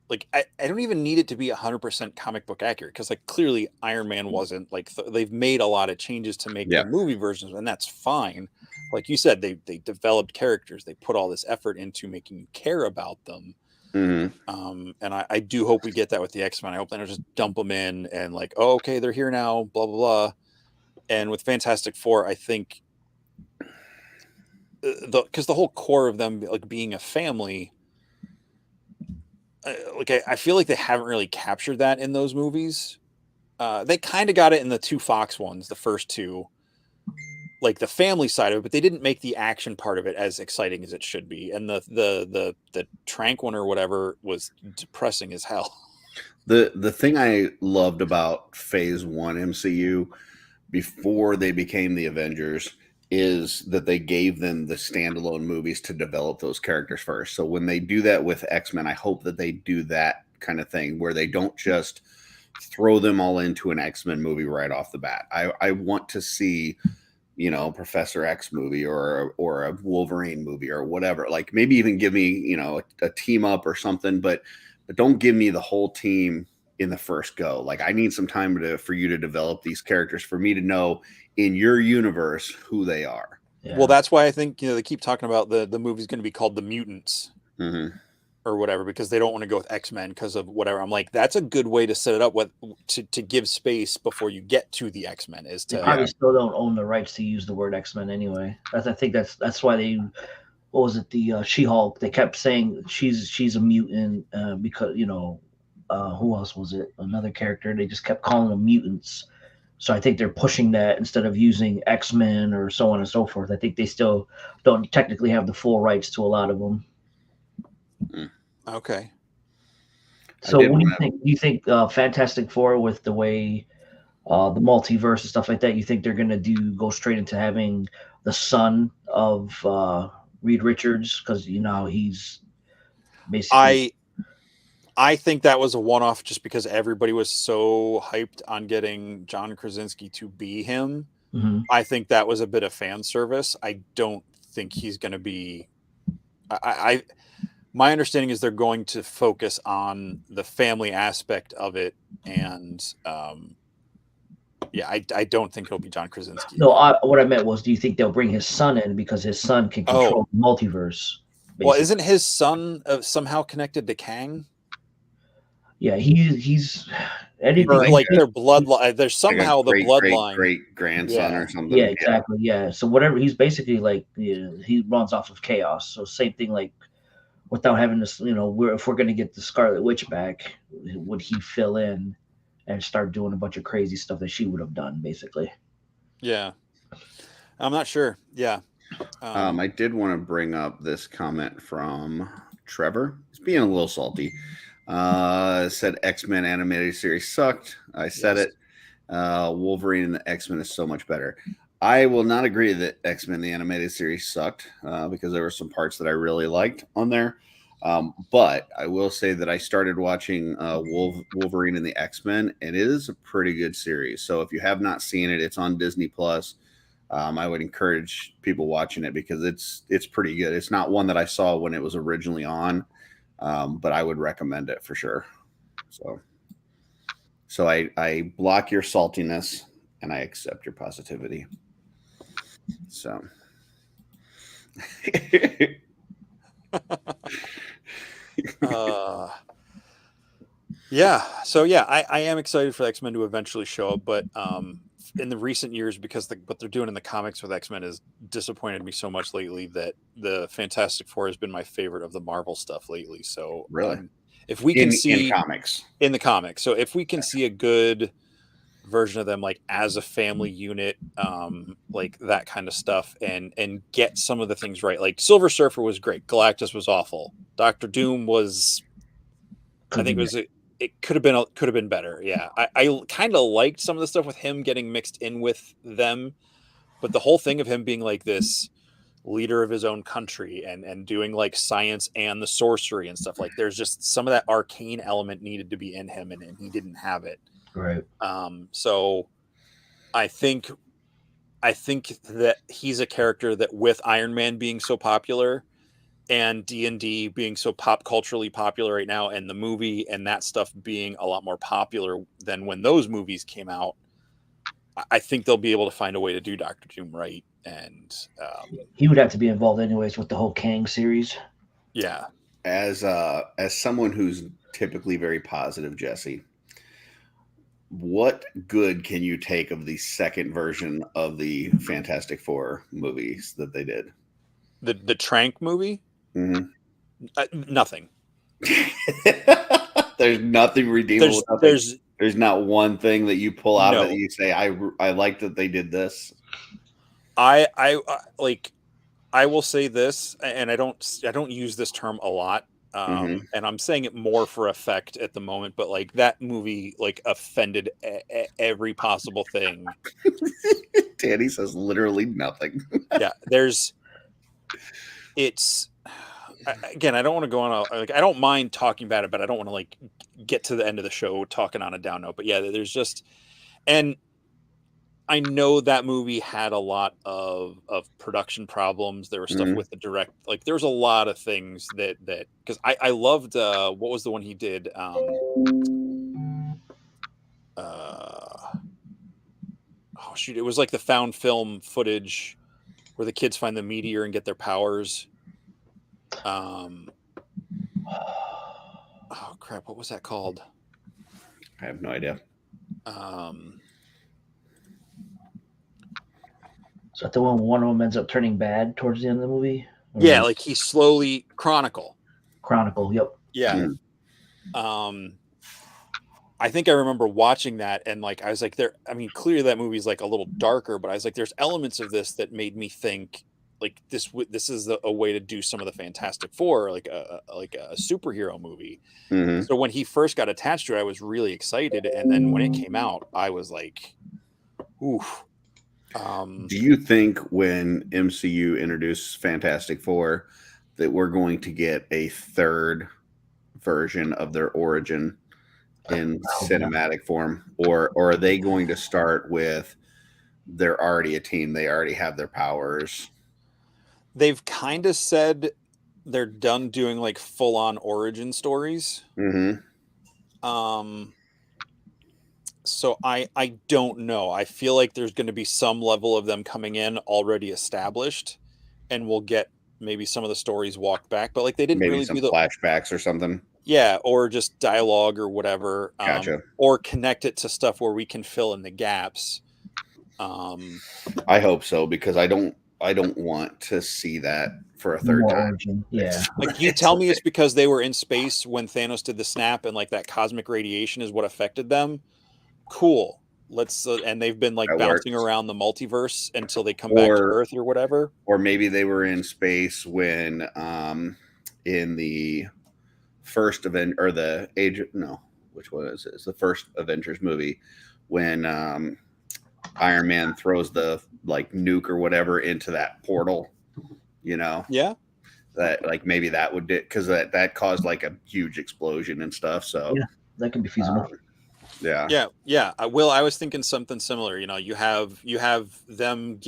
like, I don't even need it to be 100% comic book accurate, because like, clearly Iron Man wasn't. Like, they've made a lot of changes to make the movie versions, and that's fine. Like you said, they developed characters, they put all this effort into making you care about them. And I do hope we get that with the X-Men. I hope they don't just dump them in and like, oh, okay, they're here now, blah blah blah. And with Fantastic Four, I think because the whole core of them, like, being a family, I feel like they haven't really captured that in those movies. They kind of got it in the two Fox ones, the first two, like the family side of it, but they didn't make the action part of it as exciting as it should be. And the Trank one or whatever was depressing as hell. The thing I loved about Phase 1 MCU before they became the Avengers is that they gave them the standalone movies to develop those characters first. So when they do that with X-Men, I hope that they do that kind of thing where they don't just throw them all into an X-Men movie right off the bat. I want to see, you know, Professor X movie or a Wolverine movie or whatever. Like, maybe even give me, you know, a team up or something, but don't give me the whole team in the first go. Like, I need some time for you to develop these characters, for me to know in your universe who they are. Well, that's why I think, you know, they keep talking about the movie's going to be called The Mutants or whatever, because they don't want to go with X-Men because of whatever. I'm like, that's a good way to set it up to give space before you get to the X-Men. Is to they probably still don't own the rights to use the word X-Men anyway. I think that's why they, what was it, the She-Hulk, they kept saying she's a mutant because, you know, who else was it? Another character. They just kept calling them mutants. So I think they're pushing that instead of using X-Men or so on and so forth. I think they still don't technically have the full rights to a lot of them. Okay. So what do you think? Do you think Fantastic Four, with the way the multiverse and stuff like that, you think they're going to go straight into having the son of Reed Richards? Because, you know, he's basically... I think that was a one-off just because everybody was so hyped on getting John Krasinski to be him. I think that was a bit of fan service. I don't think he's going to be. My understanding is they're going to focus on the family aspect of it, and I don't think he'll be John Krasinski. No, what I meant was, do you think they'll bring his son in because his son can control the multiverse? Basically. Well, isn't his son somehow connected to Kang? Yeah, he's anything or like their bloodline. There's somehow like the bloodline, great grandson or something. Yeah, exactly. Yeah. So whatever, he's basically like, he runs off of chaos. So same thing, like without having this, if we're gonna get the Scarlet Witch back, would he fill in and start doing a bunch of crazy stuff that she would have done, basically? Yeah, I'm not sure. Yeah. I did want to bring up this comment from Trevor. He's being a little salty. Said X-Men animated series sucked. I said it. Wolverine and the X-Men is so much better. I will not agree that X-Men the animated series sucked because there were some parts that I really liked on there. But I will say that I started watching Wolverine and the X-Men, and it is a pretty good series. So if you have not seen it, it's on Disney Plus. I would encourage people watching it because it's pretty good. It's not one that I saw when it was originally on, but I would recommend it for sure. So I block your saltiness and I accept your positivity. So. I am excited for the X-Men to eventually show up, but in the recent years, because what they're doing in the comics with X-Men has disappointed me so much lately that the Fantastic Four has been my favorite of the Marvel stuff lately. So really, if we can see in the comics, so if we can see a good version of them, like as a family unit, like that kind of stuff, and get some of the things right. Like Silver Surfer was great, Galactus was awful, Doctor Doom was, it could have been better. Yeah, I kind of liked some of the stuff with him getting mixed in with them, but the whole thing of him being like this leader of his own country and doing like science and the sorcery and stuff, like there's just some of that arcane element needed to be in him, and he didn't have it. Right. So I think that he's a character that, with Iron Man being so popular and D&D being so pop culturally popular right now, and the movie and that stuff being a lot more popular than when those movies came out, I think they'll be able to find a way to do Dr. Doom right. And he would have to be involved anyways with the whole Kang series. Yeah. As someone who's typically very positive, Jesse, what good can you take of the second version of the Fantastic Four movies that they did? The Trank movie? Mm-hmm. Nothing. There's nothing redeemable. There's not one thing that you pull out of it that you say, I like that they did this. I will say this, and I don't use this term a lot. And I'm saying it more for effect at the moment, but like that movie like offended every possible thing. Danny says literally nothing. Yeah, again, I don't want to go on I don't mind talking about it, but I don't want to like get to the end of the show talking on a down note. But yeah, there's just, and I know that movie had a lot of production problems. There was stuff with the direct, like there was a lot of things that because I loved what was the one he did? Oh shoot, it was like the found film footage where the kids find the meteor and get their powers. Oh crap, what was that called? I have no idea. So that the one of them ends up turning bad towards the end of the movie? Yeah, like he slowly Chronicle, yep. Yeah. I think I remember watching that, and like I was like, clearly that movie is like a little darker, but I was like, there's elements of this that made me think like this is a way to do some of the Fantastic Four, like a superhero movie. So when he first got attached to it, I was really excited, and then when it came out, I was like, oof. Do you think when MCU introduces Fantastic Four that we're going to get a third version of their origin in cinematic form, or are they going to start with they're already a team. They already have their powers. They've kind of said they're done doing like full on origin stories. Mm-hmm. So I don't know. I feel like there's going to be some level of them coming in already established, and we'll get maybe some of the stories walked back. But like they didn't Maybe really some do the flashbacks or something. Yeah, or just dialogue or whatever. Gotcha. Or connect it to stuff where we can fill in the gaps. I hope so, because I don't want to see that for a third time. Origin. Yeah. Like you tell me it's because they were in space when Thanos did the snap and like that cosmic radiation is what affected them. Cool. Let's and they've been like That bouncing works. around the multiverse until they come back to Earth or whatever. Or maybe they were in space when in the first event or the age which one is it? It's the first Avengers movie when Iron Man throws the like nuke or whatever into that portal, Yeah, that like maybe that would because that caused like a huge explosion and stuff. So yeah, that can be feasible. Yeah. I was thinking something similar. You have them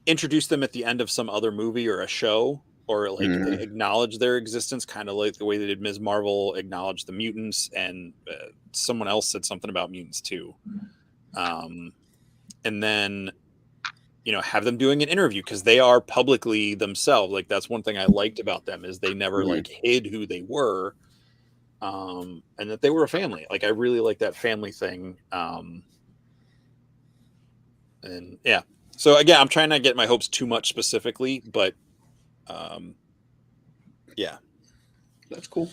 introduce them at the end of some other movie or a show, or like acknowledge their existence, kind of like the way they did Ms. Marvel acknowledge the mutants, and someone else said something about mutants too. And then have them doing an interview, because they are publicly themselves. Like that's one thing I liked about them, is they never like hid who they were. And that they were a family. Like I really like that family thing. And yeah. So again, I'm trying not to get my hopes too much specifically, but yeah, that's cool.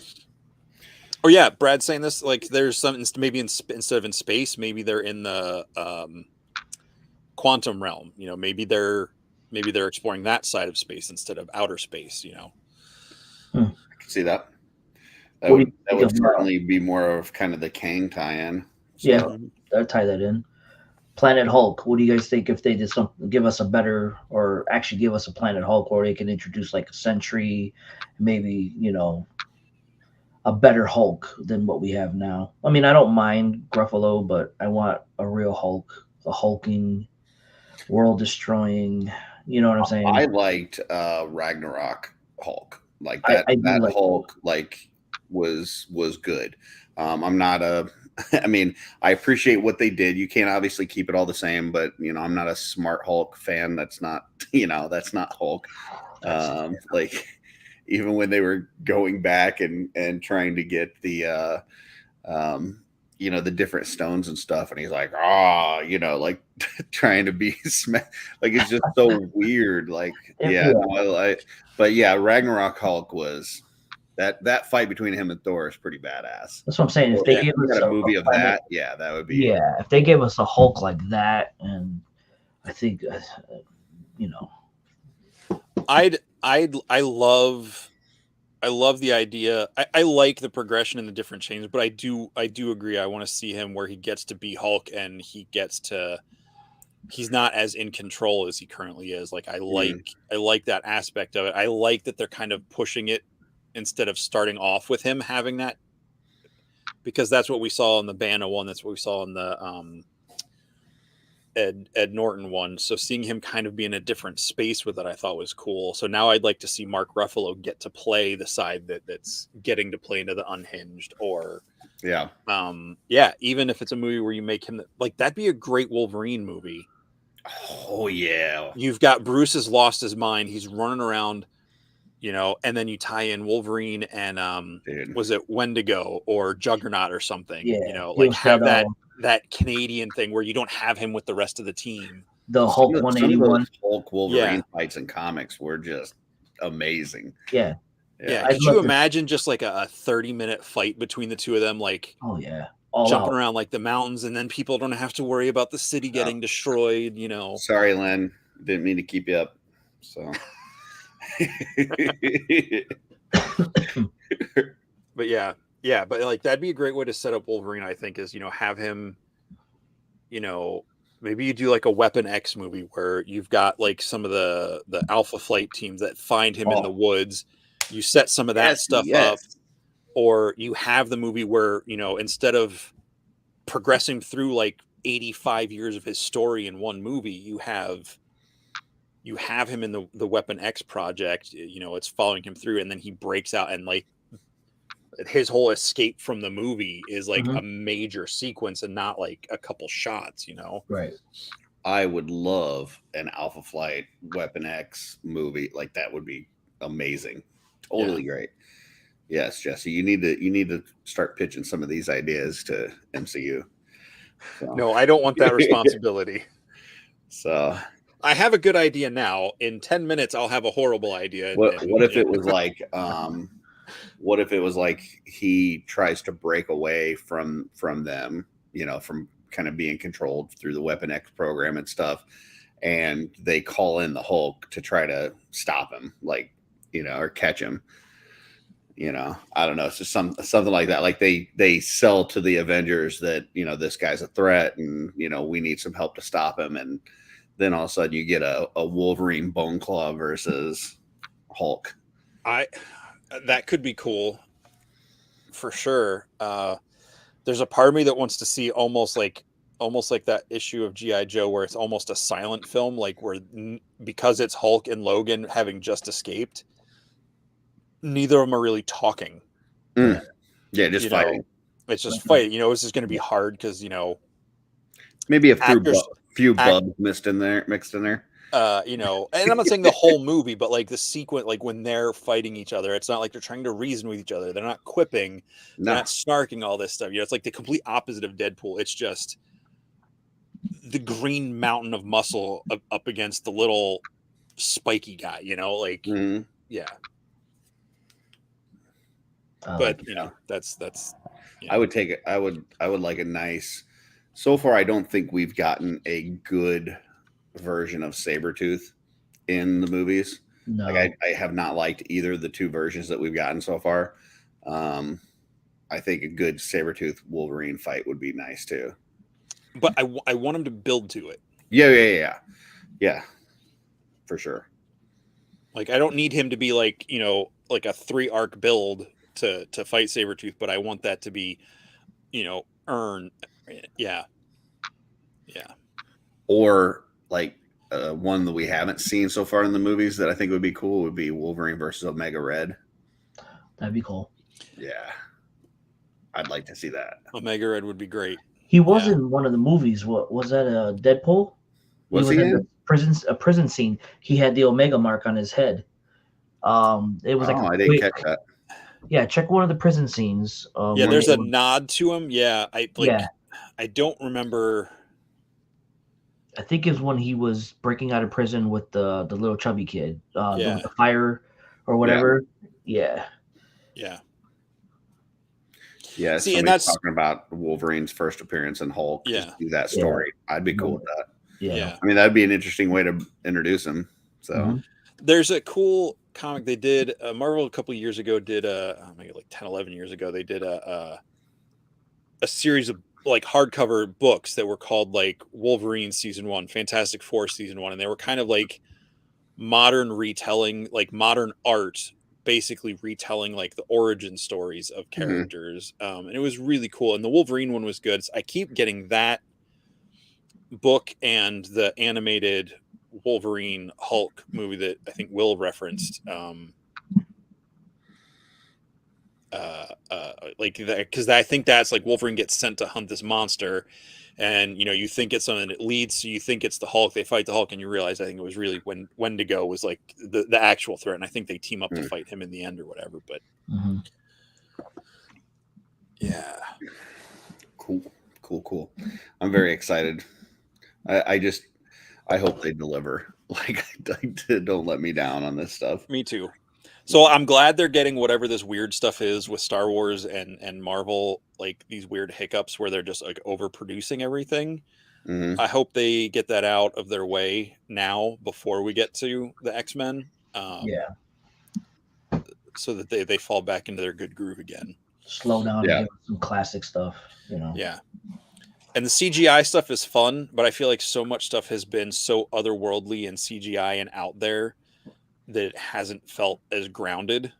Oh yeah, Brad's saying this, like there's some maybe instead of in space, maybe they're in the quantum realm. Maybe they're exploring that side of space instead of outer space. I can see that. That would certainly be more of kind of the Kang tie-in. So. Yeah, I'd tie that in. Planet Hulk. What do you guys think if they did give us a better, or actually give us a Planet Hulk, or they can introduce like a Sentry, maybe a better Hulk than what we have now? I mean, I don't mind Gruffalo, but I want a real Hulk, a hulking, world destroying. You know what I'm saying? I liked Ragnarok Hulk. Like that. That like Hulk was good. I'm not I mean, I appreciate what they did. You can't obviously keep it all the same, but I'm not a smart Hulk fan. That's not that's not Hulk. Like even when they were going back and trying to get the the different stones and stuff, and he's like like trying to be like it's just so weird. Like but yeah, Ragnarok Hulk was that fight between him and Thor is pretty badass. That's what I'm saying. If they gave us a movie of that, that would be. Yeah, if they gave us a Hulk like that, and I think, I love the idea. I like the progression and the different changes, but I do agree. I want to see him where he gets to be Hulk and he's not as in control as he currently is. Like I like that aspect of it. I like that they're kind of pushing it instead of starting off with him having that, because that's what we saw in the Banner one. That's what we saw in the Ed Norton one. So seeing him kind of be in a different space with it, I thought was cool. So now I'd like to see Mark Ruffalo get to play the side that's getting to play into the unhinged, or even if it's a movie where you make him like, that'd be a great Wolverine movie. Oh yeah. You've got Bruce has lost his mind. He's running around, and then you tie in Wolverine and was it Wendigo or Juggernaut or something? Yeah, like have that Canadian thing where you don't have him with the rest of the team. The Hulk 181 Hulk Wolverine fights in comics were just amazing. Yeah. Could you imagine just like a 30-minute fight between the two of them, like jumping around like the mountains, and then people don't have to worry about the city getting destroyed, Sorry, Len, didn't mean to keep you up. So but but like that'd be a great way to set up Wolverine, I think, is have him, maybe you do like a Weapon X movie where you've got like some of the Alpha Flight teams that find him in the woods. You set some of that stuff up, or you have the movie where instead of progressing through like 85 years of his story in one movie. You have him in the Weapon X project, it's following him through, and then he breaks out, and like his whole escape from the movie is like a major sequence and not like a couple shots, Right. I would love an Alpha Flight Weapon X movie. Like that would be amazing. Totally great. Yes, Jesse, you need to start pitching some of these ideas to MCU. So. No, I don't want that responsibility. So I have a good idea now. In 10 minutes, I'll have a horrible idea. What if it was like, what if it was like he tries to break away from them, from kind of being controlled through the Weapon X program and stuff, and they call in the Hulk to try to stop him, like, or catch him. I don't know. It's just something like that. Like they sell to the Avengers that, this guy's a threat and, we need some help to stop him. And then all of a sudden you get a Wolverine Bone Claw versus Hulk. That could be cool for sure. There's a part of me that wants to see almost like that issue of G.I. Joe where it's almost a silent film, like where because it's Hulk and Logan having just escaped, neither of them are really talking. Yeah, just fighting. It's just fighting. It's just going to be hard because maybe a few bugs mixed in there. And I'm not saying the whole movie, but like the sequence, like when they're fighting each other, it's not like they're trying to reason with each other. They're not quipping, they're not snarking, all this stuff. It's like the complete opposite of Deadpool. It's just the green mountain of muscle up against the little spiky guy. Yeah. But that's I would take it. I would like a nice. So far, I don't think we've gotten a good version of Sabretooth in the movies. No. Like I have not liked either of the two versions that we've gotten so far. I think a good Sabretooth Wolverine fight would be nice too. But I want him to build to it. Yeah, for sure. Like I don't need him to be like like a 3-arc build to fight Sabretooth, but I want that to be, earn. Yeah. Or like one that we haven't seen so far in the movies that I think would be cool would be Wolverine versus Omega Red. That'd be cool. Yeah. I'd like to see that. Omega Red would be great. He was in one of the movies. What was that? Deadpool? Was he in a prison scene? He had the Omega mark on his head. It was I didn't catch that. Yeah, check one of the prison scenes. There's a nod to him. Yeah, I don't remember. I think it's when he was breaking out of prison with the little chubby kid, the fire or whatever. Yeah. See, and that's talking about Wolverine's first appearance in Hulk. Just do that story. I'd be cool with that. Yeah. I mean, that'd be an interesting way to introduce him. So there's a cool comic they did. Marvel a couple of years ago did maybe like 10, 11 years ago. They did a series of like hardcover books that were called like Wolverine Season 1, Fantastic Four Season 1, and they were kind of like modern retelling, like modern art, basically retelling like the origin stories of characters. And it was really cool. And the Wolverine one was good. So I keep getting that book and the animated Wolverine Hulk movie that I think Will referenced. Like that, because I think that's like Wolverine gets sent to hunt this monster, and you think it's something that leads, so you think it's the Hulk. They fight the Hulk, and you realize I think it was really when Wendigo was like the actual threat, and I think they team up to fight him in the end or whatever. But yeah, cool. I'm very excited. I hope they deliver. Like, don't let me down on this stuff. Me too. So I'm glad they're getting whatever this weird stuff is with Star Wars and Marvel, like these weird hiccups where they're just like overproducing everything. I hope they get that out of their way now before we get to the X-Men. So that they fall back into their good groove again. Slow down and give some classic stuff, Yeah. And the CGI stuff is fun, but I feel like so much stuff has been so otherworldly and CGI and out there that it hasn't felt as grounded.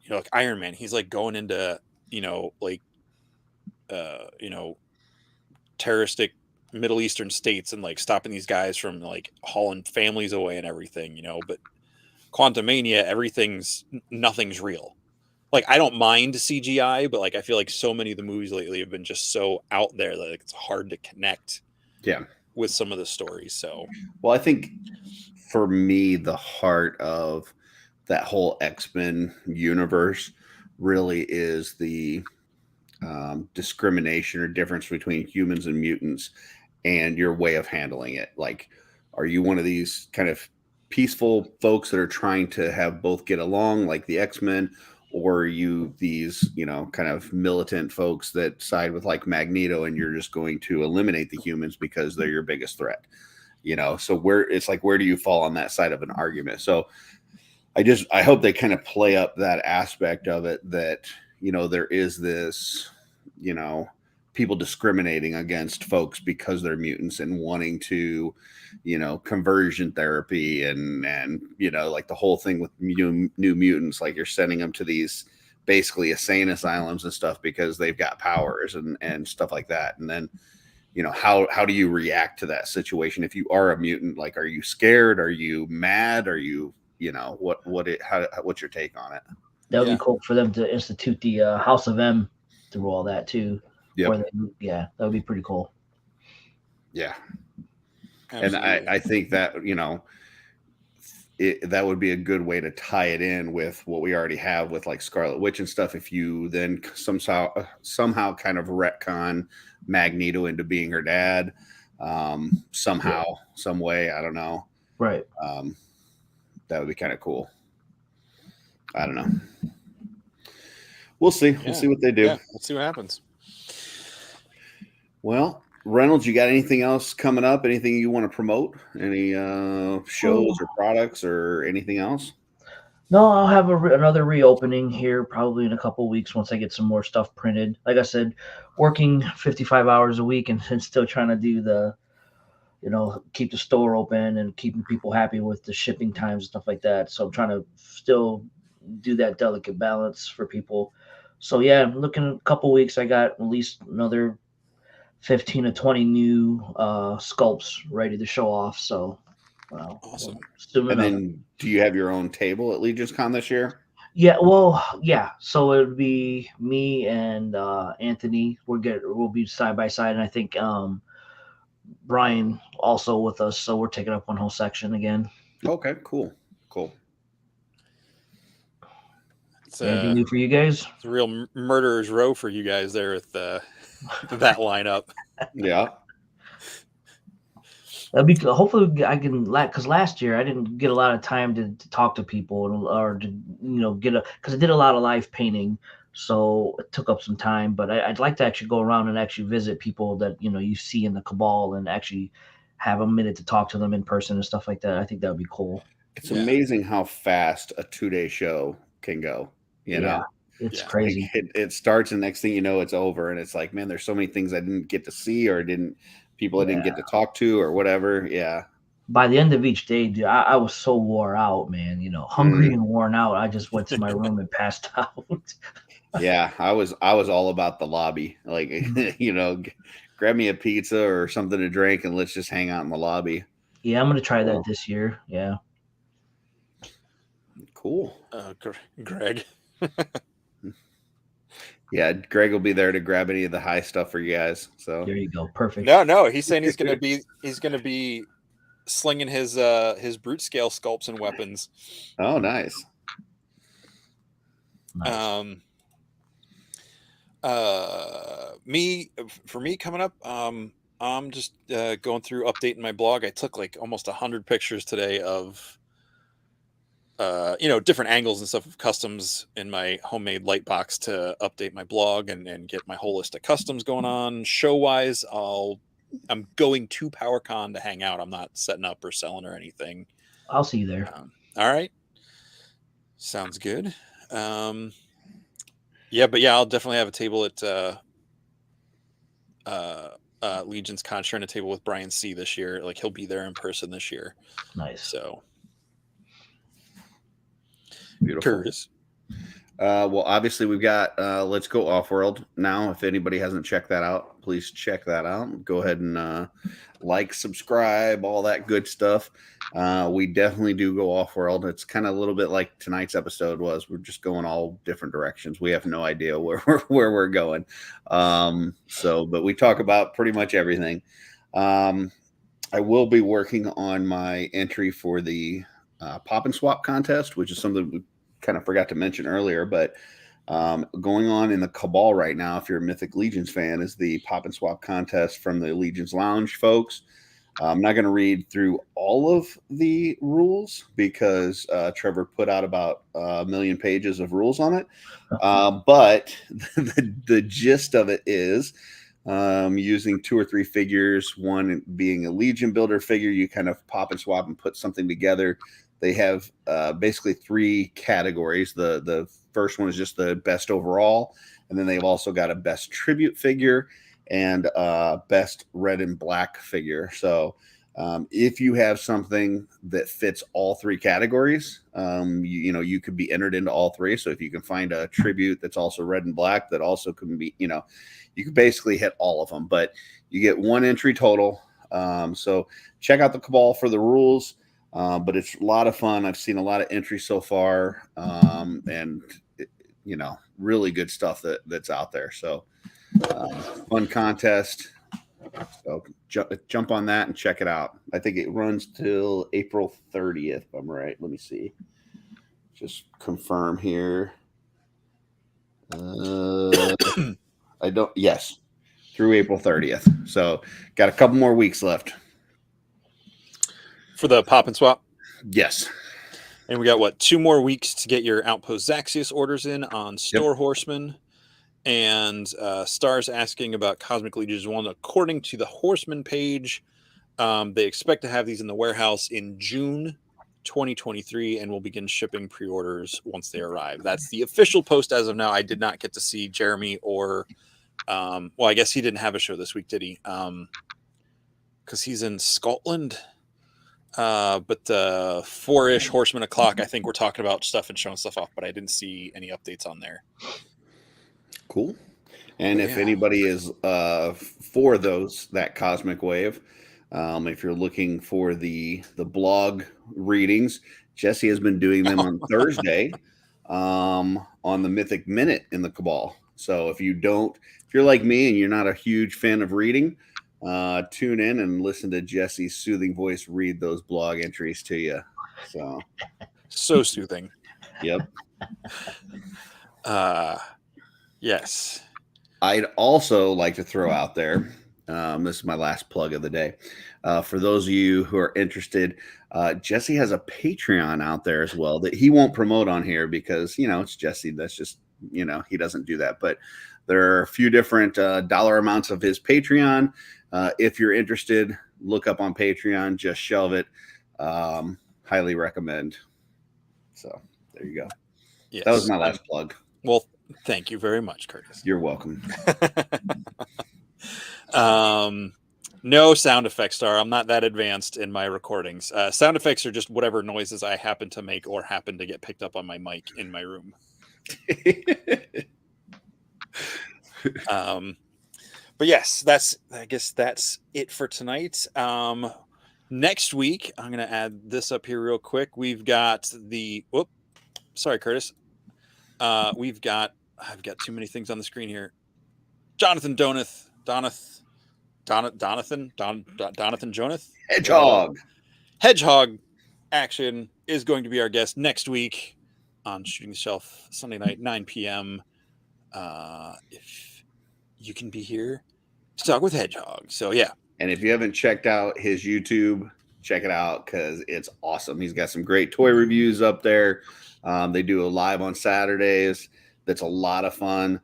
Like Iron Man, he's like going into, terroristic Middle Eastern states and like stopping these guys from like hauling families away and everything, you know. But Quantumania, nothing's real. Like, I don't mind CGI, but like I feel like so many of the movies lately have been just so out there that like, it's hard to connect with some of the stories. So, well, I think for me, the heart of that whole X-Men universe really is the discrimination or difference between humans and mutants and your way of handling it. Like, are you one of these kind of peaceful folks that are trying to have both get along like the X-Men, or are you these, you know, kind of militant folks that side with like Magneto and you're just going to eliminate the humans because they're your biggest threat? You know, so where do you fall on that side of an argument? So I hope they kind of play up that aspect of it, that, you know, there is this, you know, people discriminating against folks because they're mutants and wanting to, you know, conversion therapy and you know, like the whole thing with new mutants, like you're sending them to these basically insane asylums and stuff because they've got powers and stuff like that. And then, you know, how do you react to that situation if you are a mutant? Like, are you scared? Are you mad? Are you, you know, what's your take on it? That would be cool for them to institute the House of M through all that too. Yep. That would be pretty cool. Yeah. absolutely. And I think that, you know, that would be a good way to tie it in with what we already have with like Scarlet Witch and stuff. If you then somehow kind of retcon Magneto into being her dad, somehow, some way, I don't know. Right. That would be kind of cool. I don't know. We'll see. We'll see what they do. Yeah, we'll see what happens. Well, Reynolds, you got anything else coming up? Anything you want to promote? Any shows or products or anything else? No, I'll have another reopening here probably in a couple of weeks once I get some more stuff printed. Like I said, working 55 hours a week and still trying to do the, you know, keep the store open and keeping people happy with the shipping times and stuff like that. So I'm trying to still do that delicate balance for people. So yeah, I'm looking at a couple of weeks. I got at least another 15 to 20 new sculpts ready to show off. So, well, awesome. Soon and enough. Then, do you have your own table at Legion's Con this year? Yeah, well, yeah. So it would be me and Anthony. We'll be side by side, and I think Brian also with us. So we're taking up one whole section again. Okay, cool. It's anything new for you guys? It's a real murderer's row for you guys there with that lineup. Yeah. That'll be hopefully I can because last year I didn't get a lot of time to talk to people or to, you know, because I did a lot of live painting, so it took up some time. But I'd like to actually go around and actually visit people that, you know, you see in the cabal and actually have a minute to talk to them in person and stuff like that. I think that would be cool. It's amazing how fast a 2-day show can go. You know, it's crazy. Like it starts and next thing you know, it's over. And it's like, man, there's so many things I didn't get to see or people I didn't get to talk to or whatever. Yeah. By the end of each day, dude, I was so wore out, man. You know, hungry and worn out. I just went to my room and passed out. Yeah, I was all about the lobby. Like, you know, grab me a pizza or something to drink and let's just hang out in the lobby. Yeah, I'm gonna try that this year. Yeah. Cool. Greg. Yeah, Greg will be there to grab any of the high stuff for you guys. So there you go. Perfect. No, he's saying he's gonna be slinging his brute scale sculpts and weapons. Oh, nice. For me coming up, I'm just going through updating my blog. I took like almost 100 pictures today of you know, different angles and stuff of customs in my homemade light box to update my blog and get my whole list of customs going on. Show wise, I'm going to PowerCon to hang out. I'm not setting up or selling or anything. I'll see you there. All right. Sounds good. Yeah, but yeah, I'll definitely have a table at Legion's Con, sharing a table with Brian C this year. Like, he'll be there in person this year. Nice. So beautiful. Well, obviously we've got Let's Go OffWorld now. If anybody hasn't checked that out, please check that out. Go ahead and like, subscribe, all that good stuff. We definitely do go OffWorld. It's kind of a little bit like tonight's episode was. We're just going all different directions. We have no idea where we're going. But we talk about pretty much everything. I will be working on my entry for the Pop and Swap contest, which is something we kind of forgot to mention earlier, but going on in the Cabal right now, if you're a Mythic Legions fan, is the Pop and Swap contest from the Legions Lounge folks. I'm not going to read through all of the rules because Trevor put out about 1 million pages of rules on it. But the gist of it is using 2 or 3 figures, one being a Legion builder figure, you kind of pop and swap and put something together. They have basically 3 categories. The first one is just the best overall, and then they've also got a best tribute figure and best red and black figure. So if you have something that fits all 3 categories, you could be entered into all 3. So if you can find a tribute that's also red and black, that also can be, you can basically hit all of them. But you get 1 entry total. So check out the Cabal for the rules. But it's a lot of fun. I've seen a lot of entries so far, and really good stuff that's out there. So fun contest. So jump on that and check it out. I think it runs till April 30th. If I'm right. Let me see. Just confirm here. Yes, through April 30th. So got a couple more weeks left. For the Pop and Swap? Yes. And we got, 2 more weeks to get your Outpost Zaxius orders in on Store Horseman. And Star's asking about Cosmic Legions 1. According to the Horseman page, they expect to have these in the warehouse in June 2023 and will begin shipping pre-orders once they arrive. That's the official post as of now. I did not get to see Jeremy or... I guess he didn't have a show this week, did he? Because he's in Scotland. But 4-ish Horseman o'clock, I think we're talking about stuff and showing stuff off, but I didn't see any updates on there. Cool. And if anybody is for that Cosmic Wave, if you're looking for the blog readings, Jesse has been doing them on Thursday on the Mythic Minute in the Cabal. So if you're like me and you're not a huge fan of reading, tune in and listen to Jesse's soothing voice read those blog entries to you. So soothing. Yep. Yes. I'd also like to throw out there, this is my last plug of the day. For those of you who are interested, Jesse has a Patreon out there as well that he won't promote on here because, it's Jesse. That's just, he doesn't do that. But there are a few different dollar amounts of his Patreon. If you're interested, look up on Patreon, just Shelve it. Highly recommend. So there you go. Yes. That was my last plug. Well, thank you very much, Curtis. You're welcome. No sound effects, Star. I'm not that advanced in my recordings. Sound effects are just whatever noises I happen to make or happen to get picked up on my mic in my room. But yes, I guess that's it for tonight. Next week, I'm going to add this up here real quick. We've got sorry, Curtis. I've got too many things on the screen here. Jonathan Jonath. Hedgehog action is going to be our guest next week on Shooting the Shelf Sunday night, 9 p.m. If you can be here to talk with Hedgehog. So yeah. And if you haven't checked out his YouTube, check it out because it's awesome. He's got some great toy reviews up there. They do a live on Saturdays. That's a lot of fun.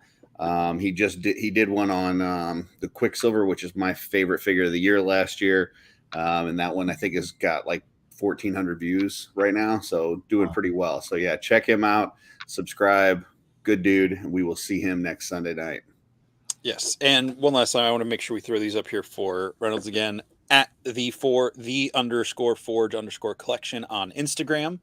He did one on the Quicksilver, which is my favorite figure of the year last year. And that one I think has got like 1,400 views right now. So doing pretty well. So yeah, check him out. Subscribe. Good dude. We will see him next Sunday night. Yes. And one last time, I want to make sure we throw these up here for Reynolds again at the _Forge_collection on Instagram.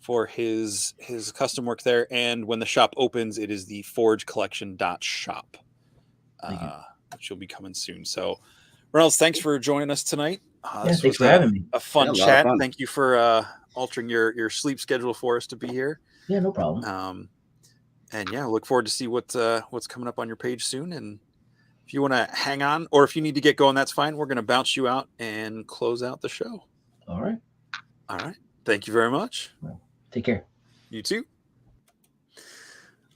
for his custom work there. And when the shop opens, it is the forgecollection.shop, which will be coming soon. So, Reynolds, thanks for joining us tonight. Thanks for having me. A fun lot chat. of fun. Thank you for altering your sleep schedule for us to be here. Yeah, no problem. And yeah, look forward to see what's coming up on your page soon. And if you want to hang on, or if you need to get going, that's fine. We're going to bounce you out and close out the show. All right. Thank you very much. Take care. You too.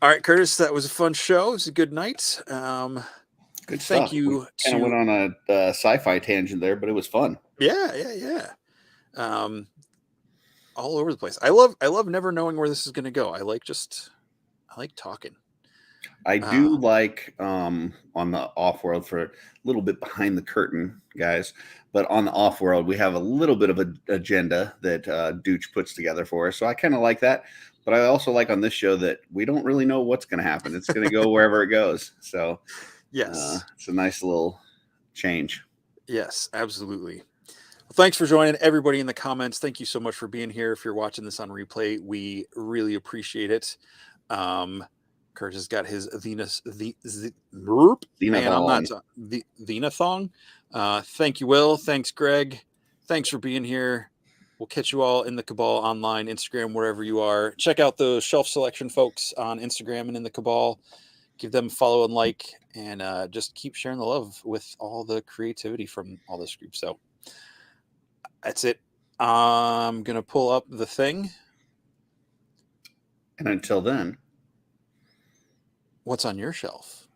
All right, Curtis, that was a fun show. It was a good night. Good Thank stuff. you. Kind of went on a sci-fi tangent there, but it was fun. Yeah. All over the place. I love never knowing where this is going to go. I like talking. I do like on the OffWorld, for a little bit behind the curtain, guys, but on the OffWorld, we have a little bit of an agenda that Dooch puts together for us. So I kind of like that. But I also like on this show that we don't really know what's going to happen. It's going to go wherever it goes. So yes, it's a nice little change. Yes, absolutely. Well, thanks for joining, everybody in the comments. Thank you so much for being here. If you're watching this on replay, we really appreciate it. Kurt has got his Thong. Thank you, Will. Thanks, Greg. Thanks for being here. We'll catch you all in the Cabal online, Instagram, wherever you are. Check out the Shelf Selection folks on Instagram and in the Cabal. Give them a follow and like, and just keep sharing the love with all the creativity from all this group. So that's it. I'm going to pull up the thing. And until then, what's on your shelf?